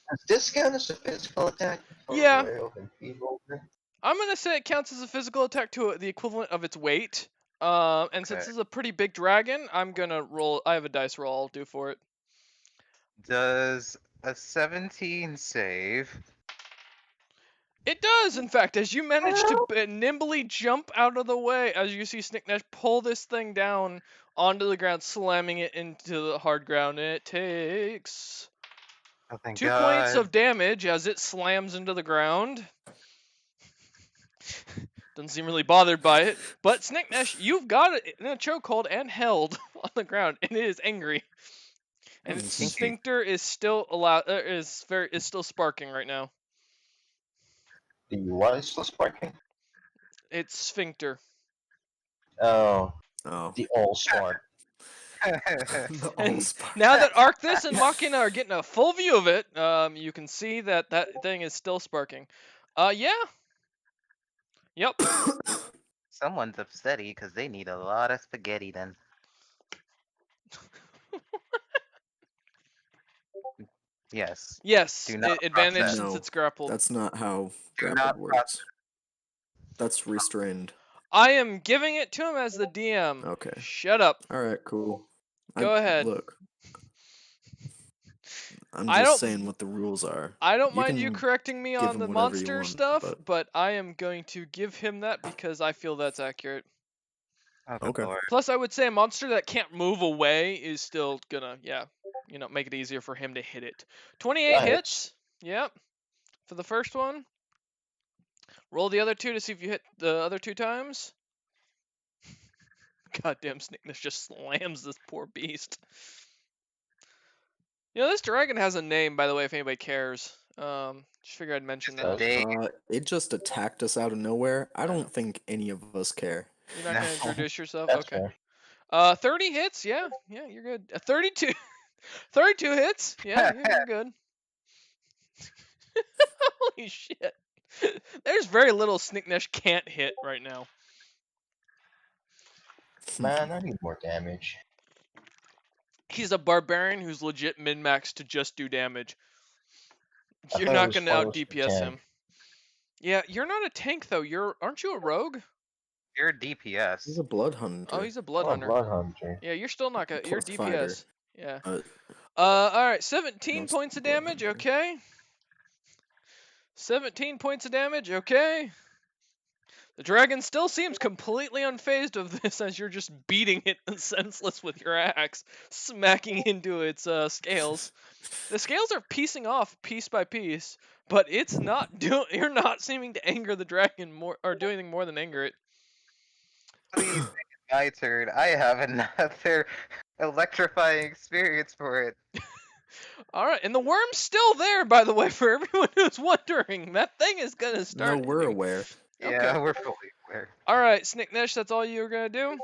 Speaker 5: Does this count as a physical attack?
Speaker 1: Yeah.
Speaker 5: People?
Speaker 1: I'm gonna say it counts as a physical attack to the equivalent of its weight. And since
Speaker 3: Okay.
Speaker 1: it's a pretty big dragon, I'm gonna roll. I have a dice roll I'll do for it.
Speaker 3: Does a 17 save?
Speaker 1: It does, in fact, as you manage to nimbly jump out of the way as you see Snicknash pull this thing down onto the ground, slamming it into the hard ground. And it takes
Speaker 3: Oh, thank
Speaker 1: 2
Speaker 3: God.
Speaker 1: points of damage as it slams into the ground. Doesn't seem really bothered by it, but Snicknash, you've got it in a chokehold and held on the ground, and it is angry. And its
Speaker 3: Kinky.
Speaker 1: sphincter is still is still sparking right now.
Speaker 5: The what is still sparking?
Speaker 1: Its sphincter.
Speaker 5: Oh,
Speaker 2: Oh.
Speaker 5: the all spark.
Speaker 2: The
Speaker 1: And
Speaker 2: Allspark.
Speaker 1: now that Arctis and Machina are getting a full view of it, you can see that that thing is still sparking. Yeah. Yep.
Speaker 3: Someone's upsetty because they need a lot of spaghetti then. Yes.
Speaker 1: Yes.
Speaker 3: Do not
Speaker 1: Advantage
Speaker 3: process.
Speaker 1: since
Speaker 2: No,
Speaker 1: it's grappled.
Speaker 2: That's not how
Speaker 3: Do
Speaker 2: grappled
Speaker 3: not
Speaker 2: works. That's restrained.
Speaker 1: I am giving it to him as the DM.
Speaker 2: Okay.
Speaker 1: Shut up.
Speaker 2: Alright, cool.
Speaker 1: Go ahead.
Speaker 2: Look. I'm
Speaker 1: I
Speaker 2: just
Speaker 1: don't-
Speaker 2: saying what the rules are.
Speaker 1: I don't
Speaker 2: You
Speaker 1: mind you
Speaker 2: can
Speaker 1: correcting me
Speaker 2: give
Speaker 1: on
Speaker 2: him
Speaker 1: the
Speaker 2: whatever you
Speaker 1: monster
Speaker 2: want,
Speaker 1: stuff,
Speaker 2: but-
Speaker 1: but I am going to give him that because I feel that's accurate.
Speaker 3: Oh, good
Speaker 2: Okay.
Speaker 3: Lord.
Speaker 1: Plus, I would say a monster that can't move away is still gonna, make it easier for him to hit it. 28
Speaker 5: That
Speaker 1: hits. Yep. For the first one. Roll the other two to see if you hit the other 2 times. Goddamn, Snickness just slams this poor beast. This dragon has a name, by the way, if anybody cares. Just figured I'd mention
Speaker 3: Just a
Speaker 1: that.
Speaker 3: day.
Speaker 2: It just attacked us out of nowhere. I don't think any of us care.
Speaker 1: You're not gonna
Speaker 3: No.
Speaker 1: introduce yourself?
Speaker 5: That's
Speaker 1: Okay.
Speaker 5: fair.
Speaker 1: 30 hits, yeah, you're good. 32, 32 hits, yeah, you're good. Holy shit. There's very little Snicknash can't hit right now.
Speaker 5: Man, I need more damage.
Speaker 1: He's a barbarian who's legit min-max to just do damage.
Speaker 5: I
Speaker 1: You're
Speaker 5: thought it
Speaker 1: not
Speaker 5: was
Speaker 1: gonna
Speaker 5: fun
Speaker 1: out
Speaker 5: with the
Speaker 1: DPS him.
Speaker 5: tank.
Speaker 1: Yeah, you're not a tank though. Aren't you a rogue?
Speaker 3: You're DPS.
Speaker 2: He's a blood hunter.
Speaker 1: Oh, he's a blood
Speaker 5: Oh,
Speaker 1: hunter.
Speaker 5: Blood Hunter.
Speaker 1: Yeah, you're still not gonna. You're
Speaker 2: Plus fighter.
Speaker 1: DPS. Yeah.
Speaker 2: Uh,
Speaker 1: All right, 17
Speaker 2: Most
Speaker 1: points of
Speaker 2: blood
Speaker 1: damage.
Speaker 2: hunter.
Speaker 1: Okay. 17 points of damage. Okay. The dragon still seems completely unfazed of this as you're just beating it senseless with your axe, smacking into its scales. The scales are piecing off piece by piece, but it's not you're not seeming to anger the dragon more or do anything more than anger it.
Speaker 3: Please make it my turn. I have another electrifying experience for it.
Speaker 1: All right, and the worm's still there, by the way, for everyone who's wondering. That thing is gonna
Speaker 2: no,
Speaker 1: start.
Speaker 2: we're
Speaker 1: hitting.
Speaker 2: aware.
Speaker 3: Yeah,
Speaker 1: Okay.
Speaker 3: we're fully aware.
Speaker 1: All right, Snicknash, that's all you're gonna do.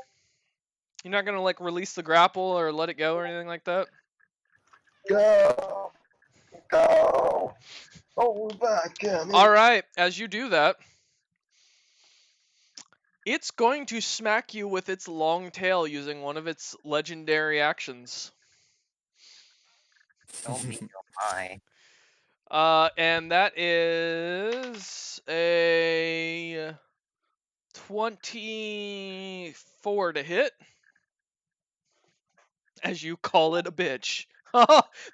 Speaker 1: You're not gonna like release the grapple or let it go or anything like that.
Speaker 5: Go! Go! Oh my god!
Speaker 1: All right, as you do that, it's going to smack you with its long tail using one of its legendary actions.
Speaker 3: Oh me, oh my.
Speaker 1: And that is a 24 to hit, as you call it a bitch.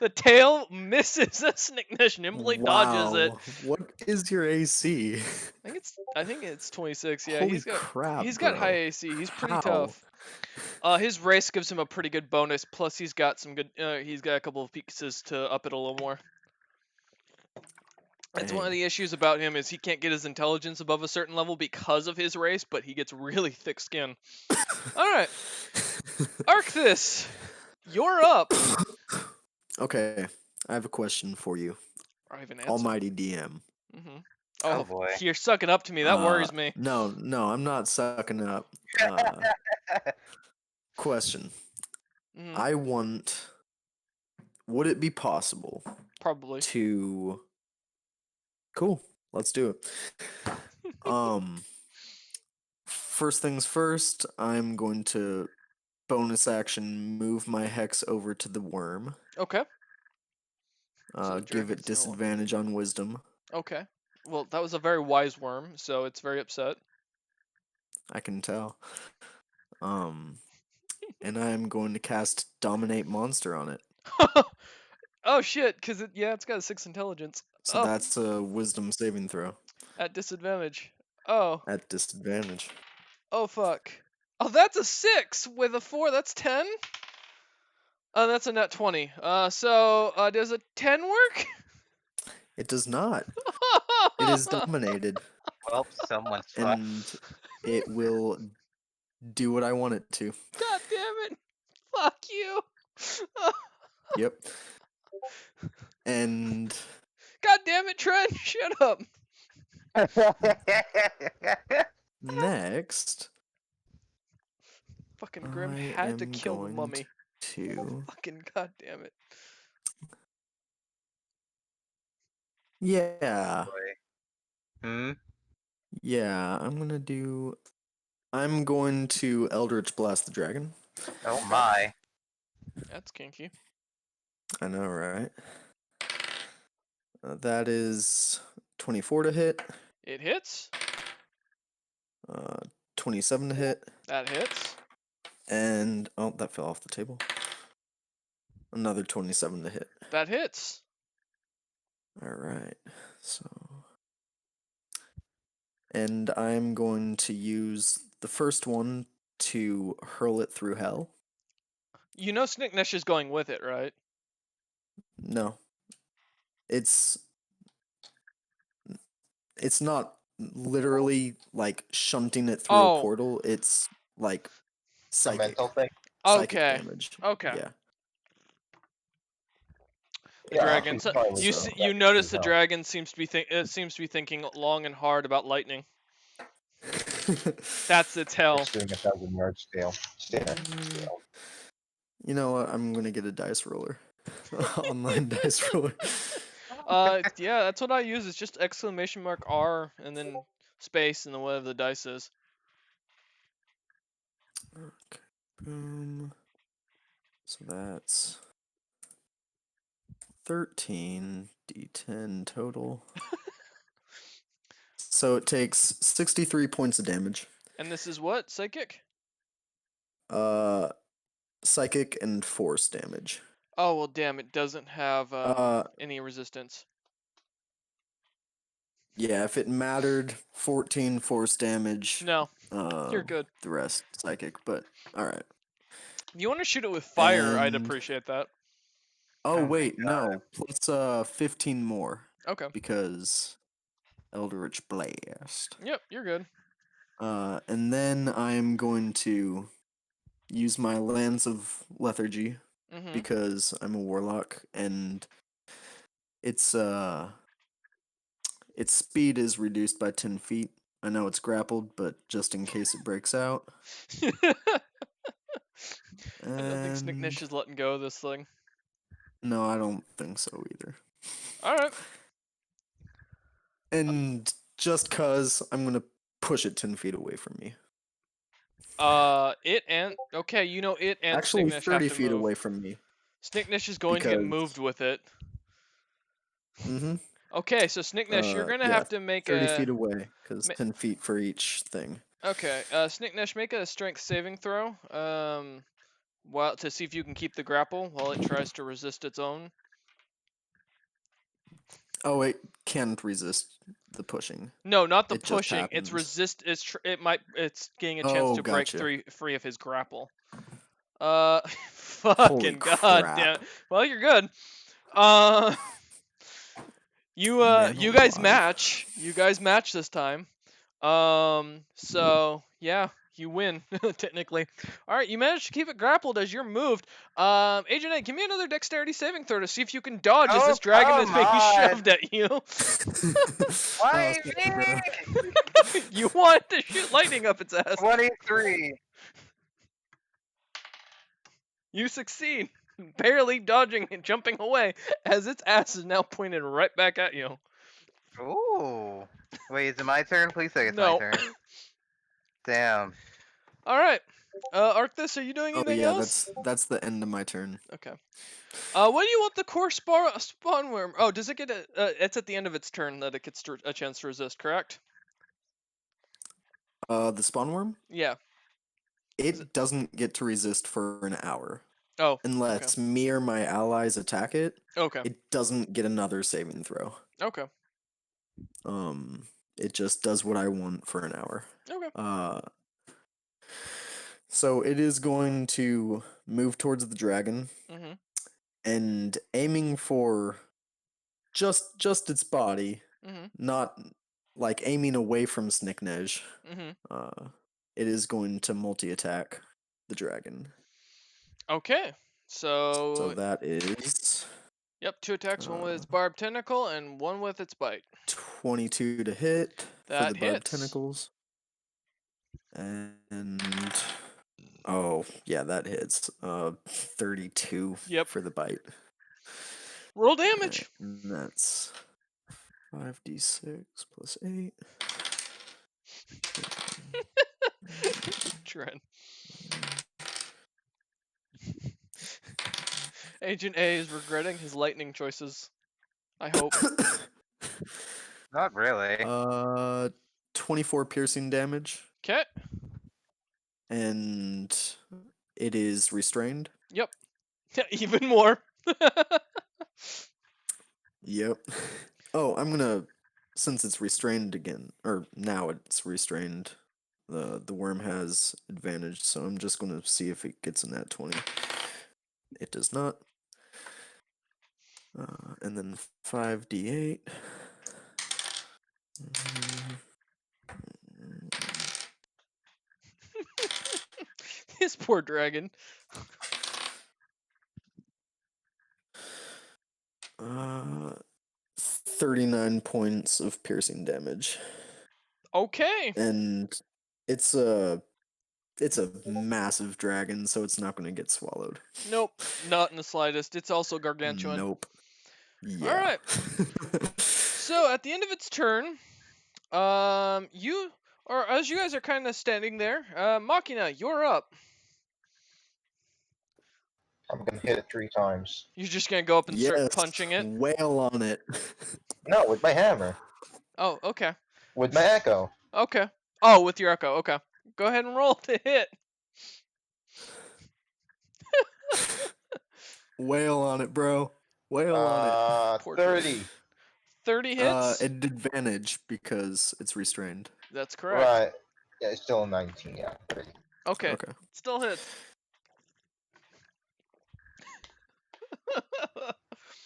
Speaker 1: The tail misses as Snicknish nimbly dodges it.
Speaker 2: Wow. What is your AC?
Speaker 1: I think it's 26. Yeah,
Speaker 2: Holy crap,
Speaker 1: he's got
Speaker 2: bro.
Speaker 1: high AC. He's pretty
Speaker 2: How?
Speaker 1: tough. His race gives him a pretty good bonus. Plus, he's got some good. He's got a couple of pieces to up it a little more. That's one of
Speaker 2: Dang.
Speaker 1: the issues about him is he can't get his intelligence above a certain level because of his race, but he gets really thick skin. All right, Arcthis, you're up.
Speaker 2: Okay, I have a question for you,
Speaker 1: I have an answer.
Speaker 2: Almighty DM.
Speaker 1: Mm-hmm.
Speaker 3: Oh boy.
Speaker 1: You're sucking up to me. That worries me.
Speaker 2: No, I'm not sucking up. Question.
Speaker 1: Mhm,
Speaker 2: I want. Would it be possible
Speaker 1: Probably.
Speaker 2: to? Cool. Let's do it. First things first. I'm going to bonus action move my hex over to the worm.
Speaker 1: Okay. So the
Speaker 2: Give
Speaker 1: dragon's
Speaker 2: it disadvantage on wisdom.
Speaker 1: Okay. Well, that was a very wise worm, so it's very upset.
Speaker 2: I can tell. And I'm going to cast Dominate Monster on it.
Speaker 1: Oh shit! Because it's got a 6 intelligence.
Speaker 2: So
Speaker 1: Oh,
Speaker 2: that's a wisdom saving throw
Speaker 1: at disadvantage. Oh.
Speaker 2: at disadvantage.
Speaker 1: Oh fuck. Oh, that's a 6 with a 4. That's 10. Oh, that's a net 20. So does a 10 work?
Speaker 2: It does not. It is dominated,
Speaker 3: Well, someone's fucked.
Speaker 2: and it will do what I want it to.
Speaker 1: God damn it! Fuck you!
Speaker 2: Yep. And
Speaker 1: God damn it, Trent! Shut up!
Speaker 2: next,
Speaker 1: Fucking Grim
Speaker 2: I
Speaker 1: had to
Speaker 2: am
Speaker 1: kill the
Speaker 2: going
Speaker 1: mummy.
Speaker 2: to.
Speaker 1: Fucking god damn it.
Speaker 2: Yeah.
Speaker 3: Hmm?
Speaker 2: Yeah, I'm going to Eldritch Blast the Dragon.
Speaker 3: Oh my.
Speaker 1: That's kinky.
Speaker 2: I know, right? That is 24 to hit,
Speaker 1: It hits.
Speaker 2: 27 to hit,
Speaker 1: That hits.
Speaker 2: and oh, that fell off the table. Another 27 to hit.
Speaker 1: That hits.
Speaker 2: All right, so. And I'm going to use the first one to hurl it through hell.
Speaker 1: You know Snicknish is going with it, right?
Speaker 2: No. It's not literally like shunting it through
Speaker 1: Oh.
Speaker 2: a portal. It's like
Speaker 5: A
Speaker 2: psychic,
Speaker 5: mental thing.
Speaker 2: psychic
Speaker 1: Okay.
Speaker 2: damage.
Speaker 1: Okay.
Speaker 2: Yeah.
Speaker 1: The
Speaker 5: Yeah,
Speaker 1: dragon.
Speaker 5: actually,
Speaker 1: So,
Speaker 5: probably
Speaker 1: you
Speaker 5: so.
Speaker 1: see, you notice the dragon seems to be thinking long and hard about lightning. That's its hell.
Speaker 5: It's doing 1,000 yard scale. Scale.
Speaker 2: You know what? I'm gonna get a dice roller. Online dice roller.
Speaker 1: Yeah, that's what I use. It's just exclamation mark R and then space and then whatever the dice is.
Speaker 2: Okay. Boom. So that's 13 d10 total. So it takes 63 points of damage.
Speaker 1: And this is what? Psychic?
Speaker 2: Psychic and force damage.
Speaker 1: Oh, well, damn, it doesn't have any resistance.
Speaker 2: Yeah, if it mattered, 14 force damage.
Speaker 1: No, you're good.
Speaker 2: The rest psychic, but all right.
Speaker 1: If you want to shoot it with fire, I'd
Speaker 2: And-
Speaker 1: appreciate that.
Speaker 2: Oh
Speaker 3: Oh my
Speaker 2: wait, no. Plus 15 more
Speaker 1: Okay.
Speaker 2: because Eldritch Blast.
Speaker 1: Yep, you're good.
Speaker 2: And then I'm going to use my Lands of Lethargy
Speaker 1: Mm-hmm.
Speaker 2: because I'm a warlock and its speed is reduced by 10 feet. I know it's grappled, but just in case it breaks out.
Speaker 1: I don't think
Speaker 2: And
Speaker 1: Snicknish is letting go of this thing.
Speaker 2: No, I don't think so either.
Speaker 1: All right.
Speaker 2: And just cause I'm gonna push it 10 feet away from me.
Speaker 1: It and okay, it and
Speaker 2: Actually,
Speaker 1: Snicknish have
Speaker 2: 30
Speaker 1: to
Speaker 2: feet
Speaker 1: move.
Speaker 2: away from me.
Speaker 1: Snicknish is going to get
Speaker 2: Because-
Speaker 1: moved with it.
Speaker 2: Mm-hmm.
Speaker 1: Okay, so Snicknish, you're gonna
Speaker 2: Yeah,
Speaker 1: have to make
Speaker 2: 30
Speaker 1: a.
Speaker 2: feet away, because
Speaker 1: ma-
Speaker 2: 10 feet for each thing.
Speaker 1: Okay, Snicknish, make a strength saving throw. While to see if you can keep the grapple while it tries to resist its own.
Speaker 2: Oh wait, can't resist the pushing.
Speaker 1: No, not the
Speaker 2: It just
Speaker 1: pushing. It's
Speaker 2: happens.
Speaker 1: resist. It's getting a chance
Speaker 2: Oh,
Speaker 1: to break
Speaker 2: gotcha.
Speaker 1: free of his grapple.
Speaker 2: Holy
Speaker 1: Fucking god
Speaker 2: crap.
Speaker 1: damn it. Well, you're good. You
Speaker 2: Man
Speaker 1: you guys
Speaker 2: alive.
Speaker 1: match. You guys match this time. So yeah, you win technically. All right, you managed to keep it grappled as you're moved. Agent A, give me another dexterity saving throw to see if you can dodge as
Speaker 3: Oh,
Speaker 1: this dragon is
Speaker 3: come
Speaker 1: being
Speaker 3: on.
Speaker 1: shoved at you.
Speaker 3: Why
Speaker 2: Oh, sorry, bro.
Speaker 3: me?
Speaker 1: You want to shoot lightning up its ass.
Speaker 3: 23.
Speaker 1: You succeed, barely dodging and jumping away as its ass is now pointed right back at you.
Speaker 3: Ooh. Wait, is it my turn? Please say it's
Speaker 1: No.
Speaker 3: my turn. Damn.
Speaker 1: All right, Arcthus, are you doing
Speaker 2: Oh
Speaker 1: anything
Speaker 2: yeah,
Speaker 1: else?
Speaker 2: that's the end of my turn.
Speaker 1: Okay. What do you want the core spawn worm? Oh, does it get it's at the end of its turn that it gets a chance to resist, correct?
Speaker 2: The spawn worm?
Speaker 1: Yeah.
Speaker 2: It doesn't get to resist for an hour.
Speaker 1: Oh.
Speaker 2: Unless me or my allies attack it,
Speaker 1: Okay.
Speaker 2: it doesn't get another saving throw.
Speaker 1: Okay.
Speaker 2: It just does what I want for an hour.
Speaker 1: Okay.
Speaker 2: So it is going to move towards the dragon
Speaker 1: Mhm.
Speaker 2: and aiming for just its body,
Speaker 1: Mhm.
Speaker 2: not like aiming away from Snicknej.
Speaker 1: Mhm.
Speaker 2: It is going to multi-attack the dragon.
Speaker 1: Okay.
Speaker 2: So
Speaker 1: So.
Speaker 2: that is
Speaker 1: Yep. 2 attacks. One with its barbed tentacle and one with its bite.
Speaker 2: 22 to hit for
Speaker 1: That
Speaker 2: the barbed
Speaker 1: hits.
Speaker 2: tentacles. And oh yeah, that hits. 32
Speaker 1: Yep.
Speaker 2: for the bite.
Speaker 1: Roll damage.
Speaker 2: And that's 5d6 plus 8.
Speaker 1: Trent. Agent A is regretting his lightning choices. I hope.
Speaker 3: Not really.
Speaker 2: 24 piercing damage,
Speaker 1: Okay.
Speaker 2: and it is restrained.
Speaker 1: Yep. Even more.
Speaker 2: Yep. Oh, I'm gonna, since it's restrained again, or now it's restrained, the worm has advantage, so I'm just gonna see if it gets in that 20. It does not. And then 5d8.
Speaker 1: This poor dragon.
Speaker 2: 39 points of piercing damage.
Speaker 1: Okay.
Speaker 2: And it's a massive dragon, so it's not going to get swallowed.
Speaker 1: Nope. Not in the slightest. It's also gargantuan.
Speaker 2: Nope. Yeah.
Speaker 1: Alright. So at the end of its turn, as you guys are kind of standing there, Machina, you're up.
Speaker 5: I'm gonna hit it 3 times.
Speaker 1: You're just gonna go up and start
Speaker 2: Yes,
Speaker 1: punching it.
Speaker 2: wail on it.
Speaker 5: No, with my hammer.
Speaker 1: Oh, okay.
Speaker 5: With my echo.
Speaker 1: Okay. Oh, with your echo. Okay. Go ahead and roll to hit.
Speaker 2: Wail on it, bro. Wail on
Speaker 1: Poor
Speaker 5: 30.
Speaker 1: 30
Speaker 2: it.
Speaker 1: hits.
Speaker 2: At advantage because it's restrained.
Speaker 1: That's correct.
Speaker 5: Right. Yeah, it's still a 19, yeah. 30.
Speaker 1: Okay.
Speaker 2: Okay.
Speaker 1: Still hits.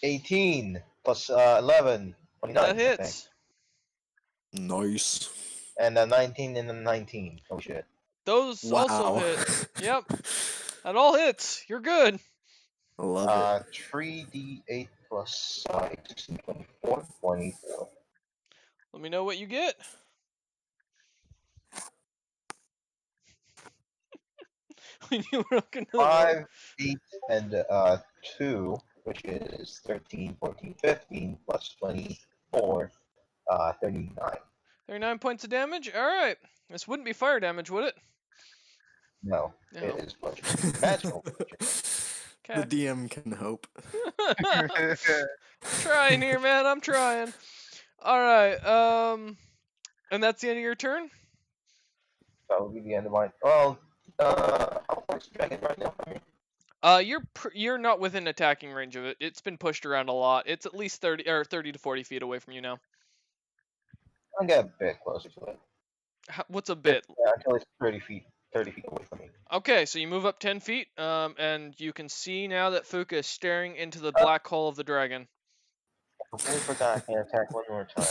Speaker 5: 18 plus 11. 29.
Speaker 1: That
Speaker 5: I think.
Speaker 1: hits.
Speaker 2: Nice.
Speaker 5: And a 19 and a 19. Oh shit.
Speaker 1: Those also
Speaker 2: Wow.
Speaker 1: hit. Yep. That all hits. You're good.
Speaker 2: I love it.
Speaker 5: 3d8 plus 16, 24. 24.
Speaker 1: Let me know what you get. When you rock another
Speaker 5: 5 feet and 2. which is 13, 14, 15 plus 24, 39.
Speaker 1: 39 points of damage? Alright. This wouldn't be fire damage, would it?
Speaker 5: No,
Speaker 1: No.
Speaker 5: it is bludgeoning. Magical bludgeoning.
Speaker 2: The
Speaker 1: Okay.
Speaker 2: DM can hope.
Speaker 1: Trying here, man. I'm trying. Alright, and that's the end of your turn?
Speaker 5: That will be the end of mine. Well, how far is the dragon right now from me?
Speaker 1: You're not within attacking range of it. It's been pushed around a lot. It's at least 30 to 40 feet away from you now.
Speaker 5: I'll get a bit closer to it.
Speaker 1: What's a bit?
Speaker 5: Yeah, until it's 30 feet away from me.
Speaker 1: Okay, so you move up 10 feet, and you can see now that Fuka is staring into the black hole of the dragon.
Speaker 5: I completely forgot I can attack one more time.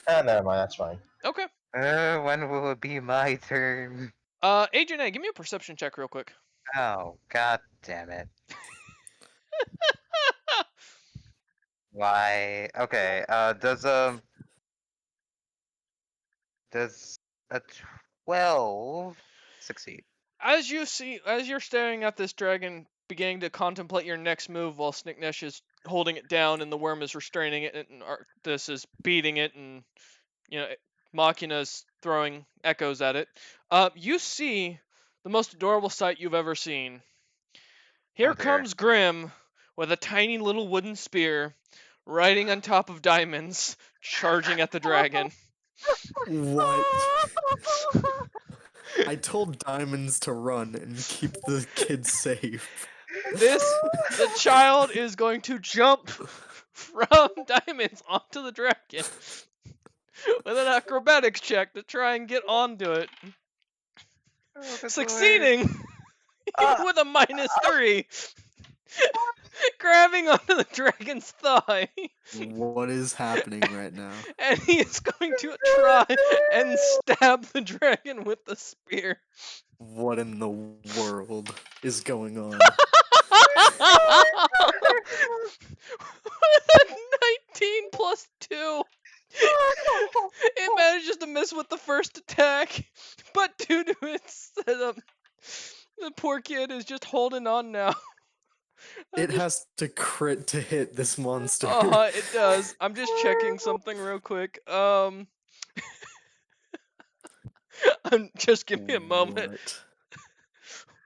Speaker 5: Ah, never mind, that's fine.
Speaker 1: Okay.
Speaker 3: When will it be my turn?
Speaker 1: Agent A, give me a perception check real quick.
Speaker 3: Oh, god damn it. Why? Okay, does a 12 succeed?
Speaker 1: As you're staring at this dragon, beginning to contemplate your next move while Snicknesh is holding it down and the worm is restraining it and Arctis is beating it and, Machina's throwing echoes at it, you see the most adorable sight you've ever seen. Here
Speaker 3: Oh, dear.
Speaker 1: comes Grim with a tiny little wooden spear, riding on top of diamonds, charging at the dragon.
Speaker 2: What? I told Diamonds to run and keep the kids safe.
Speaker 1: The child is going to jump from diamonds onto the dragon with an acrobatics check to try and get onto it.
Speaker 3: Oh, good lord.
Speaker 1: Succeeding
Speaker 3: Ah.
Speaker 1: with a -3. Grabbing onto the dragon's thigh.
Speaker 2: What is happening right now?
Speaker 1: And he is going to try and stab the dragon with the spear.
Speaker 2: What in the world is going on?
Speaker 1: With a 19 plus 2. It manages to miss with the first attack, but due to its setup, the poor kid is just holding on now.
Speaker 2: It has to crit to hit this monster.
Speaker 1: It does. I'm just checking something real quick. Just give me a moment.
Speaker 2: What?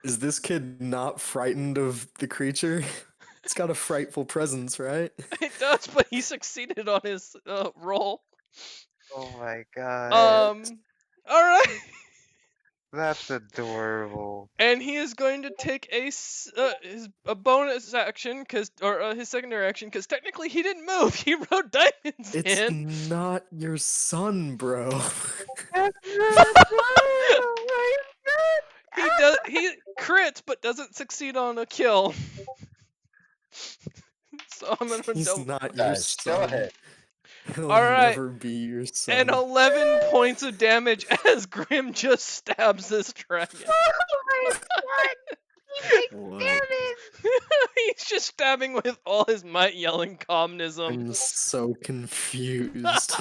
Speaker 2: Is this kid not frightened of the creature? It's got a frightful presence, right?
Speaker 1: It does, but he succeeded on his roll.
Speaker 3: Oh my god.
Speaker 1: All right.
Speaker 3: That's adorable.
Speaker 1: And he is going to take a bonus action, his secondary action, because technically he didn't move. He rode diamonds
Speaker 2: It's
Speaker 1: in.
Speaker 2: not your son, bro.
Speaker 1: He crits, but doesn't succeed on a kill. So I'm gonna
Speaker 2: He's
Speaker 1: double.
Speaker 2: not your
Speaker 5: Guys, go
Speaker 2: son.
Speaker 5: ahead.
Speaker 2: He'll
Speaker 1: Alright.
Speaker 2: never be your son.
Speaker 1: And 11 points of damage as Grim just stabs this dragon.
Speaker 2: What?
Speaker 1: He's just stabbing with all his might, yelling communism.
Speaker 2: I'm so confused.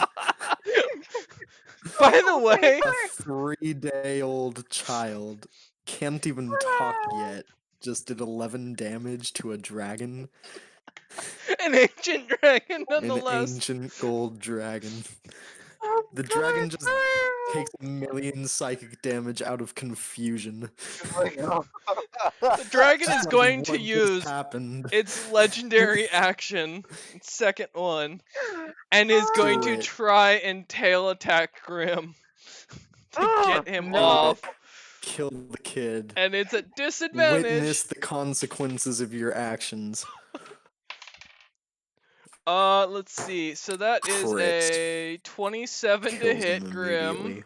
Speaker 1: By the way,
Speaker 2: A 3-day-old child can't even talk yet. Just did 11 damage to a dragon.
Speaker 1: an ancient dragon
Speaker 2: An
Speaker 1: nonetheless.
Speaker 2: ancient gold dragon. The dragon just takes 1 million psychic damage out of confusion.
Speaker 1: The dragon is
Speaker 2: Like,
Speaker 1: going
Speaker 2: what
Speaker 1: to
Speaker 2: just
Speaker 1: use
Speaker 2: happened?
Speaker 1: its legendary action, second one, and is going
Speaker 2: Do
Speaker 1: to
Speaker 2: it.
Speaker 1: try and tail attack Grim to get him
Speaker 2: no.
Speaker 1: off.
Speaker 2: Kill the kid.
Speaker 1: And it's at disadvantage.
Speaker 2: Witness the consequences of your actions.
Speaker 1: Let's see. So that is
Speaker 2: Crits.
Speaker 1: a 27 to
Speaker 2: Kills
Speaker 1: hit
Speaker 2: him
Speaker 1: Grim.
Speaker 2: immediately.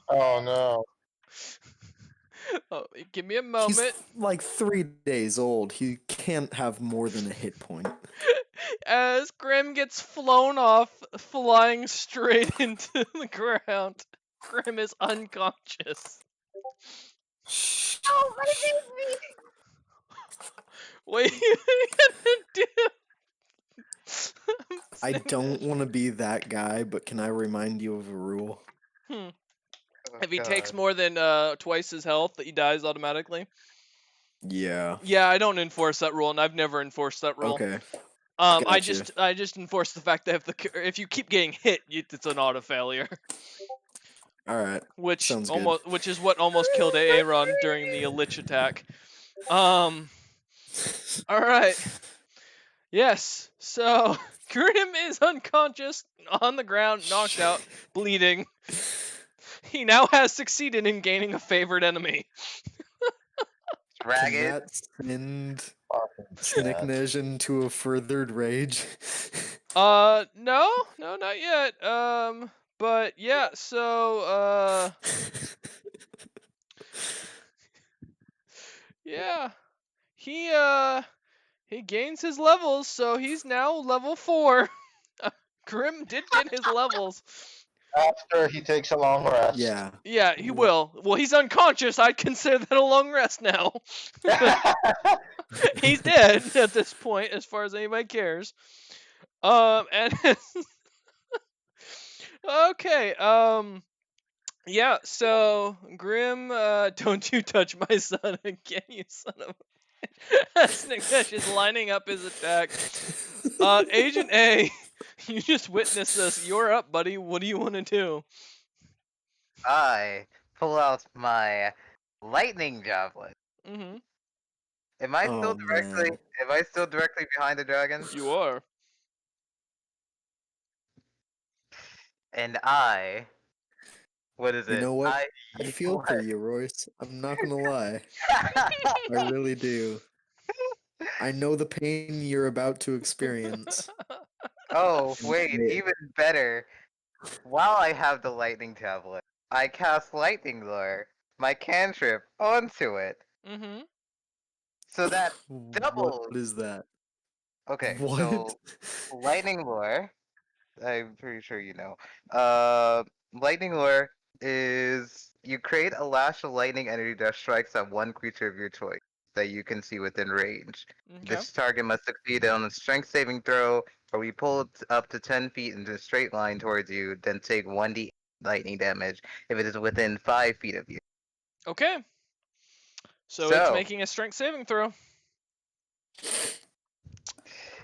Speaker 5: Oh no.
Speaker 1: Oh, give me a
Speaker 2: He's
Speaker 1: moment.
Speaker 2: like 3 days old. He can't have more than a hit point.
Speaker 1: As Grim gets flown off, flying straight into the ground. Grim is unconscious.
Speaker 2: Shh.
Speaker 1: What are you gonna do?
Speaker 2: I don't want to be that guy, but can I remind you of a rule?
Speaker 1: If he takes more than twice his health, he dies automatically.
Speaker 2: Yeah.
Speaker 1: Yeah, I don't enforce that rule, and I've never enforced that rule.
Speaker 2: Okay.
Speaker 1: I
Speaker 2: Gotcha.
Speaker 1: just enforce the fact that if you keep getting hit, it's an auto failure,
Speaker 2: All right.
Speaker 1: which
Speaker 2: Sounds good.
Speaker 1: which is what almost killed Aaron during the Lich attack. All right. Yes. So Grim is unconscious, on the ground, knocked out, bleeding. He now has succeeded in gaining a favored enemy.
Speaker 2: Can
Speaker 3: Dragon.
Speaker 2: that send
Speaker 5: Fucking sad.
Speaker 2: Snicknish into a furthered rage?
Speaker 1: No, not yet. But yeah, so yeah, he gains his levels, so he's now level 4. Grim did get his levels.
Speaker 5: After he takes a long rest.
Speaker 2: Yeah.
Speaker 1: Yeah, he
Speaker 2: Wha-
Speaker 1: will. Well, he's unconscious. I'd consider that a long rest now. He's dead at this point, as far as anybody cares. And okay, yeah. So Grim, don't you touch my son again, you son of. Snickdash is lining up his attack. Agent A, you just witnessed this. You're up, buddy. What do you want to do?
Speaker 3: I pull out my lightning javelin.
Speaker 1: Mm-hmm.
Speaker 3: Am I
Speaker 2: Oh,
Speaker 3: still directly?
Speaker 2: man.
Speaker 3: Am I still directly behind the dragon?
Speaker 1: You are.
Speaker 3: And I. What is it?
Speaker 2: You know what? I
Speaker 3: yeet
Speaker 2: feel for
Speaker 3: what?
Speaker 2: you, Royce. I'm not gonna lie. I really do. I know the pain you're about to experience.
Speaker 3: Oh wait,
Speaker 2: Yeah.
Speaker 3: even better. While I have the lightning javelin, I cast lightning lure, my cantrip, onto it,
Speaker 1: Mm-hmm.
Speaker 3: so that
Speaker 2: What
Speaker 3: doubles.
Speaker 2: is that?
Speaker 3: Okay,
Speaker 2: What?
Speaker 3: so lightning lure. I'm pretty sure you know. Lightning lure is you create a lash of lightning energy that strikes at one creature of your choice that you can see within range.
Speaker 1: Okay.
Speaker 3: This target must succeed on a strength saving throw, or we pull it up to 10 feet into a straight line towards you, then take 1d lightning damage if it is within 5 feet of you.
Speaker 1: Okay. So it's
Speaker 3: So-
Speaker 1: making a strength saving throw.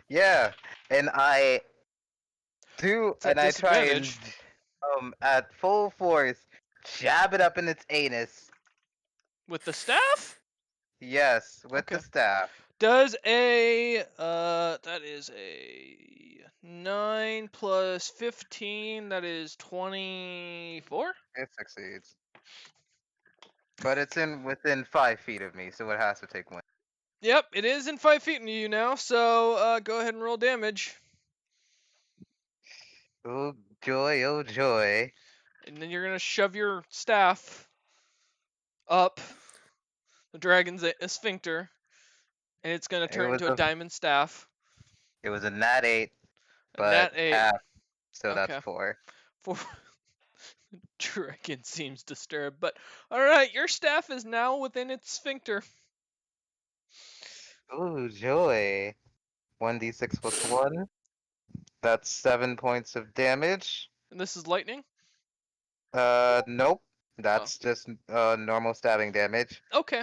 Speaker 3: Yeah, and I do,
Speaker 1: It's at
Speaker 3: and I try and
Speaker 1: disadvantage.
Speaker 3: at full force jab it up in its anus.
Speaker 1: With the staff?
Speaker 3: Yes, with the
Speaker 1: Okay.
Speaker 3: staff.
Speaker 1: Does a that is a 9 plus 15, that is 24?
Speaker 3: It succeeds. But it's within 5 feet of me, so it has to take one.
Speaker 1: Yep, it is in 5 feet of you now, so go ahead and roll damage.
Speaker 3: Oh joy, oh joy.
Speaker 1: And then you're gonna shove your staff up the dragon's sphincter, and it's gonna turn
Speaker 3: was
Speaker 1: into a
Speaker 3: a-
Speaker 1: diamond staff.
Speaker 3: It was a nat 8,
Speaker 1: A
Speaker 3: but
Speaker 1: nat 8.
Speaker 3: half, so
Speaker 1: Okay.
Speaker 3: that's 4.
Speaker 1: For dragon seems disturbed, but all right, your staff is now within its sphincter.
Speaker 3: Ooh, joy. 1d6 plus 1. That's 7 points of damage.
Speaker 1: And this is lightning.
Speaker 3: Nope. That's just normal stabbing damage.
Speaker 1: Okay.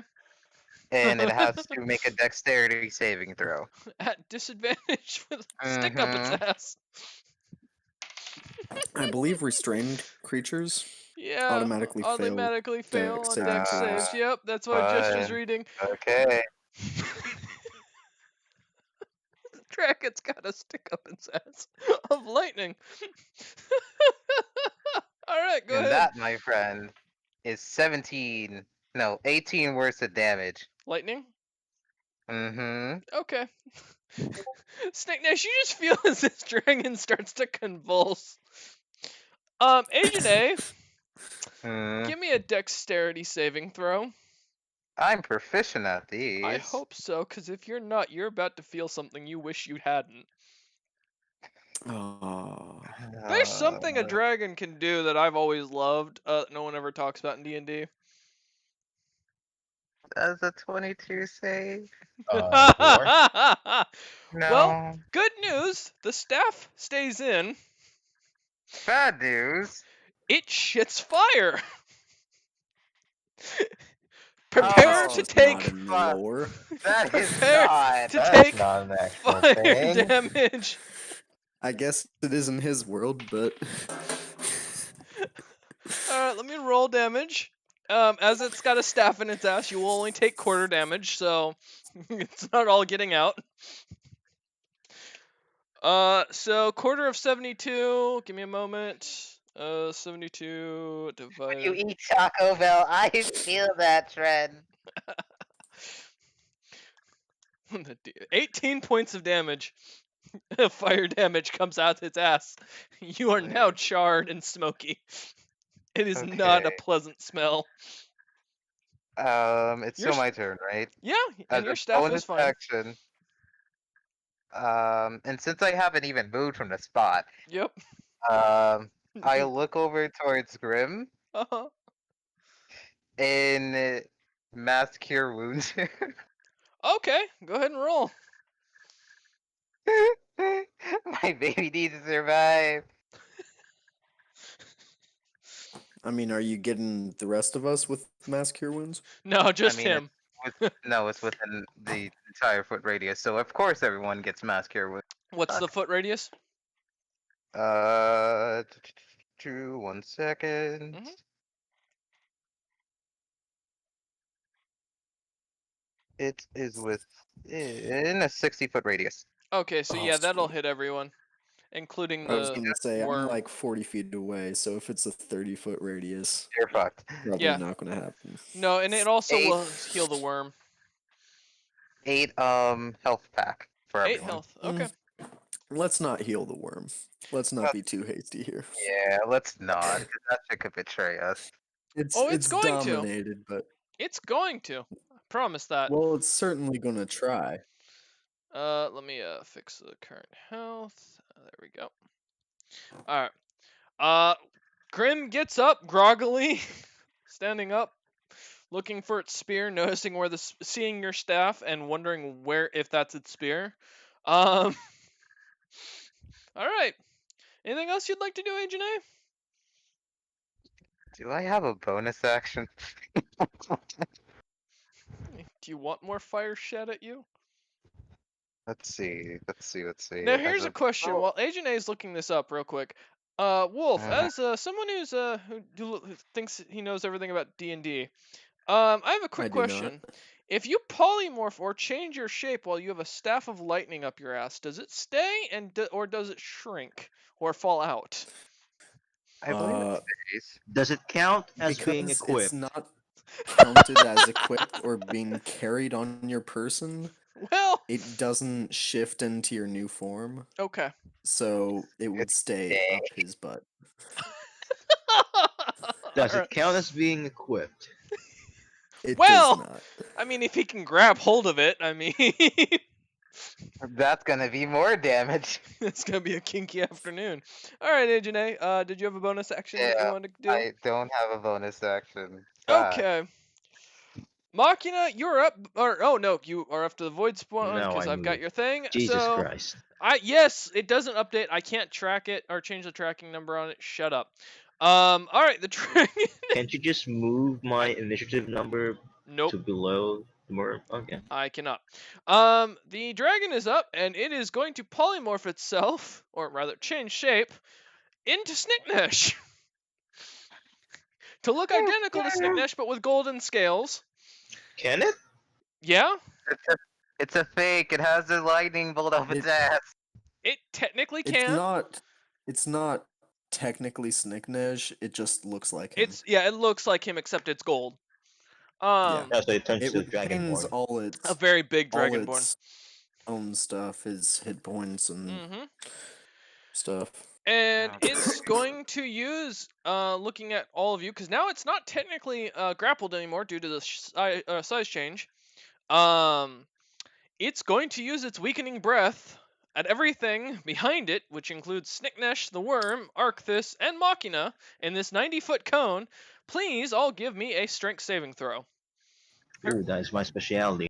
Speaker 3: And it has to make a dexterity saving throw.
Speaker 1: At disadvantage with a stick up its ass.
Speaker 2: I believe restrained creatures
Speaker 1: Yeah.
Speaker 2: automatically
Speaker 1: fail
Speaker 2: dex
Speaker 1: on
Speaker 2: saving
Speaker 1: dex
Speaker 3: throws.
Speaker 1: saves. Yep, that's what I just was
Speaker 3: Fine.
Speaker 1: reading.
Speaker 3: Okay.
Speaker 1: Dragon's got a stick up its ass of lightning. All right, go
Speaker 3: And
Speaker 1: ahead.
Speaker 3: that, my friend, is 18 worth of damage.
Speaker 1: Lightning.
Speaker 3: Mm-hmm.
Speaker 1: Okay. Snake Nash, you just feel as this dragon starts to convulse. Agent A, give me a dexterity saving throw.
Speaker 3: I'm proficient at these.
Speaker 1: I hope so, because if you're not, you're about to feel something you wish you hadn't.
Speaker 2: Oh.
Speaker 1: There's something a
Speaker 3: Uh,
Speaker 1: dragon can do that I've always loved. No one ever talks about in D&D.
Speaker 3: Does a 22 save?
Speaker 5: Four.
Speaker 3: No.
Speaker 1: Well, good news. The staff stays in.
Speaker 3: Bad news.
Speaker 1: It shits fire. Prepare
Speaker 3: Oh,
Speaker 1: to
Speaker 2: It's not
Speaker 1: take
Speaker 2: in the
Speaker 3: fuck.
Speaker 2: lore.
Speaker 3: That is
Speaker 1: Prepare
Speaker 3: not.
Speaker 1: to
Speaker 5: That's
Speaker 1: take
Speaker 5: not an actual
Speaker 1: fire
Speaker 5: thing.
Speaker 1: damage.
Speaker 2: I guess it is in his world, but
Speaker 1: Alright, let me roll damage. As it's got a staff in its ass, you will only take quarter damage, so it's not all getting out. So quarter of 72. Give me a moment. 72
Speaker 3: When you
Speaker 1: divided.
Speaker 3: eat Taco Bell, I feel that trend.
Speaker 1: 18 points of damage. Fire damage comes out its ass. You are now
Speaker 3: Wait.
Speaker 1: charred and smoky. It is not a
Speaker 3: Okay.
Speaker 1: pleasant smell.
Speaker 3: It's
Speaker 1: Your
Speaker 3: still my turn, right?
Speaker 1: Yeah,
Speaker 3: As
Speaker 1: and your
Speaker 3: a
Speaker 1: staff is
Speaker 3: bonus
Speaker 1: fine.
Speaker 3: action. And since I haven't even moved from the spot,
Speaker 1: Yep.
Speaker 3: I look over towards Grim
Speaker 1: Uh-huh.
Speaker 3: and mass cure wounds.
Speaker 1: Okay, go ahead and roll.
Speaker 3: My baby needs to survive.
Speaker 2: I mean, are you getting the rest of us with mass cure wounds?
Speaker 1: No, just
Speaker 3: mean,
Speaker 1: him.
Speaker 3: No, it's within the entire foot radius, so of course everyone gets mass cure wounds.
Speaker 1: What's the foot radius?
Speaker 3: Uh, 1 second.
Speaker 1: Mhm.
Speaker 3: It is within a 60-foot radius.
Speaker 1: Okay, so
Speaker 2: Oh,
Speaker 1: yeah, that'll
Speaker 2: sweet.
Speaker 1: hit everyone, including
Speaker 2: I was
Speaker 1: the
Speaker 2: gonna say I'm
Speaker 1: worm.
Speaker 2: like 40 feet away, so if it's a 30-foot radius,
Speaker 3: You're fucked.
Speaker 2: probably
Speaker 1: Yeah.
Speaker 2: not gonna happen.
Speaker 1: No, and it also
Speaker 3: Eight.
Speaker 1: will heal the worm.
Speaker 3: 8 health pack for
Speaker 1: 8
Speaker 3: everyone.
Speaker 1: health. Okay.
Speaker 2: Let's not heal the worm. Let's not be too hasty here.
Speaker 3: Yeah, let's not, 'cause that shit could betray us.
Speaker 2: It's
Speaker 1: Oh, it's going to.
Speaker 2: dominated, but
Speaker 1: It's going to. I promise that.
Speaker 2: well, it's certainly gonna try.
Speaker 1: Let me fix the current health. There we go. All right. Grim gets up groggily, standing up, looking for its spear, noticing where seeing your staff and wondering where if that's its spear. All right. Anything else you'd like to do, Agent A?
Speaker 3: Do I have a bonus action?
Speaker 1: Do you want more fire shed at you?
Speaker 3: Let's see.
Speaker 1: Now
Speaker 3: As
Speaker 1: here's a question.
Speaker 3: oh,
Speaker 1: While Agent A is looking this up real quick, Wolf,
Speaker 3: Uh-huh.
Speaker 1: as someone who thinks he knows everything about D&D, I have a
Speaker 2: I
Speaker 1: quick
Speaker 2: do not.
Speaker 1: question. If you polymorph or change your shape while you have a staff of lightning up your ass, does it stay or does it shrink or fall out?
Speaker 3: I believe
Speaker 2: Uh,
Speaker 3: it stays.
Speaker 4: Does it count as being
Speaker 2: because
Speaker 4: equipped?
Speaker 2: it's not counted as equipped or being carried on your person,
Speaker 1: Well,
Speaker 2: it doesn't shift into your new form,
Speaker 1: okay.
Speaker 2: so it would stay
Speaker 3: stay.
Speaker 2: up his butt.
Speaker 4: Does
Speaker 1: Alright.
Speaker 4: it count as being equipped?
Speaker 2: It
Speaker 1: Well,
Speaker 2: does not.
Speaker 1: I mean, if he can grab hold of it, I mean,
Speaker 3: That's gonna be more damage.
Speaker 1: it's gonna be a kinky afternoon. All right, Agent A, did you have a bonus action that you
Speaker 3: Yeah,
Speaker 1: wanted to do?
Speaker 3: I don't have a bonus action. Fuck.
Speaker 1: Okay. Machina, you're up. Or oh no, you are up to the void spawn
Speaker 4: No,
Speaker 1: because
Speaker 4: I
Speaker 1: I've got
Speaker 4: moved.
Speaker 1: your thing.
Speaker 4: Jesus
Speaker 1: so
Speaker 4: Christ.
Speaker 1: yes, it doesn't update. I can't track it or change the tracking number on it. Shut up. All right, the dragon.
Speaker 4: Can't you just move my initiative number
Speaker 1: Nope,
Speaker 4: to below the more? Okay.
Speaker 1: I cannot. The dragon is up and it is going to polymorph itself, or rather change shape, into Snicknesh. To look identical to Snicknesh, but with golden scales.
Speaker 4: Can it?
Speaker 1: Yeah,
Speaker 3: It's a fake. It has a lightning bolt up its ass.
Speaker 1: it technically
Speaker 2: It's
Speaker 1: can.
Speaker 2: not. It's not technically Snicknesh. It just looks like him.
Speaker 1: It looks like him except it's gold.
Speaker 4: Oh, so it turns
Speaker 2: It
Speaker 4: to
Speaker 2: retains
Speaker 4: Dragonborn.
Speaker 2: all its
Speaker 1: A very big
Speaker 2: all
Speaker 1: dragonborn.
Speaker 2: its own stuff, his hit points and
Speaker 1: Mm-hmm.
Speaker 2: stuff.
Speaker 1: And
Speaker 3: Oh.
Speaker 1: it's going to use, looking at all of you, because now it's not technically grappled anymore due to the size change. It's going to use its weakening breath at everything behind it, which includes Snicknesh, the worm, Arcthis, and Machina, in this 90-foot cone. Please all give me a strength saving throw.
Speaker 4: Ooh, that is my specialty.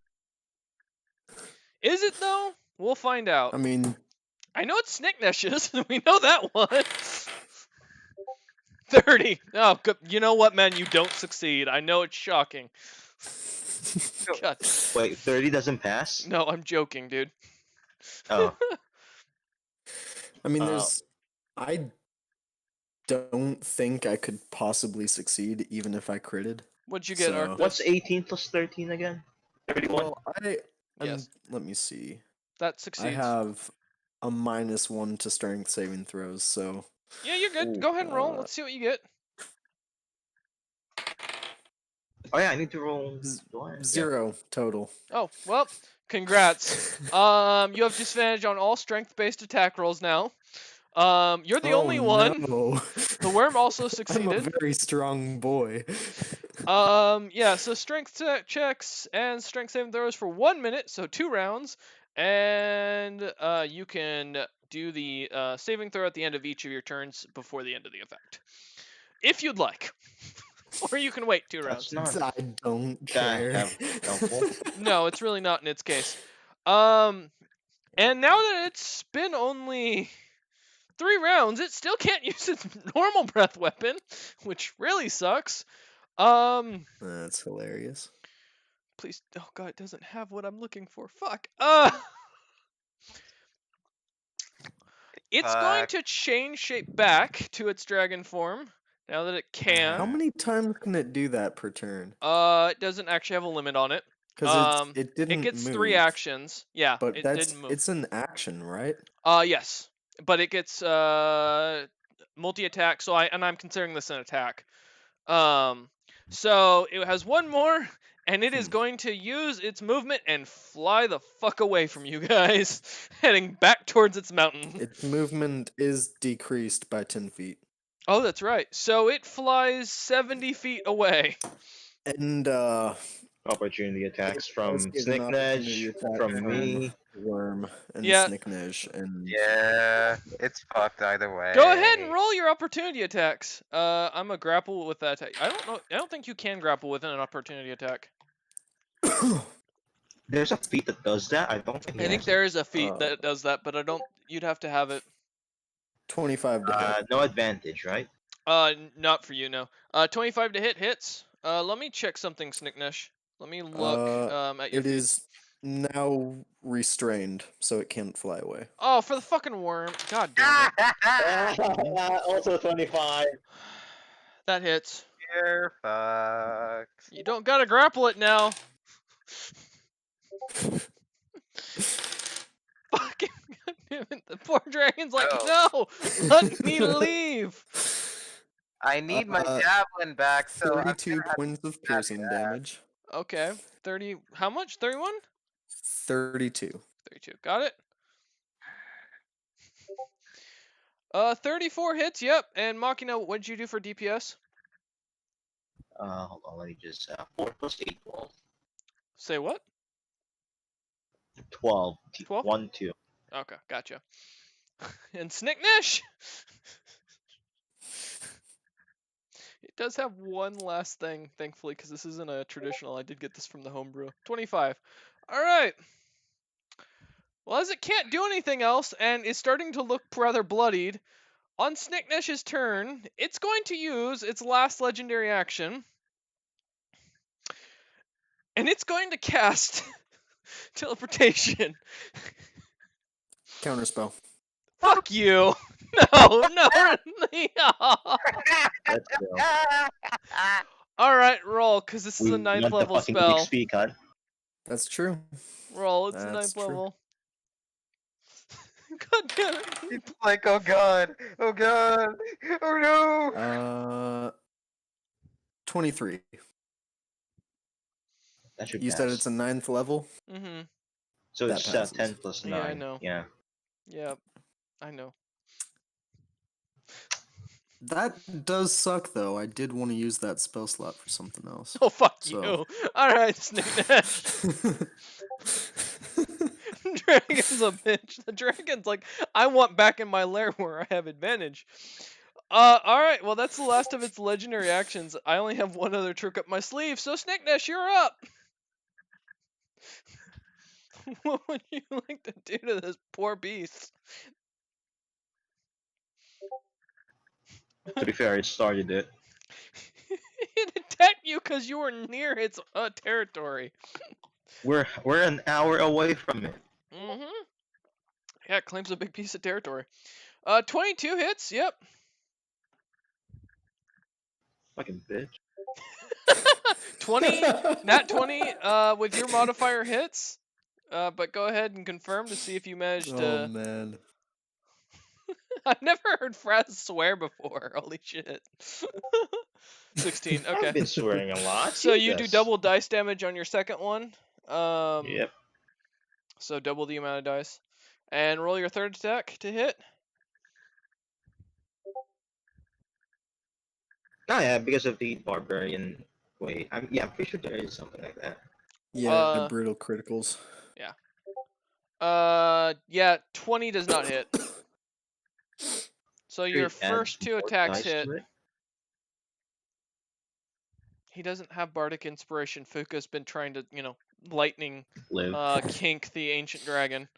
Speaker 1: Is it, though? We'll find out.
Speaker 2: I mean,
Speaker 1: I know it's Snicknesh's. We know that one. 30. Oh, you know what, man? You don't succeed. I know it's shocking. God.
Speaker 4: Wait, 30 doesn't pass?
Speaker 1: No, I'm joking, dude.
Speaker 4: Oh.
Speaker 2: I mean,
Speaker 4: Uh,
Speaker 2: I don't think I could possibly succeed even if I critted.
Speaker 1: What'd you get,
Speaker 2: So-
Speaker 1: Arthur?
Speaker 4: What's 18 plus 13 again? 31?
Speaker 2: Well,
Speaker 1: Yes.
Speaker 2: let me see.
Speaker 1: That
Speaker 2: I
Speaker 1: succeeds.
Speaker 2: have a -1 to strength saving throws, so
Speaker 1: Yeah, you're good.
Speaker 4: Ooh,
Speaker 1: Go ahead and roll. Let's see what you get.
Speaker 4: Oh yeah, I need to roll.
Speaker 2: Z-
Speaker 4: do I? Yeah.
Speaker 2: 0 total.
Speaker 1: Oh, well, congrats. You have disadvantage on all strength-based attack rolls now. You're the only one.
Speaker 2: No.
Speaker 1: The worm also
Speaker 2: I'm a
Speaker 1: succeeded.
Speaker 2: very strong boy.
Speaker 1: Yeah, so strength checks and strength saving throws for 1 minute, so 2 rounds. And you can do the saving throw at the end of each of your turns before the end of the effect. If you'd like. Or you can wait 2 rounds.
Speaker 4: That's not
Speaker 2: I don't
Speaker 4: that
Speaker 2: care.
Speaker 4: helpful.
Speaker 1: No, it's really not in its case. And now that it's been only 3 rounds, it still can't use its normal breath weapon, which really sucks.
Speaker 2: That's hilarious.
Speaker 1: Please, oh god, it doesn't have what I'm looking for. Fuck. It's going
Speaker 3: Fuck.
Speaker 1: to change shape back to its dragon form now that it can.
Speaker 2: How many times can it do that per turn?
Speaker 1: It doesn't actually have a limit on it.
Speaker 2: Because it didn't
Speaker 1: It gets
Speaker 2: move,
Speaker 1: 3 actions. Yeah,
Speaker 2: but
Speaker 1: it
Speaker 2: that's
Speaker 1: didn't move.
Speaker 2: it's an action, right?
Speaker 1: Yes, but it gets multi-attack. So I'm considering this an attack. So it has 1 more, and it is going to use its movement and fly the fuck away from you guys, heading back towards its mountain.
Speaker 2: Its movement is decreased by 10 feet.
Speaker 1: Oh, that's right. So it flies 70 feet away.
Speaker 2: And
Speaker 4: Opportunity attacks from
Speaker 2: does get an opportunity
Speaker 4: Snicknedge,
Speaker 2: attack
Speaker 4: from me.
Speaker 2: Worm, and
Speaker 1: Yeah.
Speaker 2: Snicknesh, and
Speaker 3: Yeah, it's fucked either way.
Speaker 1: Go ahead and roll your opportunity attacks. I'm a grapple with that attack. I don't know. I don't think you can grapple with an opportunity attack.
Speaker 4: There's a feat that does that. I don't think.
Speaker 1: I think there is a feat
Speaker 2: Uh,
Speaker 1: that does that, but I don't. You'd have to have it.
Speaker 2: 25 to hit.
Speaker 4: No advantage, right?
Speaker 1: Not for you, no. 25 to hit hits. Let me check something, Snicknesh. Let me look at your
Speaker 2: It
Speaker 1: feat.
Speaker 2: is now restrained, so it can't fly away.
Speaker 1: Oh, for the fucking worm. God damn it.
Speaker 4: Also 25.
Speaker 1: That hits.
Speaker 3: You're fucked.
Speaker 1: You don't gotta grapple it now. Fucking goddamn it. The poor dragon's like, no, let me leave.
Speaker 3: I need my
Speaker 2: Uh,
Speaker 3: javelin back, so I'm
Speaker 2: 32
Speaker 3: gonna have
Speaker 2: points of piercing damage.
Speaker 1: Okay, 30. How much? 31?
Speaker 2: 32.
Speaker 1: 32. Got it. 34 hits. Yep. And Machina, what'd you do for DPS?
Speaker 4: Hold on, let me just 4 plus 8, 12.
Speaker 1: Say what?
Speaker 4: 12.
Speaker 1: 12?
Speaker 4: 1, 2.
Speaker 1: Okay, gotcha. And Snicknesh. It does have one last thing, thankfully, because this isn't a traditional. I did get this from the homebrew. 25. All right. Well, as it can't do anything else and is starting to look rather bloodied, on Snicknesh's turn, it's going to use its last legendary action. And it's going to cast teleportation.
Speaker 2: Counterspell.
Speaker 1: Fuck you. No.
Speaker 4: Let's go.
Speaker 1: All right, roll, because this is
Speaker 4: We
Speaker 1: a 9th
Speaker 4: want the
Speaker 1: level
Speaker 4: fucking
Speaker 1: spell.
Speaker 4: XP cut.
Speaker 2: That's true.
Speaker 1: Roll, it's a
Speaker 2: That's
Speaker 1: 9th
Speaker 2: true.
Speaker 1: level. God damn it.
Speaker 3: It's like, oh god, oh god, oh no.
Speaker 2: 23.
Speaker 4: That should
Speaker 2: You
Speaker 4: pass.
Speaker 2: said it's a 9th level?
Speaker 1: Mm-hmm.
Speaker 4: So
Speaker 2: that
Speaker 4: it's
Speaker 2: passes.
Speaker 4: 10 plus 9.
Speaker 1: Yeah, I know.
Speaker 4: Yeah.
Speaker 1: Yeah, I know.
Speaker 2: That does suck, though. I did want to use that spell slot for something else.
Speaker 1: Oh, fuck
Speaker 2: So-
Speaker 1: you. Alright, Snicknesh. Dragon's a bitch. The dragon's like, I want back in my lair where I have advantage. Alright, well that's the last of its legendary actions. I only have one other trick up my sleeve, so Snicknesh, you're up! What would you like to do to this poor beast?
Speaker 4: To be fair, it started it.
Speaker 1: It attacked you because you were near its territory.
Speaker 4: We're an hour away from it.
Speaker 1: Mm-hmm. Yeah, it claims a big piece of territory. 22 hits. Yep.
Speaker 4: Fucking bitch.
Speaker 1: 20, nat 20. With your modifier hits. But go ahead and confirm to see if you managed
Speaker 2: Oh
Speaker 1: to.
Speaker 2: man.
Speaker 1: I've never heard Fraz swear before. Holy shit. 16. Okay.
Speaker 4: I've been swearing a lot.
Speaker 1: So you do
Speaker 4: Jesus.
Speaker 1: double dice damage on your second one.
Speaker 4: Yep.
Speaker 1: So double the amount of dice. And roll your third attack to hit.
Speaker 4: Oh yeah, because of the barbarian. Wait, I'm pretty sure there is something like that.
Speaker 2: Yeah, brutal criticals.
Speaker 1: Yeah, 20 does not hit. So your
Speaker 4: Should add
Speaker 1: first
Speaker 4: some
Speaker 1: two
Speaker 4: more
Speaker 1: attacks
Speaker 4: dice
Speaker 1: hit.
Speaker 4: to it.
Speaker 1: He doesn't have Bardic Inspiration. Fuka's been trying to, lightning
Speaker 4: Live.
Speaker 1: kink the ancient dragon.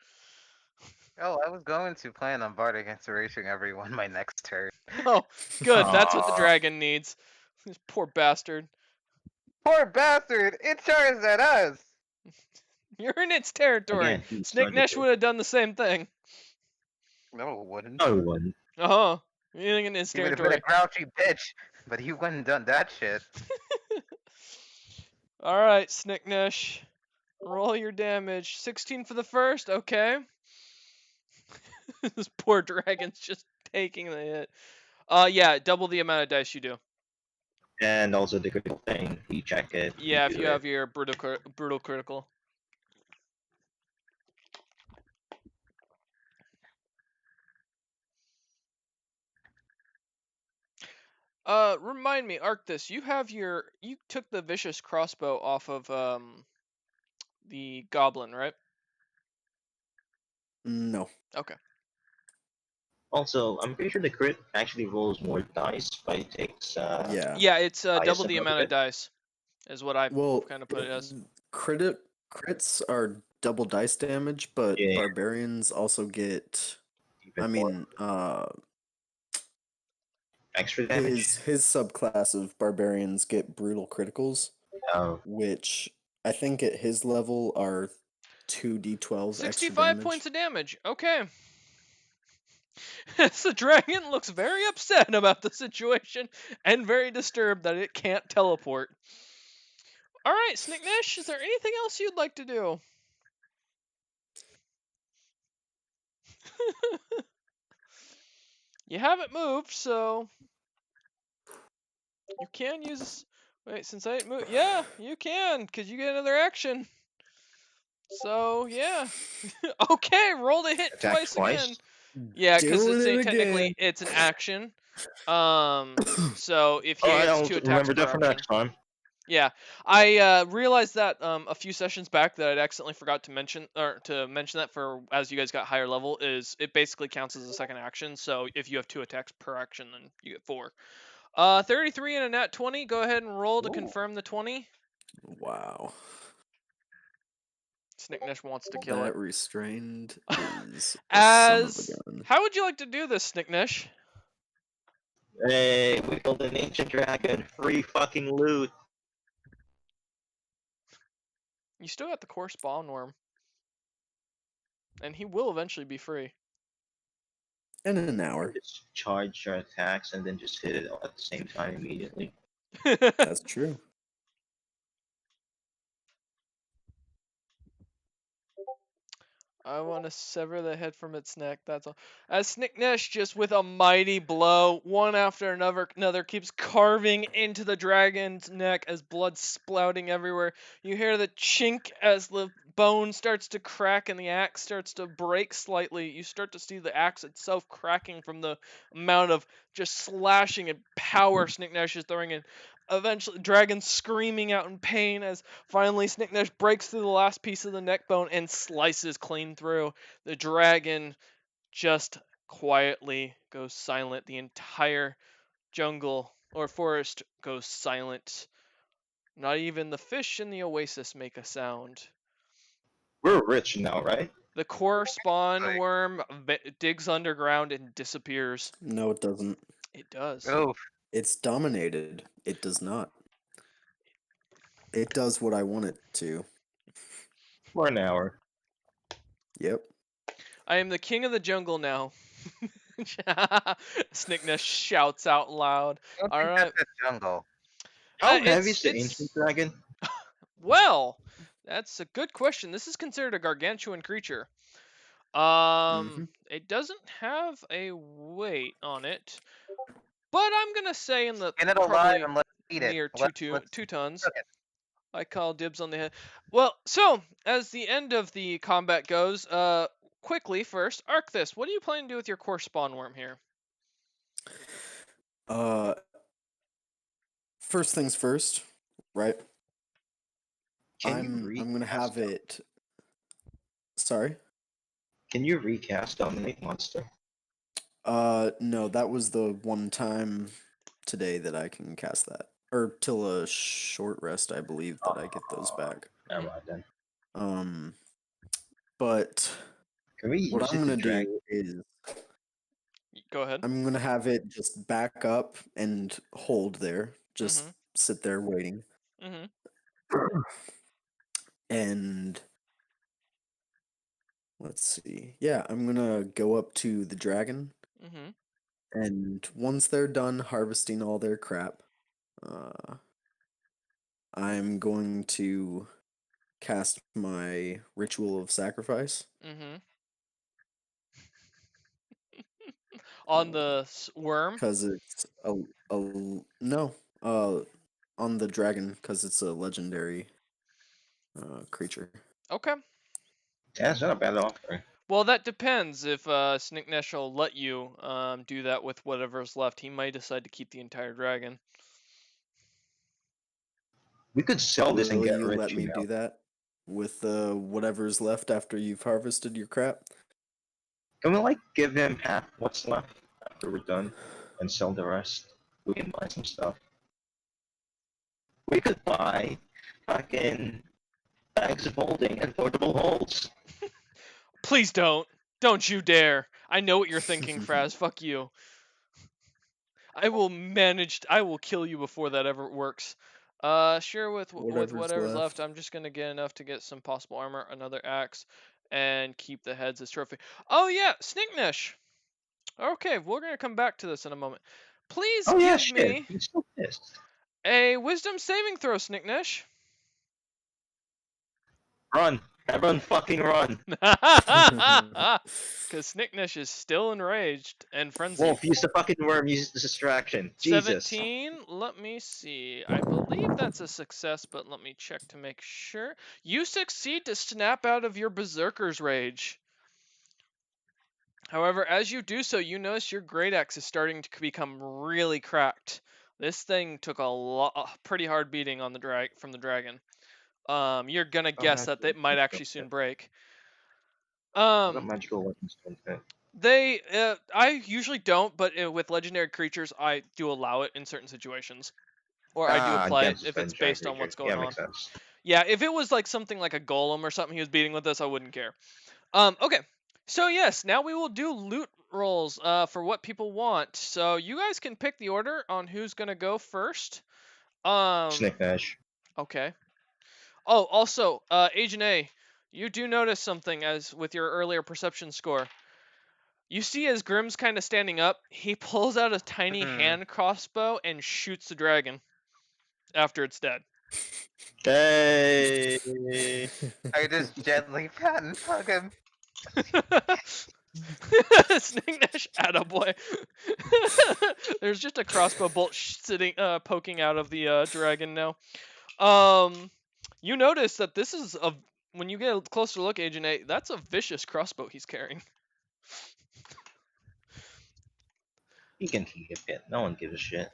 Speaker 3: Oh, I was going to plan on Bardic Inspiration everyone my next turn.
Speaker 1: Oh, good. That's what the
Speaker 4: Aw.
Speaker 1: dragon needs. This poor bastard.
Speaker 3: Poor bastard! It charges at us!
Speaker 1: You're in its territory.
Speaker 4: Again, he
Speaker 1: Snake
Speaker 4: started
Speaker 1: Nesh
Speaker 4: it.
Speaker 1: would have done the same thing.
Speaker 3: No, it wouldn't.
Speaker 4: No one.
Speaker 1: Uh-huh. You're in its
Speaker 3: He would have been a
Speaker 1: territory.
Speaker 3: grouchy bitch, but he wouldn't done that shit.
Speaker 1: Alright, Snick Nesh. Roll your damage. 16 for the first, okay. This poor dragon's just taking the hit. Yeah, double the amount of dice you do.
Speaker 4: And also the critical thing. You check it.
Speaker 1: Yeah, if
Speaker 4: do
Speaker 1: you
Speaker 4: it.
Speaker 1: have your brutal critical. Remind me, Arctis, you took the vicious crossbow off of the goblin, right?
Speaker 2: No.
Speaker 1: Okay.
Speaker 4: Also, I'm pretty sure the crit actually rolls more dice, but it takes
Speaker 2: Yeah.
Speaker 1: Yeah, it's double
Speaker 4: highest
Speaker 1: the
Speaker 4: amount of
Speaker 1: amount of
Speaker 4: it.
Speaker 1: dice, is what I
Speaker 2: Well,
Speaker 1: kind of put it as.
Speaker 2: crits are double dice damage, but
Speaker 4: Yeah.
Speaker 2: barbarians also get.
Speaker 4: even
Speaker 2: I
Speaker 4: more
Speaker 2: mean,
Speaker 4: extra damage.
Speaker 2: his subclass of barbarians get brutal criticals,
Speaker 4: Oh,
Speaker 2: which I think at his level are 2d12 extra
Speaker 1: 65
Speaker 2: damage.
Speaker 1: points of damage. Okay. As the dragon looks very upset about the situation and very disturbed that it can't teleport. Alright, Snicknesh, is there anything else you'd like to do? You haven't moved, so you can use. Wait, since I didn't move, yeah, you can, cause you get another action. So yeah, okay, roll to hit
Speaker 4: attack
Speaker 1: twice
Speaker 4: twice.
Speaker 1: again. Yeah, because
Speaker 2: Doing it
Speaker 1: technically
Speaker 2: again.
Speaker 1: it's an action. So if he
Speaker 4: Alright,
Speaker 1: gets
Speaker 4: I'll
Speaker 1: 2 attacks
Speaker 4: remember
Speaker 1: per
Speaker 4: that for
Speaker 1: action.
Speaker 4: next time.
Speaker 1: Yeah, I realized that a few sessions back that I'd accidentally forgot to mention that for as you guys got higher level is it basically counts as a second action. So if you have 2 attacks per action, then you get 4. 33 and a nat 20. Go ahead and roll to
Speaker 3: Ooh.
Speaker 1: confirm the 20.
Speaker 2: Wow.
Speaker 1: Snicknesh wants to kill
Speaker 2: That
Speaker 1: it.
Speaker 2: restrained is a son of
Speaker 1: As
Speaker 2: a gun.
Speaker 1: how would you like to do this, Snicknesh?
Speaker 4: Hey, we killed an ancient dragon. Free fucking loot.
Speaker 1: You still got the core spawn worm, and he will eventually be free.
Speaker 2: In an hour.
Speaker 4: Just charge your attacks and then just hit it at the same time immediately.
Speaker 2: That's true.
Speaker 1: I want to sever the head from its neck, that's all. As Snicknesh, just with a mighty blow, one after another keeps carving into the dragon's neck as blood splouting everywhere. You hear the chink as the bone starts to crack and the axe starts to break slightly. You start to see the axe itself cracking from the amount of just slashing and power Snicknesh is throwing in. Eventually, dragon screaming out in pain as finally Snicknesh breaks through the last piece of the neck bone and slices clean through. The dragon just quietly goes silent. The entire jungle or forest goes silent. Not even the fish in the oasis make a sound.
Speaker 4: We're rich now, right?
Speaker 1: The core spawn
Speaker 3: Like-
Speaker 1: worm digs underground and disappears.
Speaker 2: No, it doesn't.
Speaker 1: It does.
Speaker 3: Oh,
Speaker 2: It's dominated. It does not. It does what I want it to.
Speaker 4: For an hour.
Speaker 2: Yep.
Speaker 1: I am the king of the jungle now. Snickness shouts out loud.
Speaker 3: I don't
Speaker 1: All
Speaker 3: think
Speaker 1: right.
Speaker 3: that's a jungle.
Speaker 4: How heavy
Speaker 1: It's
Speaker 4: is the ancient dragon?
Speaker 1: well, that's a good question. This is considered a gargantuan creature.
Speaker 2: Mhm.
Speaker 1: It doesn't have a weight on it, but I'm gonna say in the
Speaker 3: Skin it alive
Speaker 1: probably
Speaker 3: and let's eat it.
Speaker 1: near
Speaker 3: Let's
Speaker 1: 2 tons.
Speaker 3: cook it.
Speaker 1: I call dibs on the head. Well, so as the end of the combat goes, quickly first, Arcthis, what are you planning to do with your core spawn worm here?
Speaker 2: Uh, first things first, right?
Speaker 4: Can you
Speaker 2: I'm gonna have it. Sorry.
Speaker 4: Can you recast Dominate Monster?
Speaker 2: No, that was the one time today that I can cast that, or till a short rest, I believe that I get those back.
Speaker 4: Never mind then.
Speaker 2: But
Speaker 4: Can we
Speaker 2: what
Speaker 4: use
Speaker 2: I'm
Speaker 4: it to
Speaker 2: gonna
Speaker 4: drag?
Speaker 2: do is
Speaker 1: Go ahead.
Speaker 2: I'm gonna have it just back up and hold there, just
Speaker 1: Mhm.
Speaker 2: sit there waiting,
Speaker 1: Mhm.
Speaker 2: and let's see. Yeah, I'm gonna go up to the dragon,
Speaker 1: Mhm.
Speaker 2: and once they're done harvesting all their crap, I'm going to cast my Ritual of Sacrifice.
Speaker 1: Mhm. On the worm.
Speaker 2: Because it's no, on the dragon, because it's a legendary creature.
Speaker 1: Okay.
Speaker 4: That's not a bad offer.
Speaker 1: Well, that depends. If Snicknesh will let you do that with whatever's left, he might decide to keep the entire dragon.
Speaker 4: We could sell this and
Speaker 2: Will
Speaker 4: get
Speaker 2: you
Speaker 4: rich.
Speaker 2: let me do that with whatever's left after you've harvested your crap?
Speaker 4: Can we like give him half what's left after we're done and sell the rest? We can buy some stuff. We could buy fucking bags of holding and portable holes.
Speaker 1: Please don't. Don't you dare. I know what you're thinking, Fraz. Fuck you. I will kill you before that ever works. Sure, with whatever's left, I'm just gonna get enough to get some possible armor, another axe, and keep the heads as trophy. Oh yeah, Snicknesh. Okay, we're gonna come back to this in a moment. Please
Speaker 4: Oh yeah,
Speaker 1: give
Speaker 4: shit.
Speaker 1: me
Speaker 4: He's so pissed.
Speaker 1: a wisdom saving throw, Snicknesh.
Speaker 4: Run. Everyone fucking run.
Speaker 1: Because Snicknesh is still enraged and frenzied.
Speaker 4: Wolf, use the fucking worm, use the distraction. Jesus.
Speaker 1: 17. Let me see. I believe that's a success, but let me check to make sure. You succeed to snap out of your berserker's rage. However, as you do so, you notice your great axe is starting to become really cracked. This thing took a pretty hard beating on the from the dragon. You're gonna guess that it might actually soon break.
Speaker 4: What magical weapons don't fit?
Speaker 1: I usually don't, but with legendary creatures, I do allow it in certain situations, or I do apply it if it's based on what's going on.
Speaker 4: Makes sense.
Speaker 1: Yeah, if it was like something like a golem or something he was beating with us, I wouldn't care. Okay. So yes, now we will do loot rolls for what people want. So you guys can pick the order on who's gonna go first.
Speaker 4: Snicknash.
Speaker 1: Okay. Oh, also, Agent A, you do notice something as with your earlier perception score. You see as Grimm's kind of standing up, he pulls out a tiny hand crossbow and shoots the dragon after it's dead.
Speaker 4: Hey.
Speaker 3: I just gently pat and hug him.
Speaker 1: Snicknesh, attaboy. There's just a crossbow bolt sitting, poking out of the dragon now. You notice that this is when you get a closer look, Agent A, that's a vicious crossbow he's carrying.
Speaker 4: He can keep it. No one gives a shit.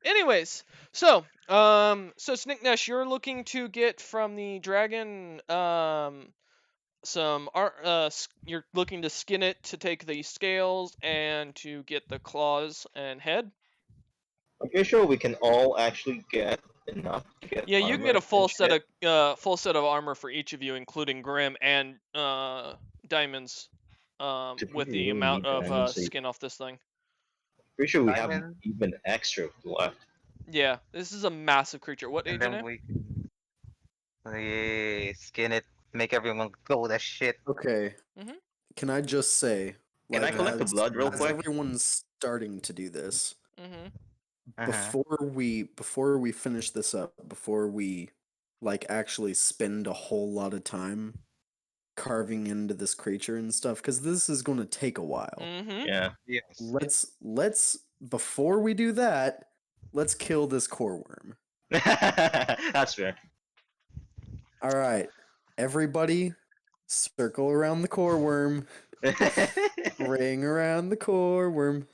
Speaker 1: Anyways, so Snicknesh, you're looking to get from the dragon some art. You're looking to skin it to take the scales and to get the claws and head.
Speaker 4: I'm pretty sure we can all actually get enough to get.
Speaker 1: Yeah, you can get a
Speaker 4: armor
Speaker 1: full
Speaker 4: and
Speaker 1: set
Speaker 4: shit.
Speaker 1: of armor for each of you, including Grim and diamonds. With the
Speaker 4: really
Speaker 1: amount
Speaker 4: need
Speaker 1: of
Speaker 4: diamonds,
Speaker 1: skin off this thing.
Speaker 4: Pretty sure we have
Speaker 3: Diamond?
Speaker 4: even extra left.
Speaker 1: Yeah, this is a massive creature. What
Speaker 3: And
Speaker 1: Agent
Speaker 3: then
Speaker 1: A?
Speaker 3: we skin it make everyone go to shit.
Speaker 2: Okay.
Speaker 1: Mhm.
Speaker 2: Can I just say,
Speaker 4: Can I
Speaker 2: like,
Speaker 4: collect the blood real
Speaker 2: as
Speaker 4: quick?
Speaker 2: everyone's starting to do this,
Speaker 1: Mhm.
Speaker 2: before we finish this up, before we like actually spend a whole lot of time carving into this creature and stuff, because this is going to take a while.
Speaker 1: Mhm.
Speaker 4: Yeah.
Speaker 3: Yes.
Speaker 2: Let's before we do that, let's kill this core worm.
Speaker 4: That's fair.
Speaker 2: All right, everybody, circle around the core worm. Ring around the core worm.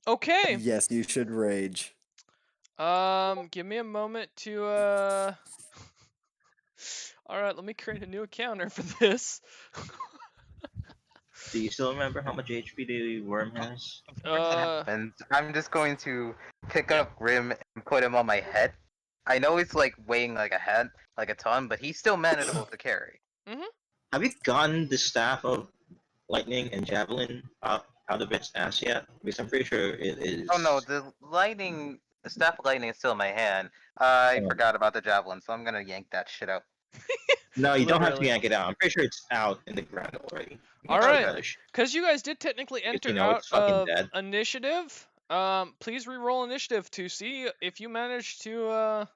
Speaker 1: Okay.
Speaker 2: Yes, you should rage.
Speaker 1: Give me a moment to All right, let me create a new encounter for this.
Speaker 4: Do you still remember how much HP the worm has?
Speaker 3: Before that happens, I'm just going to pick up Grim and put him on my head. I know he's like weighing like a ton, but he's still manageable to carry.
Speaker 4: Have you gotten the staff of lightning and javelin out of its ass yet? Because I'm pretty sure it is.
Speaker 3: Oh no, the staff of lightning is still in my hand. I
Speaker 4: Oh.
Speaker 3: forgot about the javelin, so I'm gonna yank that shit out.
Speaker 4: No, you don't have to
Speaker 1: Literally.
Speaker 4: yank it out. I'm pretty sure it's out in the ground already. You
Speaker 1: All
Speaker 4: can
Speaker 1: right.
Speaker 4: take that sh-
Speaker 1: Because you guys did technically
Speaker 4: Because,
Speaker 1: enter
Speaker 4: you know,
Speaker 1: out
Speaker 4: it's fucking
Speaker 1: of
Speaker 4: dead.
Speaker 1: initiative, please re-roll initiative to see if you manage to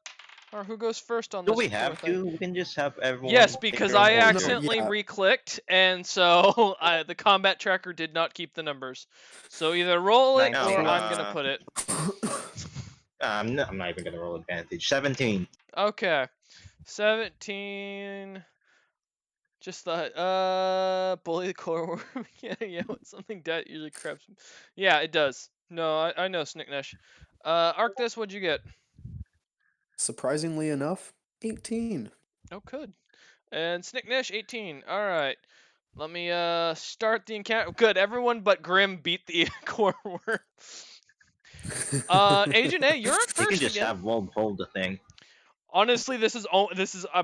Speaker 1: or who goes first on
Speaker 4: Do
Speaker 1: this
Speaker 4: we
Speaker 1: particular
Speaker 4: have
Speaker 1: thing.
Speaker 4: to? We can just have everyone.
Speaker 1: Yes,
Speaker 4: take
Speaker 1: because
Speaker 4: their own
Speaker 1: I
Speaker 4: order.
Speaker 1: accidentally
Speaker 2: Yeah.
Speaker 1: re-clicked, and so the combat tracker did not keep the numbers. So either roll it or
Speaker 3: 19.
Speaker 1: I'm gonna put it.
Speaker 4: I'm not even gonna roll advantage. 17.
Speaker 1: Okay, 17. Just thought, bully the core worm. yeah, when something dead usually crabs. Yeah, it does. No, I know, Snicknesh. Arctis, what'd you get?
Speaker 2: Surprisingly enough, 18.
Speaker 1: Oh, good. And Snicknesh, 18. All right. Let me start the encounter. Good. Everyone but Grim beat the core worm. Agent A, you're up
Speaker 4: You can
Speaker 1: first
Speaker 4: just
Speaker 1: again.
Speaker 4: have Wolf hold the thing.
Speaker 1: Honestly, this is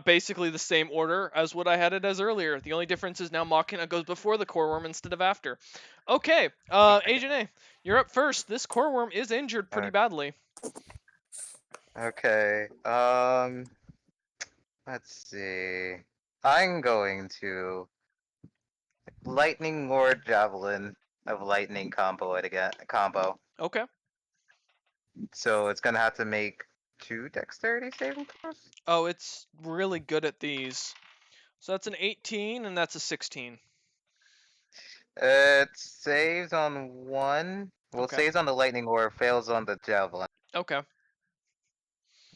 Speaker 1: basically the same order as what I had it as earlier. The only difference is now Machina goes before the core worm instead of after. Okay, Agent A, you're up first. This core worm is injured pretty badly.
Speaker 3: Okay. Let's see. I'm going to lightning lord javelin of lightning combo it again. Combo.
Speaker 1: Okay.
Speaker 3: So it's gonna have to make 2 dexterity saving throws.
Speaker 1: Oh, it's really good at these. So that's an 18 and that's a 16.
Speaker 3: It saves on 1. Well,
Speaker 1: Okay.
Speaker 3: saves on the lightning or fails on the javelin.
Speaker 1: Okay.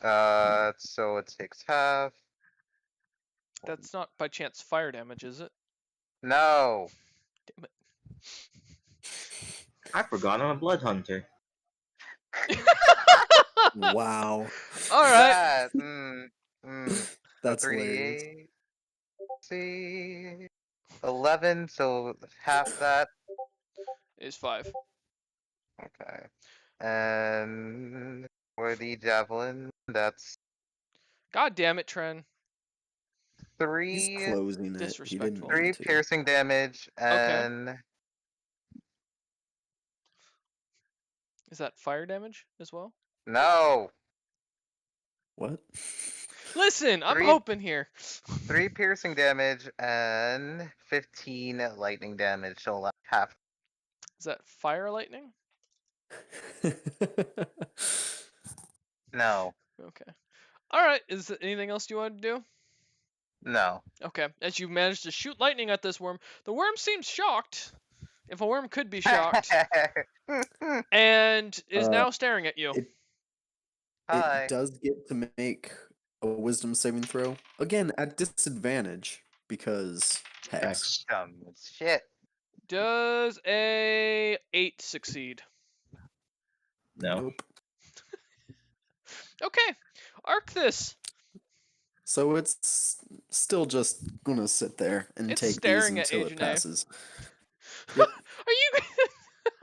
Speaker 3: So it takes half.
Speaker 1: That's not by chance fire damage, is it?
Speaker 3: No.
Speaker 1: Damn it.
Speaker 4: I forgot I'm a blood hunter.
Speaker 2: Wow.
Speaker 1: All right.
Speaker 2: That's
Speaker 3: 3,
Speaker 2: hilarious.
Speaker 3: 8, see, 11. So half that.
Speaker 1: Is 5.
Speaker 3: Okay. And for the javelin, that's
Speaker 1: God damn it, Tren.
Speaker 2: He's
Speaker 3: 3,
Speaker 2: closing it. He didn't
Speaker 1: Disrespectful.
Speaker 2: mean
Speaker 3: 3
Speaker 2: to.
Speaker 3: piercing damage, and
Speaker 1: Is that fire damage as well?
Speaker 3: no,
Speaker 2: What?
Speaker 1: Listen, I'm
Speaker 3: 3
Speaker 1: hoping here.
Speaker 3: 3 piercing damage and 15 lightning damage. So half.
Speaker 1: Is that fire lightning?
Speaker 3: No,
Speaker 1: Okay. All right. Is there anything else you want to do?
Speaker 3: no.
Speaker 1: Okay. As you managed to shoot lightning at this worm, the worm seems shocked, if a worm could be shocked, and is now staring at you.
Speaker 3: Hi.
Speaker 2: It does get to make a wisdom saving throw. Again, at disadvantage, because hex.
Speaker 4: X.
Speaker 3: Dumb as shit.
Speaker 1: Does a 8 succeed?
Speaker 4: No.
Speaker 2: Nope.
Speaker 1: Okay. Arctis.
Speaker 2: So it's still just gonna sit there and
Speaker 1: It's
Speaker 2: take these
Speaker 1: staring at
Speaker 2: until it
Speaker 1: Agent A.
Speaker 2: passes.
Speaker 1: Are you?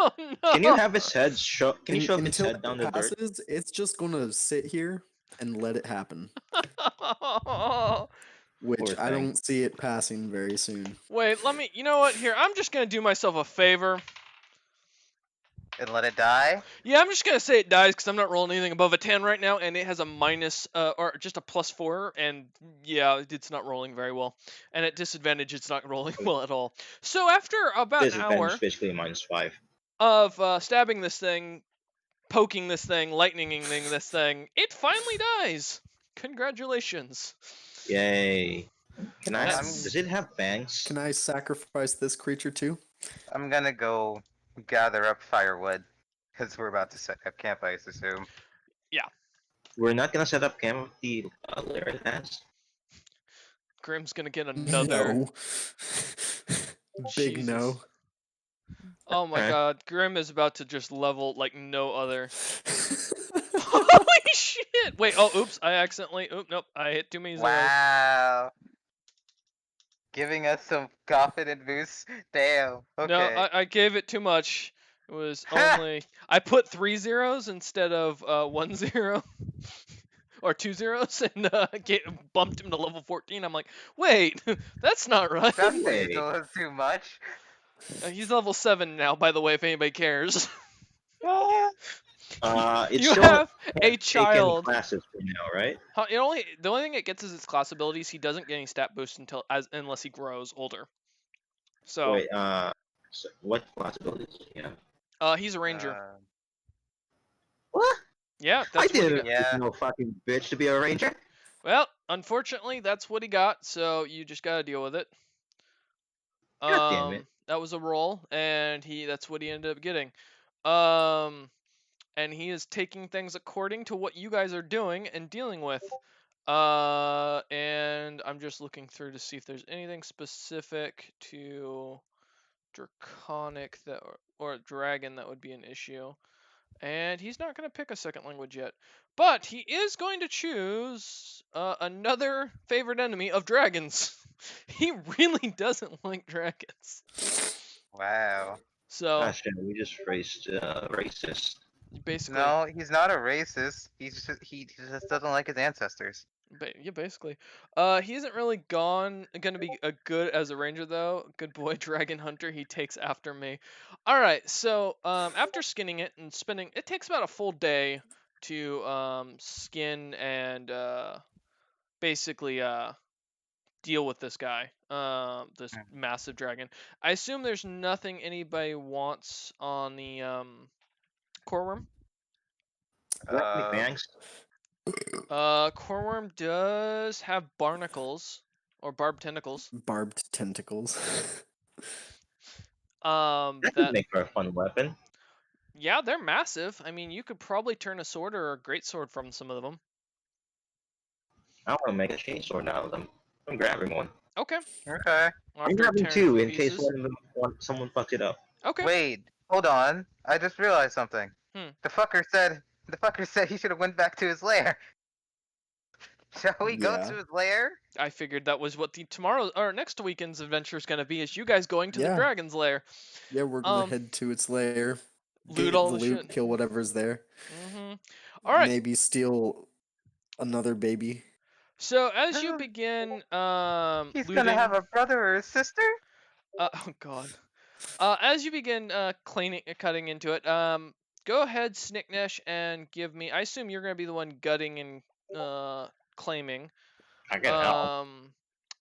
Speaker 1: Oh no.
Speaker 4: Can you have his head show? Can you shove his
Speaker 2: Until
Speaker 4: head down the
Speaker 2: it
Speaker 4: dirt?
Speaker 2: passes, it's just gonna sit here and let it happen. Which
Speaker 4: Poor
Speaker 2: I
Speaker 4: thing.
Speaker 2: don't see it passing very soon.
Speaker 1: Wait, let me. You know what? Here, I'm just gonna do myself a favor.
Speaker 3: And let it die?
Speaker 1: Yeah, I'm just gonna say it dies because I'm not rolling anything above a 10 right now, and it has a minus, or just a +4, and yeah, it's not rolling very well. And at disadvantage, it's not rolling well at all. So after about an
Speaker 4: Disadvantage
Speaker 1: hour
Speaker 4: basically -5.
Speaker 1: of stabbing this thing, poking this thing, lightninging this thing, it finally dies. Congratulations.
Speaker 4: Yay. Can I?
Speaker 1: That's-
Speaker 4: Does it have bangs?
Speaker 2: Can I sacrifice this creature too?
Speaker 3: I'm gonna go gather up firewood. Because we're about to set up camp, I assume.
Speaker 4: We're not gonna set up camp with the lair it has.
Speaker 1: Grim's gonna get another.
Speaker 2: No. Big
Speaker 1: Jesus.
Speaker 2: no.
Speaker 1: Oh my
Speaker 4: Okay.
Speaker 1: god, Grim is about to just level like no other. Holy shit! Wait, oh, oops, I accidentally, nope, I hit too many zeros.
Speaker 3: Wow. Giving us some confident boosts. Damn. Okay.
Speaker 1: No, I gave it too much. It was only, I put 3 zeros instead of 1 0. Or 2 zeros, and bumped him to level 14. I'm like, wait, that's not right.
Speaker 3: That's
Speaker 4: Wait.
Speaker 3: a little too much.
Speaker 1: He's level 7 now, by the way, if anybody cares.
Speaker 4: It's
Speaker 1: You
Speaker 4: still
Speaker 1: have a
Speaker 4: taken
Speaker 1: child.
Speaker 4: classes for now, right?
Speaker 1: The only thing it gets is its class abilities. He doesn't get any stat boost unless he grows older. So
Speaker 4: Wait, so what class abilities do you have?
Speaker 1: he's a ranger.
Speaker 4: What?
Speaker 1: Yeah,
Speaker 4: I
Speaker 1: that's what he
Speaker 4: didn't
Speaker 1: got.
Speaker 3: Yeah.
Speaker 4: no fucking bitch to be a ranger.
Speaker 1: Well, unfortunately, that's what he got. So you just gotta deal with it.
Speaker 4: God damn it.
Speaker 1: That was a roll, and that's what he ended up getting. And he is taking things according to what you guys are doing and dealing with. And I'm just looking through to see if there's anything specific to Draconic or Dragon that would be an issue. And he's not going to pick a second language yet. But he is going to choose another favorite enemy of dragons. He really doesn't like dragons.
Speaker 3: Wow.
Speaker 1: So
Speaker 4: Gosh, yeah, we just raised racist.
Speaker 1: basically,
Speaker 3: No, he's not a racist. He just doesn't like his ancestors.
Speaker 1: yeah, basically, he isn't really gonna be a good as a ranger though. Good boy, dragon hunter. He takes after me. All right, so after skinning it and spending, it takes about a full day to skin and basically deal with this guy, this massive dragon. I assume there's nothing anybody wants on the core worm.
Speaker 4: Do you have any bangs?
Speaker 1: Core worm does have barnacles or barbed tentacles.
Speaker 2: Barbed tentacles.
Speaker 4: That could
Speaker 1: That
Speaker 4: make for a fun weapon.
Speaker 1: yeah, they're massive. I mean, you could probably turn a sword or a great sword from some of them.
Speaker 4: I want to make a chainsword out of them. I'm grabbing one.
Speaker 1: Okay.
Speaker 3: Okay.
Speaker 4: I'm
Speaker 1: After
Speaker 4: grabbing
Speaker 1: tearing
Speaker 4: two
Speaker 1: to
Speaker 4: in case
Speaker 1: pieces.
Speaker 4: one of them someone fucked it up.
Speaker 1: Okay.
Speaker 3: Wait, hold on. I just realized something. The fucker said he should have went back to his lair. Shall we go
Speaker 2: Yeah.
Speaker 3: to his lair?
Speaker 1: I figured that was what the tomorrow or next weekend's adventure is gonna be. Is you guys going to the
Speaker 2: Yeah.
Speaker 1: dragon's lair?
Speaker 2: Yeah, we're gonna head to its lair.
Speaker 1: Loot
Speaker 2: get
Speaker 1: all
Speaker 2: the
Speaker 1: the
Speaker 2: loot,
Speaker 1: shit.
Speaker 2: kill whatever's there.
Speaker 1: All right.
Speaker 2: Maybe steal another baby.
Speaker 1: So as you begin
Speaker 3: He's
Speaker 1: looting,
Speaker 3: gonna have a brother or a sister?
Speaker 1: oh god. As you begin cutting into it, go ahead, Snicknesh, and give me. I assume you're gonna be the one gutting and claiming.
Speaker 4: I can help.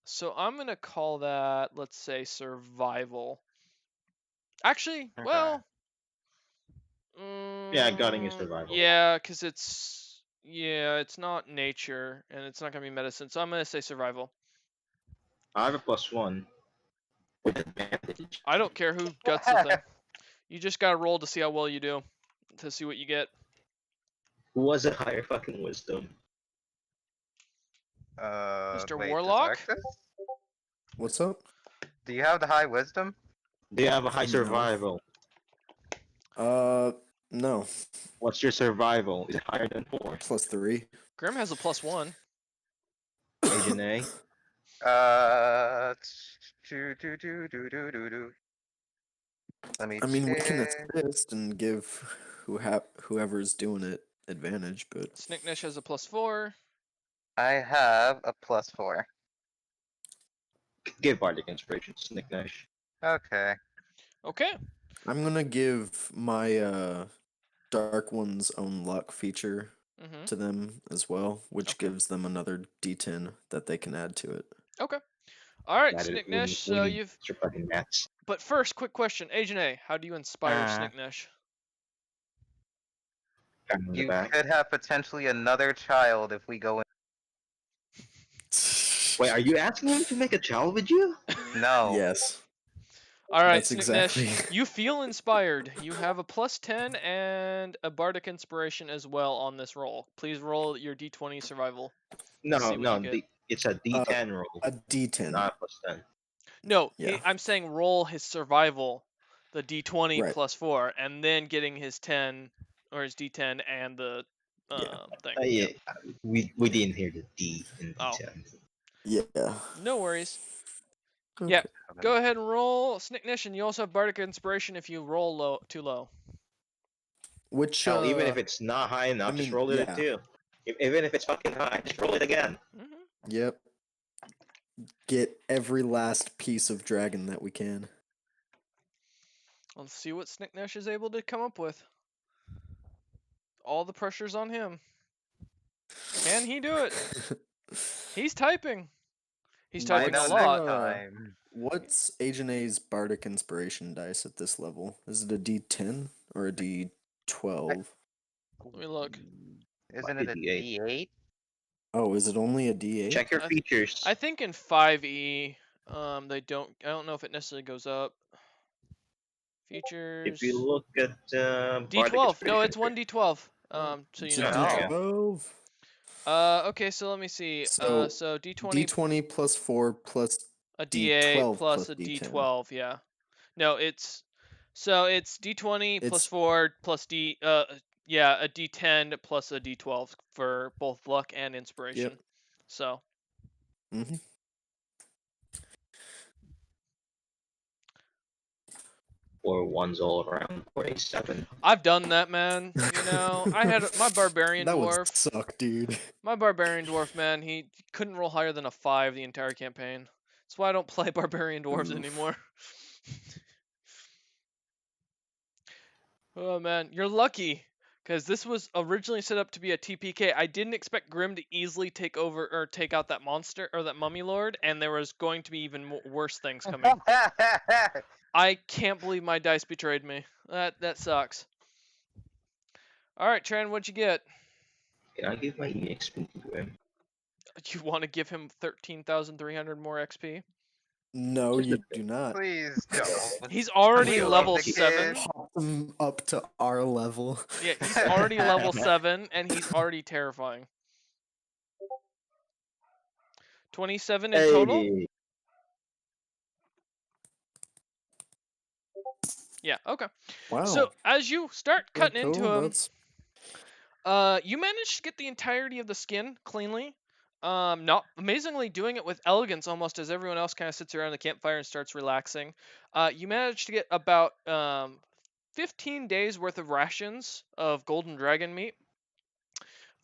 Speaker 1: So I'm gonna call that, let's say, survival. Actually,
Speaker 3: Okay.
Speaker 1: well.
Speaker 4: Yeah, gutting is survival.
Speaker 1: Yeah, because it's not nature, and it's not gonna be medicine. So I'm gonna say survival.
Speaker 4: I have a +1 with advantage.
Speaker 1: I don't care who guts the thing. You just gotta roll to see how well you do, to see what you get.
Speaker 4: Who was a higher fucking wisdom?
Speaker 1: Mr.
Speaker 3: Wait,
Speaker 1: Warlock?
Speaker 3: does Arctis?
Speaker 2: What's up?
Speaker 3: Do you have the high wisdom?
Speaker 4: Do you have a high
Speaker 2: No.
Speaker 4: survival?
Speaker 2: No.
Speaker 4: What's your survival? Is it higher than 4?
Speaker 2: +3.
Speaker 1: Grim has a +1.
Speaker 4: Agent A?
Speaker 3: Let me
Speaker 2: I mean, we can
Speaker 3: check.
Speaker 2: assist and give whoever's doing it advantage, but
Speaker 1: Snicknesh has a +4.
Speaker 3: I have a +4.
Speaker 4: Give Bardic Inspiration, Snicknesh.
Speaker 3: Okay.
Speaker 1: Okay.
Speaker 2: I'm gonna give my Dark One's own luck feature
Speaker 1: Mm-hmm.
Speaker 2: to them as well, which
Speaker 1: Okay.
Speaker 2: gives them another D10 that they can add to it.
Speaker 1: Okay. All right,
Speaker 4: Got it.
Speaker 1: Snicknash. So
Speaker 4: need
Speaker 1: you've.
Speaker 4: your fucking mats.
Speaker 1: But first, quick question, Agent A. How do you inspire
Speaker 3: Uh,
Speaker 1: Snicknash?
Speaker 4: Pat him on the
Speaker 3: You
Speaker 4: back.
Speaker 3: could have potentially another child if we go in.
Speaker 4: Wait, are you asking him to make a child with you?
Speaker 3: No.
Speaker 2: Yes.
Speaker 1: All right,
Speaker 2: That's
Speaker 1: Snicknash.
Speaker 2: exactly-
Speaker 1: You feel inspired. You have a +10 and a bardic inspiration as well on this roll. Please roll your D20 survival.
Speaker 4: No,
Speaker 1: see what
Speaker 4: no,
Speaker 1: you get.
Speaker 4: it's a D10 roll,
Speaker 2: A D10.
Speaker 4: not +10.
Speaker 1: No,
Speaker 2: Yeah.
Speaker 1: I'm saying roll his survival, the D20
Speaker 2: Right.
Speaker 1: +4, and then getting his 10 or his D10 and the thing.
Speaker 4: Yeah, we didn't hear the D in
Speaker 1: Oh.
Speaker 4: D10.
Speaker 2: Yeah.
Speaker 1: No worries.
Speaker 2: Okay.
Speaker 1: Yeah. Go ahead and roll Snicknash, and you also have bardic inspiration if you roll too low.
Speaker 2: Which
Speaker 4: Hell, even if it's not high enough,
Speaker 2: I
Speaker 4: just
Speaker 2: mean,
Speaker 4: roll it
Speaker 2: yeah.
Speaker 4: too. Even if it's fucking high, just roll it again.
Speaker 1: Mm-hmm.
Speaker 2: Yep. Get every last piece of dragon that we can.
Speaker 1: Let's see what Snicknash is able to come up with. All the pressure's on him. Can he do it? He's typing. He's
Speaker 2: Why
Speaker 1: typing a
Speaker 3: Find out
Speaker 1: lot.
Speaker 3: next time.
Speaker 2: What's Agent A's bardic inspiration dice at this level? Is it a D10 or a D12?
Speaker 1: Let me look.
Speaker 3: Isn't
Speaker 4: Might
Speaker 3: it a
Speaker 4: be
Speaker 3: D8?
Speaker 2: Oh, is it only a D8?
Speaker 4: Check your
Speaker 1: I-
Speaker 4: features.
Speaker 1: I think in 5e, they don't. I don't know if it necessarily goes up. Features.
Speaker 4: If you look at
Speaker 1: D12. No, it's one D12. So
Speaker 2: It's
Speaker 1: you
Speaker 2: a
Speaker 1: know.
Speaker 4: Yeah.
Speaker 2: D12.
Speaker 1: Okay, so let me see.
Speaker 2: So,
Speaker 1: So D20
Speaker 2: D20 plus 4 plus
Speaker 1: a D8
Speaker 2: D12
Speaker 1: plus a
Speaker 2: D10.
Speaker 1: D12. Yeah. No, it's D20 plus
Speaker 2: It's
Speaker 1: 4 plus a D10 plus a D12 for both luck and inspiration.
Speaker 2: Yep.
Speaker 1: So.
Speaker 2: Mm-hmm.
Speaker 4: Or ones all around for a 7.
Speaker 1: I've done that, man. You know, I had my barbarian
Speaker 2: that
Speaker 1: dwarf.
Speaker 2: would suck, dude.
Speaker 1: My barbarian dwarf, man, he couldn't roll higher than a 5 the entire campaign. That's why I don't play barbarian dwarves
Speaker 2: Oof.
Speaker 1: anymore. Oh man, you're lucky, because this was originally set up to be a TPK. I didn't expect Grim to easily take over or take out that monster or that mummy lord, and there was going to be even worse things coming. I can't believe my dice betrayed me. That sucks. All right, Tran, what'd you get?
Speaker 4: Can I give my EXP to Grim?
Speaker 1: You want to give him 13,300 more XP?
Speaker 2: No, you do not.
Speaker 3: Please don't.
Speaker 1: He's already
Speaker 3: We love
Speaker 1: level
Speaker 3: the
Speaker 1: 7.
Speaker 3: kid.
Speaker 2: Pop them up to our level.
Speaker 1: Yeah, he's already level 7, and he's already terrifying. 27 in total?
Speaker 4: Hey,
Speaker 1: Yeah, okay.
Speaker 2: Wow.
Speaker 1: So, as you start cutting into
Speaker 2: Cool,
Speaker 1: him,
Speaker 2: that's-
Speaker 1: you manage to get the entirety of the skin cleanly. Not amazingly doing it with elegance almost as everyone else kind of sits around the campfire and starts relaxing. You manage to get about 15 days worth of rations of golden dragon meat.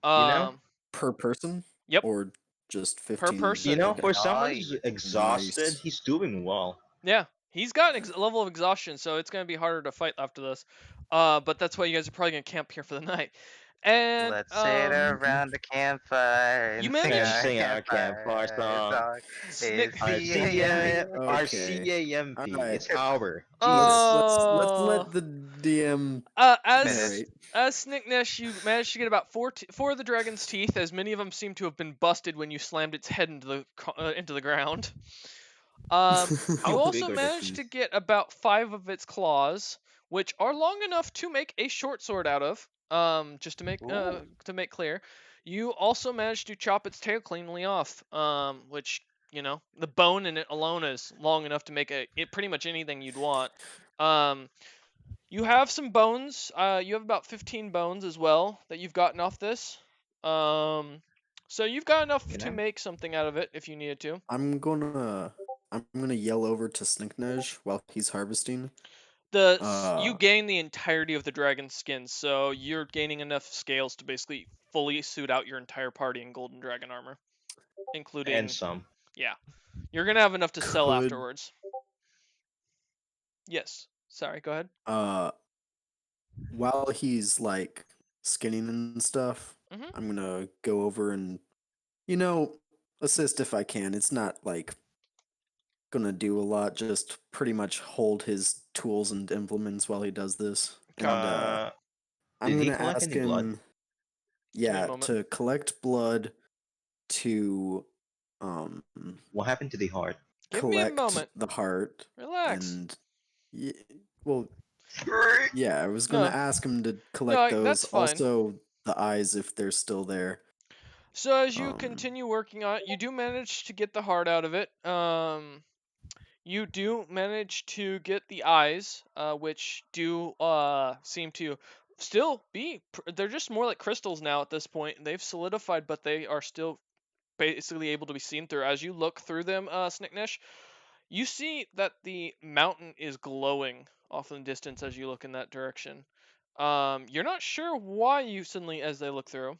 Speaker 4: know,
Speaker 2: Per person?
Speaker 1: Yep.
Speaker 2: Or just 15?
Speaker 1: person.
Speaker 4: you know,
Speaker 1: Okay.
Speaker 4: for someone who's
Speaker 3: Nice.
Speaker 4: exhausted,
Speaker 2: Nice.
Speaker 4: he's doing well.
Speaker 1: Yeah, he's got a level of exhaustion, so it's gonna be harder to fight after this. But that's why you guys are probably gonna camp here for the night. And
Speaker 3: Let's sit around the campfire and
Speaker 1: you
Speaker 3: sing
Speaker 1: managed-
Speaker 3: our
Speaker 4: Sing our
Speaker 3: campfire
Speaker 4: campfire song.
Speaker 1: Snick-
Speaker 3: It's
Speaker 4: RCAMP.
Speaker 2: Alright.
Speaker 4: It's Albert.
Speaker 2: Let's let the DM
Speaker 1: as
Speaker 2: narrate.
Speaker 1: as Snicknash, you managed to get about four of the dragon's teeth, as many of them seem to have been busted when you slammed its head into the ground. You
Speaker 4: How big
Speaker 1: also
Speaker 4: are the
Speaker 1: managed
Speaker 4: teeth?
Speaker 1: to get about 5 of its claws, which are long enough to make a short sword out of. Just to make clear, you also managed to chop its tail cleanly off. Which, you know, the bone in it alone is long enough to make pretty much anything you'd want. You have some bones. You have about 15 bones as well that you've gotten off this. So you've got enough
Speaker 4: You
Speaker 1: to
Speaker 4: know?
Speaker 1: make something out of it if you needed to.
Speaker 2: I'm gonna yell over to Snicknash while he's harvesting.
Speaker 1: You gain the entirety of the dragon's skin, so you're gaining enough scales to basically fully suit out your entire party in golden dragon armor, including.
Speaker 4: And some.
Speaker 1: Yeah, you're gonna have enough to sell
Speaker 2: Could-
Speaker 1: afterwards. Yes, Sorry, go ahead.
Speaker 2: While he's like skinning and stuff,
Speaker 1: Mhm.
Speaker 2: I'm gonna go over and assist if I can. It's not like gonna do a lot, just pretty much hold his tools and implements while he does this.
Speaker 1: Okay.
Speaker 2: And I'm
Speaker 4: Did he
Speaker 2: gonna
Speaker 4: collect
Speaker 2: ask
Speaker 4: any blood?
Speaker 2: him,
Speaker 1: me a
Speaker 2: yeah,
Speaker 1: moment.
Speaker 2: to collect blood, to
Speaker 4: What happened to the heart?
Speaker 1: Give me a
Speaker 2: collect
Speaker 1: moment.
Speaker 2: the heart,
Speaker 1: Relax.
Speaker 2: and well, yeah, I was gonna
Speaker 1: No.
Speaker 2: ask him to collect those.
Speaker 1: That's fine.
Speaker 2: Also, the eyes if they're still there.
Speaker 1: So as you
Speaker 2: Um,
Speaker 1: continue working on it, you do manage to get the heart out of it. You do manage to get the eyes, which do seem to still be. They're just more like crystals now at this point. They've solidified, but they are still basically able to be seen through. As you look through them, Snicknish, you see that the mountain is glowing off in the distance as you look in that direction. You're not sure why you suddenly, as they look through.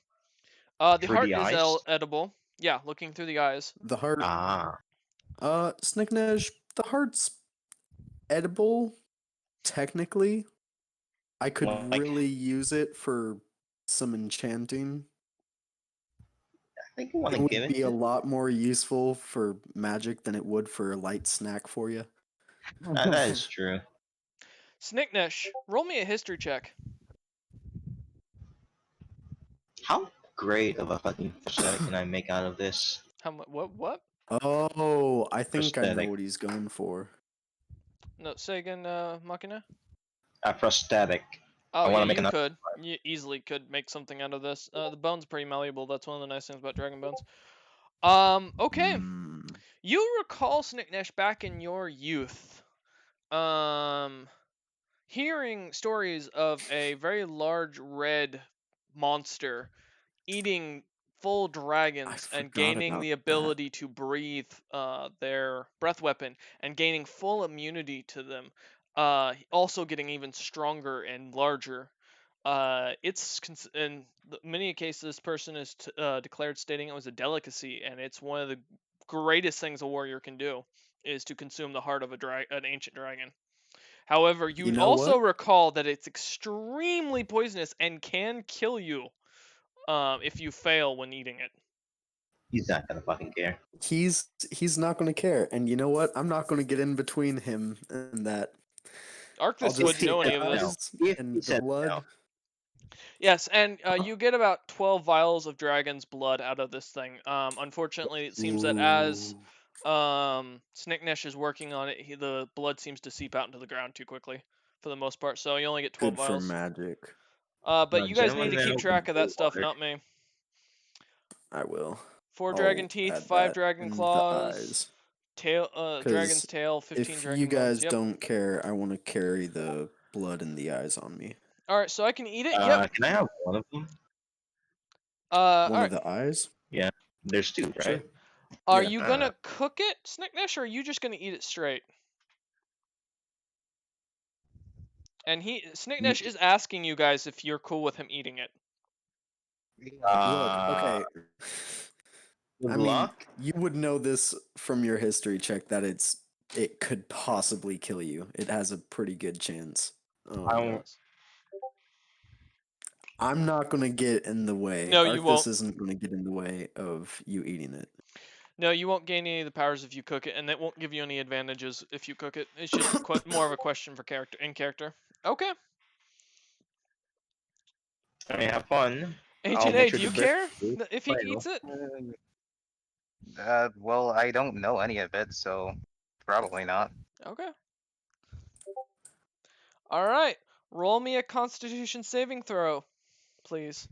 Speaker 1: The
Speaker 4: For
Speaker 1: heart
Speaker 4: the
Speaker 1: is
Speaker 4: eyes?
Speaker 1: edible. Yeah, looking through the eyes.
Speaker 2: the heart.
Speaker 4: Ah.
Speaker 2: Snicknash, the heart's edible, technically. I could
Speaker 4: Like,
Speaker 2: really use it for some enchanting.
Speaker 4: I think I want
Speaker 2: It
Speaker 4: to
Speaker 2: would
Speaker 4: give it
Speaker 2: be a
Speaker 4: to
Speaker 2: lot more useful for magic than it would for a light snack for you.
Speaker 4: That is true.
Speaker 1: Snicknish, roll me a history check.
Speaker 4: How great of a fucking prosthetic can I make out of this?
Speaker 1: How much? What?
Speaker 2: Oh, I think I know
Speaker 4: Prosthetic.
Speaker 2: what he's going for.
Speaker 1: No, say again, Machina.
Speaker 4: A prosthetic.
Speaker 1: Oh
Speaker 4: I
Speaker 1: yeah,
Speaker 4: wanna make
Speaker 1: you
Speaker 4: another
Speaker 1: could. You easily could make something out of this. The bone's pretty malleable. That's one of the nice things about dragon bones. Okay.
Speaker 2: Hmm.
Speaker 1: You recall Snicknish back in your youth. Hearing stories of a very large red monster eating full dragons and
Speaker 2: forgot
Speaker 1: gaining
Speaker 2: about
Speaker 1: the
Speaker 2: that.
Speaker 1: ability to breathe their breath weapon and gaining full immunity to them. Also getting even stronger and larger. In many cases, this person is declared stating it was a delicacy, and it's one of the greatest things a warrior can do is to consume the heart of an ancient dragon. However, you
Speaker 2: You know
Speaker 1: also
Speaker 2: what?
Speaker 1: recall that it's extremely poisonous and can kill you if you fail when eating it.
Speaker 4: He's not gonna fucking care.
Speaker 2: He's not going to care, and you know what? I'm not going to get in between him and that. I'll
Speaker 1: Arcthus
Speaker 2: just
Speaker 1: wouldn't
Speaker 2: take
Speaker 1: know
Speaker 2: the
Speaker 1: any of this.
Speaker 2: eyes
Speaker 4: If
Speaker 2: and
Speaker 4: he
Speaker 2: the
Speaker 4: said
Speaker 2: blood.
Speaker 4: no.
Speaker 1: Yes, and you get about 12 vials of dragon's blood out of this thing. Unfortunately, it seems that as
Speaker 2: Ooh.
Speaker 1: Snicknish is working on it, the blood seems to seep out into the ground too quickly for the most part, so you only get 12
Speaker 2: Good for
Speaker 1: vials.
Speaker 2: magic.
Speaker 1: But you guys
Speaker 4: Gentlemen,
Speaker 1: need to
Speaker 4: man,
Speaker 1: keep
Speaker 4: open
Speaker 1: track of that
Speaker 4: blue
Speaker 1: stuff,
Speaker 4: water.
Speaker 1: not me.
Speaker 2: I will.
Speaker 1: 4
Speaker 2: I'll
Speaker 1: dragon teeth,
Speaker 2: add
Speaker 1: 5
Speaker 2: that
Speaker 1: dragon
Speaker 2: in the
Speaker 1: claws,
Speaker 2: eyes.
Speaker 1: dragon's
Speaker 2: 'Cause
Speaker 1: tail, 15
Speaker 2: if
Speaker 1: dragon
Speaker 2: you guys
Speaker 1: bones. Yep.
Speaker 2: don't care, I want to carry the blood and the eyes on me.
Speaker 1: All right, so I can eat it. Yep.
Speaker 4: Can I have one of them?
Speaker 1: All
Speaker 2: One
Speaker 1: right.
Speaker 2: of the eyes?
Speaker 4: There's two, right?
Speaker 2: Sure.
Speaker 1: Are
Speaker 2: Yeah.
Speaker 1: you gonna cook it, Snicknish, or are you just gonna eat it straight? And Snicknish is asking you guys if you're cool with him eating it.
Speaker 2: Look, okay.
Speaker 4: Good
Speaker 2: I mean,
Speaker 4: luck.
Speaker 2: you would know this from your history check that it could possibly kill you. It has a pretty good chance. I'm not gonna get in the way.
Speaker 1: No, you won't.
Speaker 2: Arcthus isn't gonna get in the way of you eating it.
Speaker 1: No, you won't gain any of the powers if you cook it, and it won't give you any advantages if you cook it. It's just more of a question for character. Okay.
Speaker 4: I mean, have fun.
Speaker 1: Ancient
Speaker 4: make
Speaker 1: A,
Speaker 4: sure
Speaker 1: do you
Speaker 4: to
Speaker 1: care
Speaker 4: break
Speaker 1: if he
Speaker 4: final.
Speaker 1: eats it?
Speaker 3: Well, I don't know any of it, so probably not.
Speaker 1: Okay. All right. Roll me a Constitution saving throw, please.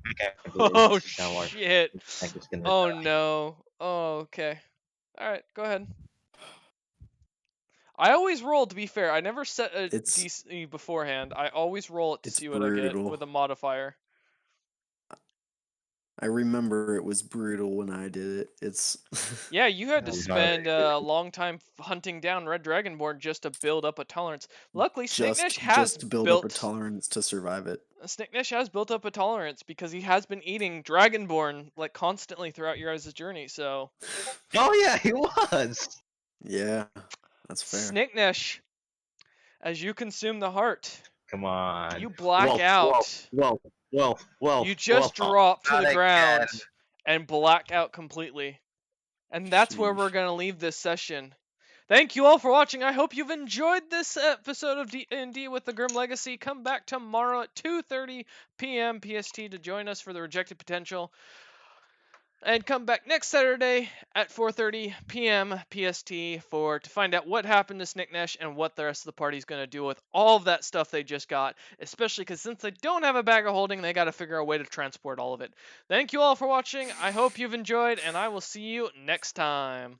Speaker 4: Okay.
Speaker 1: Oh shit. Oh
Speaker 4: Die.
Speaker 1: no. Oh, okay. All right, go ahead. I always roll, to be fair. I never set a DC beforehand. I always roll it to see what I get with a modifier.
Speaker 2: I remember it was brutal when I did it. It's
Speaker 1: yeah, you had to spend a long time hunting down Red Dragonborn just to build up a tolerance. Luckily, Snicknish has
Speaker 2: just to build up a tolerance to survive it.
Speaker 1: Snicknish has built up a tolerance because he has been eating Dragonborn like constantly throughout your guys' journey. So.
Speaker 4: Oh yeah, he was.
Speaker 2: Yeah. That's fair.
Speaker 1: Snicknesh, as you consume the heart,
Speaker 4: Come on.
Speaker 1: you black out.
Speaker 4: Well.
Speaker 1: You just drop to
Speaker 3: Not
Speaker 1: the
Speaker 3: again.
Speaker 1: ground and black out completely. And that's where we're
Speaker 2: Sheesh.
Speaker 1: going to leave this session. Thank you all for watching. I hope you've enjoyed this episode of D&D with the Grim Legacy. Come back tomorrow at 2:30 p.m. PST to join us for the Rejected Potential. And come back next Saturday at 4:30 p.m. PST to find out what happened to Snicknesh and what the rest of the party's going to do with all of that stuff they just got. Especially because since they don't have a bag of holding, they got to figure out a way to transport all of it. Thank you all for watching. I hope you've enjoyed, and I will see you next time.